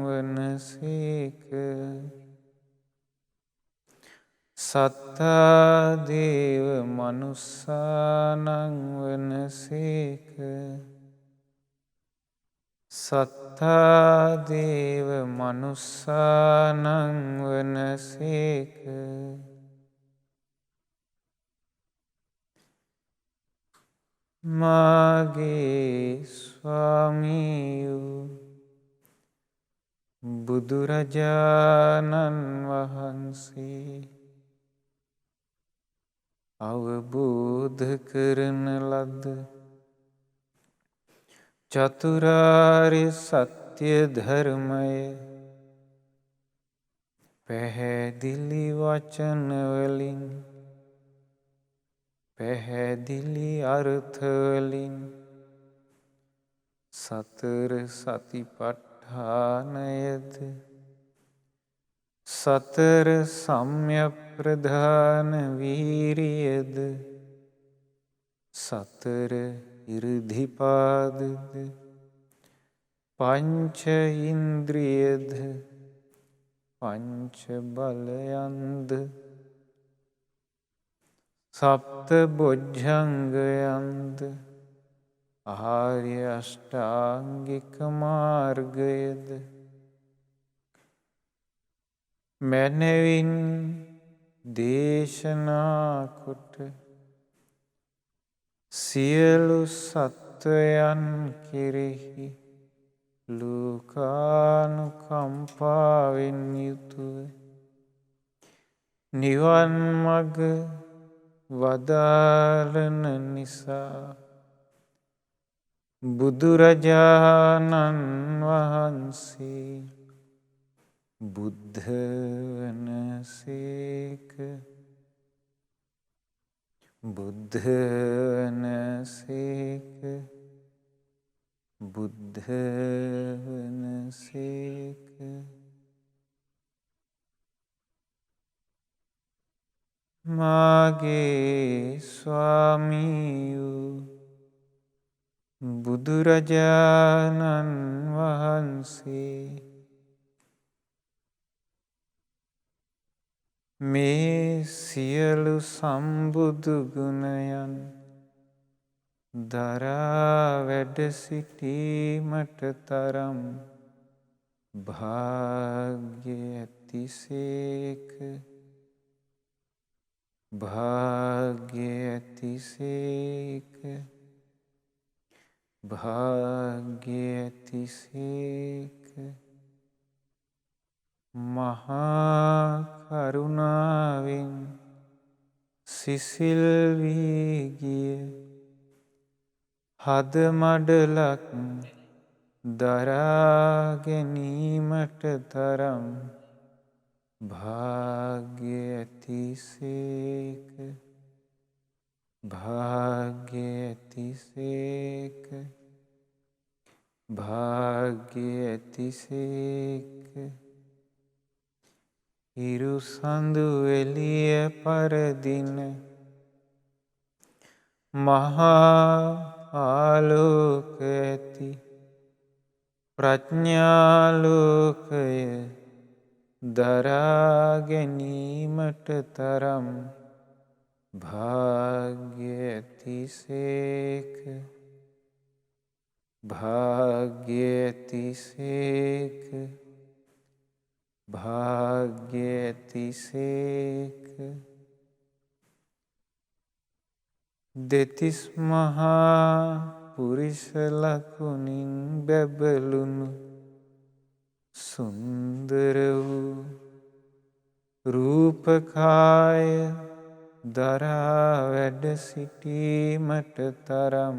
වනසේක. සත්තා දේව මනුස්සානං වනසේක. සත්තා දේව මනුස්සානං වනසේක. මාගේ ස්වාමීයෝ බුදුරජාණන් වහන්සේ අවබෝධ කරන ලද චතුරාර්ය සත්‍ය ධර්මය පැහැදිලි වචනවලින් පැහැදිලි අර්ථවලින් සතර සතිපට්ඨානයද සතර සම්‍යක් ප්‍රධාන වීරියද සතර ඉර්ධිපාදද පංච ඉන්ද්‍රියද පංච බලයන්ද සප්ත බොජ්ජංගයන්ද ආර්ය අෂ්ටාංගික මාර්ගයද මැනවින් දේශනා කොට සියලු සත්වයන් කෙරෙහි ලෝකානුකම්පාවෙන් යුතුව නිවන් මඟ වදාළන නිසා බුදුරජාණන් වහන්සේ බුද්ධ වනසේක. බුද්ධ වනසේක. බුද්ධ වනසේක. මාගේ ස්වාමීයෝ බුදුරජාණන් වහන්සේ මේ සියලු සම්බුදු ගුණයන් දරා වැඩ සිටීමට තරම් භාග්‍ය ඇතිසේක. භාග්‍ය ඇතිසේක. භාග්‍ය ඇතිසේක. මහා කරුණාවෙන් සිසිල් වී ගිය හද මඩලක් දරා ගැනීමට තරම් භාග්‍ය ඇතිසේක. භාග්‍ය ඇතිසේක. භාග්‍ය ඇතිසේක. හිරු සඳු එළිය පරදින මහා ආලෝක ඇති ප්‍රඥාලෝකය දරා ගැනීමට තරම් භාග්‍ය ඇතිසේක. භාග්‍ය ඇතිසේක. භාග්‍ය ඇතිසේක. දෙතිස් මහා පුරිස ලකුණින් බැබළුණු සුන්දර වූ රූපකාය දරා වැඩ සිටීමට තරම්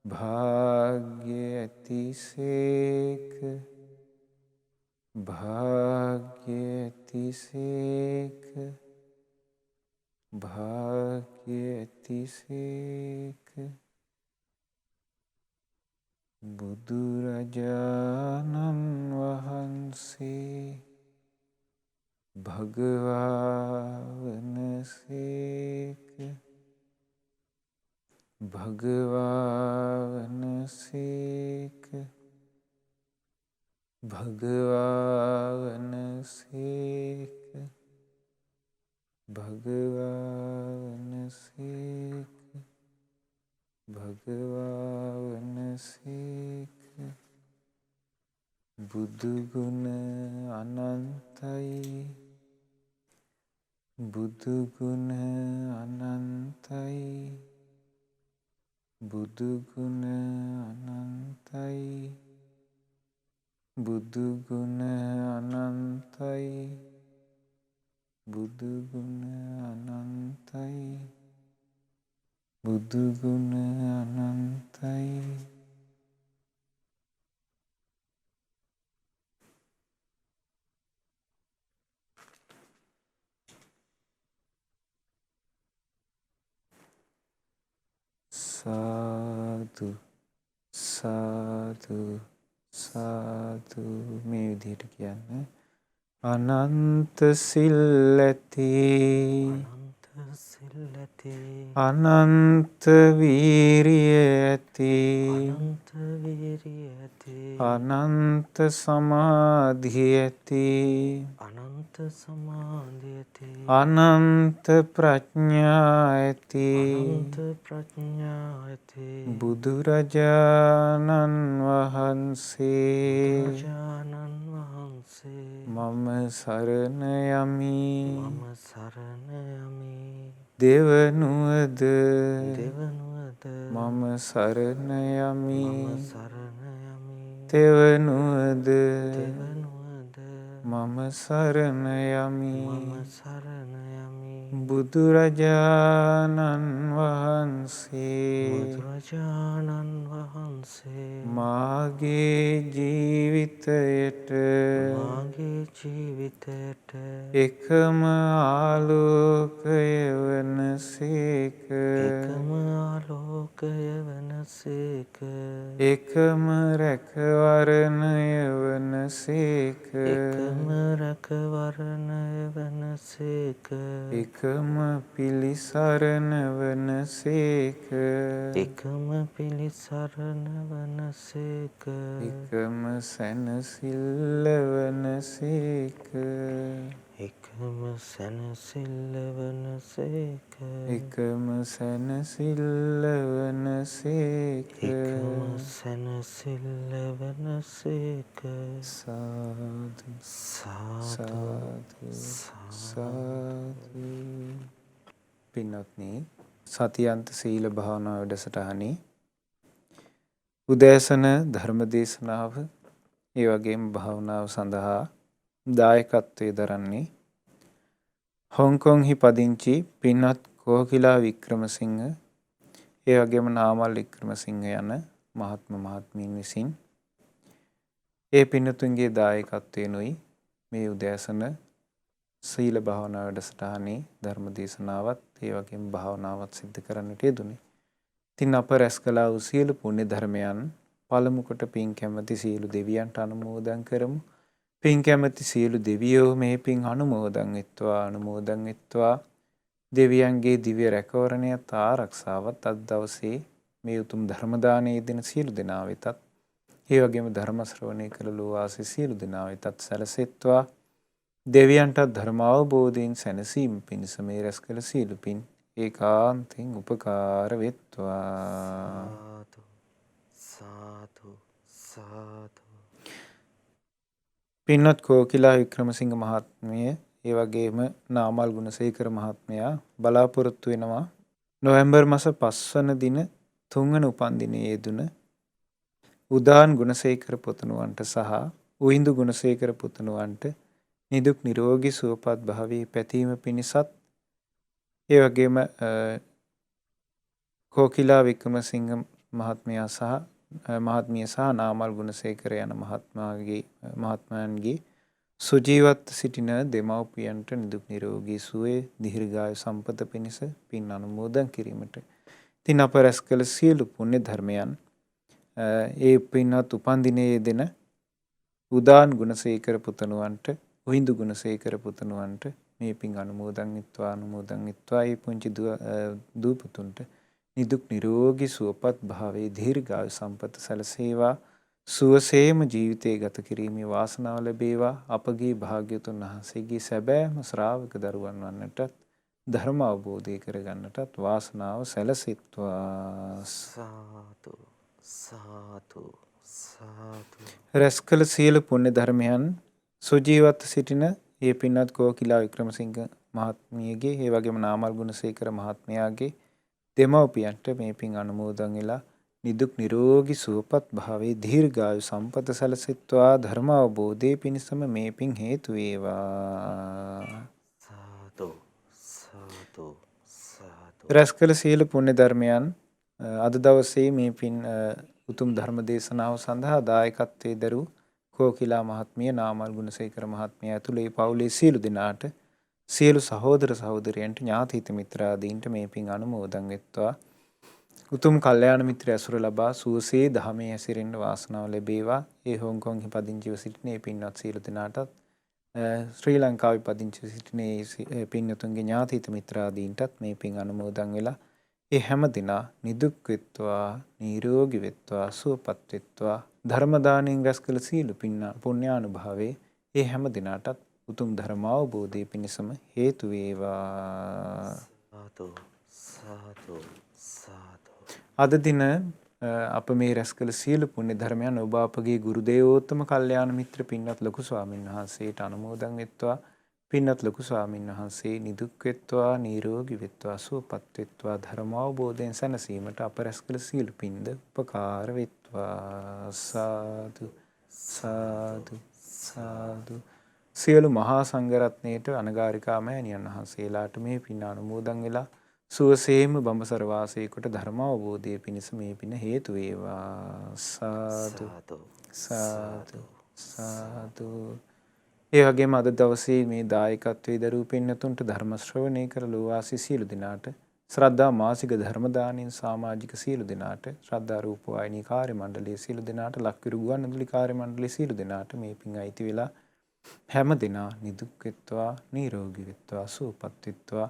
භාග්‍ය ඇතිසේක. භාග්‍ය ඇතිසේක. භාග්‍ය ඇතිසේක. බුදුරජාණන් වහන්සේ භගවා වනසේක. භගවා වනසේක. භගවා වනසේක. භගවා වනසේක. භගවා වනසේක. බුදුගුණ අනන්තයි. බුදුගුණ අනන්තයි. බුදුගුණ අනන්තයි. බුදුගුණ අනන්තයි. බුදුගුණ අනන්තයි. බුදුගුණ අනන්තයි. සාදු සාදු සාදු. මේ විදිහට කියන්න. අනන්ත සිල් ඇති අනන්ත වීරිය ඇති අනන්ත සමාධිය ඇති අනන්ත ප්‍රඥා ඇති බුදුරජාණන් වහන්සේ මම සරණ යමි. දෙවනුවද මම සරණ යමි. තෙවනුවද තෙවනුවද මම සරණ යමි. මම සරණ යමි. බුදුරජාණන් වහන්සේ බුදුරජාණන් වහන්සේ මාගේ ජීවිතයට මාගේ ජීවිතයට එකම ආලෝකය වනසේක. එකම ආලෝකය වනසේක. එකම රැකවරණය වනසේක. එකම රැකවරණය වනසේක. එකම පිළිසරණ වනසේක. එකම පිළිසරණ වනසේක. එකම සැනසිල්ල වනසේක. එකම සැනසිල්ල වනසේක. එකම සැනසිල්ල වනසේක. එකම සැනසිල්ල වනසේක. සාදු සාදු සාදු. පින්වත්නි, සතියන්ත සීල භාවනා වැඩසටහනේ උදෑසන ධර්ම දේශනාව ඒ වගේම භාවනාව සඳහා දායකත්වයේ දරන්නේ හොංකොංහි පදිංචි පින්වත් කෝකිලා වික්‍රමසිංහ ඒ වගේම නාමල් වික්‍රමසිංහ යන මහත්ම මහත්මීන් විසින්. ඒ පින්නතුන්ගේ දායකත්වයෙනුයි මේ උදෑසන සීල භාවනා වැඩසටහනේ ධර්ම දේශනාවත් ඒ වගේම භාවනාවත් සිද්ධ කරන්නට යෙදුනේ. ඉතින් අප රැස් කළා වූ සියලු පුණ්‍ය ධර්මයන් පළමු කොට පින් කැමැති සියලු දෙවියන්ට අනුමෝදන් කරමු. පින් කැමැති සියලු දෙවියෝ මේ පින් අනුමෝදන් වෙත්වා දෙවියන්ගේ දිව්‍ය රැකවරණයත් ආරක්ෂාවත් අද දවසේ මේ උතුම් ධර්ම දානයේ දෙන සියලු දෙනා වෙතත් ඒ වගේම ධර්ම ශ්‍රවණය කළ ලෝවාසී සියලු දෙනා වෙතත් සැලසෙත්වා. දෙවියන්ට ධර්ම අවබෝධයෙන් සැනසීම පිණිස මේ රැස් කළ සියලු පින් ඒකාන්තයෙන් උපකාර වෙත්වා. සාදු සාදු. පින්වත් කෝකිලා වික්‍රමසිංහ මහත්මිය ඒ වගේම නාමල් ගුණසේකර මහත්මයා බලාපොරොත්තු වෙනවා නොවැම්බර් මාස 5 වන දින 3 වන උපන්දිනයේ යෙදුන උදාන් ගුණසේකර පුතණුවන්ට සහ උහිඳු ගුණසේකර පුතණුවන්ට නිදුක් නිරෝගී සුවපත් භාවයේ පැතීම පිණිසත් ඒ වගේම කෝකිලා වික්‍රමසිංහ මහත්මයා සහ මහත්මිය සහ නාමල් ගුණසේකර යන මහත්මයන්ගේ සුජීවත් සිටින දෙමව්පියන්ට නිදුක් නිරෝගී සුවය දීර්ඝායු සම්පත පිණිස පින් අනුමෝදන් කිරීමට. ඉතින් අප රැස් කළ සියලු පුණ්‍ය ධර්මයන් ඒ පින්වත් උපන්දිනයේ යෙදෙන උදාන් ගුණසේකර පුතණුවන්ට උහිඳු ගුණසේකර පුතණුවන්ට මේ පින් අනුමෝදන් වෙත්වා ඒ පුංචි දූ පුතුන්ට නිදුක් නිරෝගී සුවපත් භාවයේ දීර්ඝායු සම්පත සැලසේවා. සුවසේම ජීවිතය ගත කිරීමේ වාසනාව ලැබේවා. අපගේ භාග්‍යතුන් වහන්සේගේ සැබෑම ශ්‍රාවක දරුවන් වන්නටත් ධර්ම අවබෝධය කරගන්නටත් වාසනාව සැලසෙත්වා. සාදු සාදු සාදු. රැස් කළ සියලු පුණ්‍ය ධර්මයන් සුජීවත් සිටින ඒ පින්වත් කෝකිලා වික්‍රමසිංහ මහත්මියගේ ඒ වගේම නාමල් ගුණසේකර මහත්මයාගේ දෙමව්පියන්ට මේ පින් අනුමෝදන් වෙලා නිදුක් නිරෝගී සුවපත් භාවයේ දීර්ඝායු සම්පත සැලසෙත්වා. ධර්ම අවබෝධයේ පිණිසම මේ පින් හේතු වේවා. සාදු සාදු සාදු. රැස් කළ සියලු පුණ්‍ය ධර්මයන් අද දවසේ මේ පින් උතුම් ධර්ම දේශනාව සඳහා දායකත්වයේ දරූ කෝකිලා මහත්මිය නාමල් ගුණසේකර මහත්මිය ඇතුළු ඒ පවුලේ සියලු දෙනාට සියලු සහෝදර සහෝදරයන්ට ඥාති හිත මිත්‍රාදීන්ට මේ පින් අනුමෝදන් වෙත්වා. උතුම් කල්යාණ මිත්‍ර ඇසුර ලබා සුවසේ ධහමේ හැසිරෙන්න වාසනාව ලැබේවා. ඒ හොංකොංහි පදිංචිව සිටින ඒ පින්වත් සියලු දෙනාටත් ශ්‍රී ලංකාවේ පදිංචිව සිටින ඒ පින්වතුන්ගේ ඥාති හිත මිත්‍රාදීන්ටත් මේ පින් අනුමෝදන් වෙලා ඒ හැම දිනා නිදුක් වෙත්වා, නිරෝගී වෙත්වා, සුවපත් වෙත්වා. ධර්ම දාණයෙන් රැස් කළ සීල පුණ්‍යානුභාවයේ ඒ හැම දිනාටත් උතුම් ධර්ම අවබෝධය පිණිසම හේතු වේවා. සාදු සාදු සාදු. අද දින අප මේ රැස් කළ සියලු පුණ්‍ය ධර්මයන් ඔබ අපගේ ගුරු දේවෝත්තම කල්යාණ මිත්‍ර පින්වත් ලොකු ස්වාමීන් වහන්සේට අනුමෝදන් වෙත්වා. පින්වත් ලොකු ස්වාමීන් වහන්සේ නිදුක් වෙත්වා නිරෝගී වෙත්වා සුවපත් වෙත්වා ධර්ම අවබෝධයෙන් සැනසීමට අප රැස් කළ සියලු පින්ද උපකාර වෙත්වා. සාදු සාදු සාදු. සියලු මහා සංඝරත්නයට අනගාരികා මෑණියන් වහන්සේලාට මේ පින් අනුමෝදන් වෙලා සුවසේම බඹසර වාසය කොට ධර්ම අවබෝධය පිණිස මේ පින හේතු වේවා. සාදු සාදු සාදු. ඒ වගේම අද දවසේ මේ දායකත්වයේ දරූ පින්නතුන්ට ධර්ම ශ්‍රවණය කරලෝ වාසී සියලු දෙනාට ශ්‍රද්ධා මාසික ධර්ම දානින් සමාජික සියලු දෙනාට ශ්‍රද්ධා රූප වාහිනී කාර්ය මණ්ඩලයේ සියලු දෙනාට ලක්විරු ගුවන්විදුලි කාර්ය මණ්ඩලයේ සියලු දෙනාට මේ පින් අයිති වෙලා හැම දිනා නිදුක් වෙත්වා නිරෝගී වෙත්වා සුවපත් වෙත්වා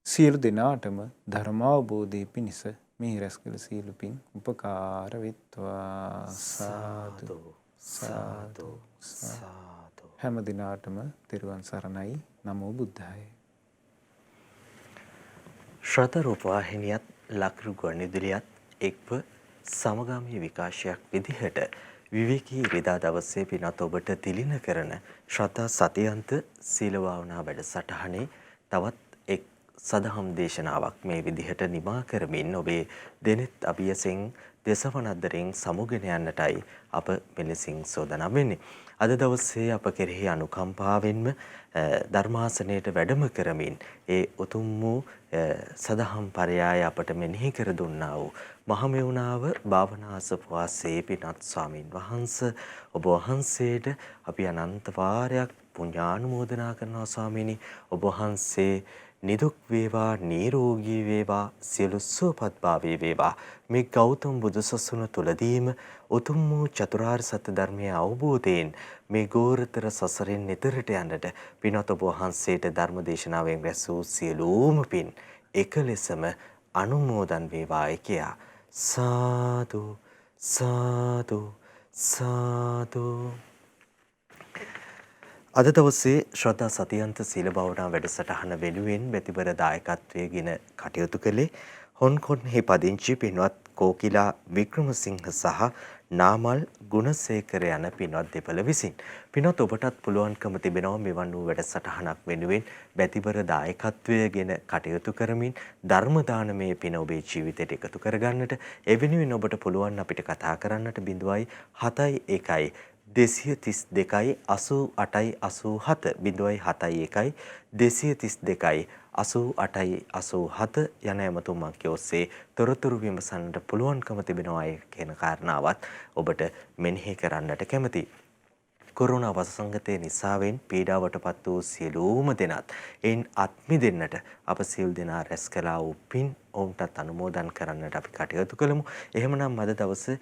සියලු දෙනාටම ධර්ම අවබෝධයේ පිණිස මේ රැස් කළ සියලු පින් උපකාර වෙත්වා. සාදු සාදු සාදු. හැම දිනාටම තෙරුවන් සරණයි. නමෝ බුද්ධාය. ශ්‍රද්ධා රූප වාහිනියත් ලක්රු ගුවන්විදුලියත් එක්ව සමගාමී විකාශයක් විදිහට විවේකී ඉරිදා දවසේ පිනත් ඔබට තිලින කරන ශ්‍රද්ධා සතියන්ත සීල භාවනා වැඩසටහනේ තවත් එක් සදහම් දේශනාවක් මේ විදිහට නිමා කරමින් ඔබේ දෙනෙත් අභියසෙන් දෙසවනද්දරෙන් සමුගෙන යන්නටයි අප මෙලෙසින් සෝදානම් වෙන්නේ. අද දවසේ අප කෙරෙහි අනුකම්පාවෙන්ම ධර්මාසනයට වැඩම කරමින් ඒ උතුම් වූ සදහම් පරයාය අපට මෙනෙහි කර දුන්නා වූ මහමෙවුනාව භාවනාසපවාසේ පිනත් ස්වාමින් වහන්සේ ඔබ වහන්සේට අපි අනන්ත වාරයක් පුණ්‍යානුමෝදනා කරනවා ස්වාමීනි. ඔබ වහන්සේ නිදුක් වේවා නිරෝගී වේවා සියලු සුවපත් භාවයේ වේවා. මේ ගෞතම බුදුසසුන තුලදීම උතුම් වූ චතුරාර්ය සත්‍ය ධර්මයේ අවබෝධයෙන් මේ ගෝරතර සසරෙන් එතරට යන්නට පින්වත් ඔබ වහන්සේට ධර්ම දේශනාවෙන් රැස් වූ සියලුම පින් එක ලෙසම අනුමෝදන් වේවායි කියා සාදු සාදු සාදු. අද දවසේ ශ්‍රද්ධා සතියන්ත සීල භාවනා වැඩසටහන වෙනුවෙන් මෙතිවර දායකත්වයේගෙන කටයුතු කළේ හොන්කොන්හි පදිංචි පින්වත් කෝකිලා වික්‍රමසිංහ සහ නාමල් ගුණසේකර යන පින්වත් දෙපළ විසින්. පින්වත් ඔබටත් පුළුවන්කම තිබෙනවා මෙවන් වූ වැඩසටහනක් වෙනුවෙන් මෙතිවර දායකත්වයේගෙන කටයුතු කරමින් ධර්ම දානමය පින ඔබේ ජීවිතයට එකතු කරගන්නට. ඒ වෙනුවෙන් ඔබට පුළුවන් අපිට කතා කරන්නට 0.71 232යි 88යි 87 071යි 232යි 88යි 87 යන ඇමතුම් අංකය ඔස්සේ තොරතුරු විමසන්නට පුළුවන්කම තිබෙනවා කියන කාරණාවත් ඔබට මෙනෙහි කරන්නට කැමැතියි. කොරෝනා වසංගතය නිසාවෙන් පීඩාවටපත් වූ සියලුම දෙනාත් එයින් අත්මි දෙන්නට අප සියලු දෙනා රැස් කළා වූ පින් ඔවුන්ටත් අනුමෝදන් කරන්නට අපි කටයුතු කළමු. එහෙමනම් අද දවසේ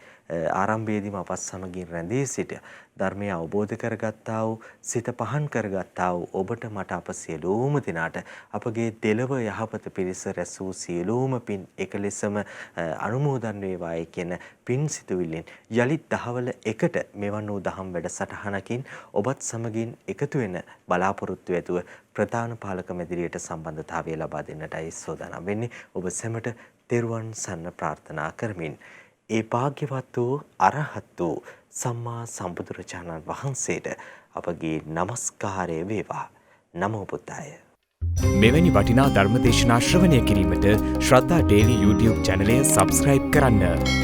ආරම්භයේදීම අපත් සමගින් රැඳී සිට ධර්මය අවබෝධ කරගත්තා වූ සිත පහන් කරගත්තා වූ ඔබට මට අප සියලුම දෙනාට අපගේ දෙලව යහපත පිණිස රැස් වූ සියලුම පින් එක ලෙසම අනුමෝදන් වේවායි කියන පින් සිතුවිල්ලෙන් යලිත් දහවල එකට මෙවන් වූ දහම් වැඩසටහනකින් ඔබත් සමගින් එකතු වෙන බලාපොරොත්තු ඇතුව ප්‍රධාන පාලක මැදිරියට සම්බන්ධතාවය ලබා දෙන්නටයි සෝදානම් වෙන්නේ. ඔබ සැමට තෙරුවන් සරණ ප්‍රාර්ථනා කරමින් ඒ භාග්‍යවත් වූ අරහත් වූ සම්මා සම්බුදුරජාණන් වහන්සේට අපගේ নমස්කාරය වේවා. නමෝ බුද්දාය. මෙවැනි වටිනා ධර්ම දේශනා ශ්‍රවණය කිරීමට ශ්‍රද්ධා ඩේලි YouTube චැනලය සබස්ක්‍රයිබ් කරන්න.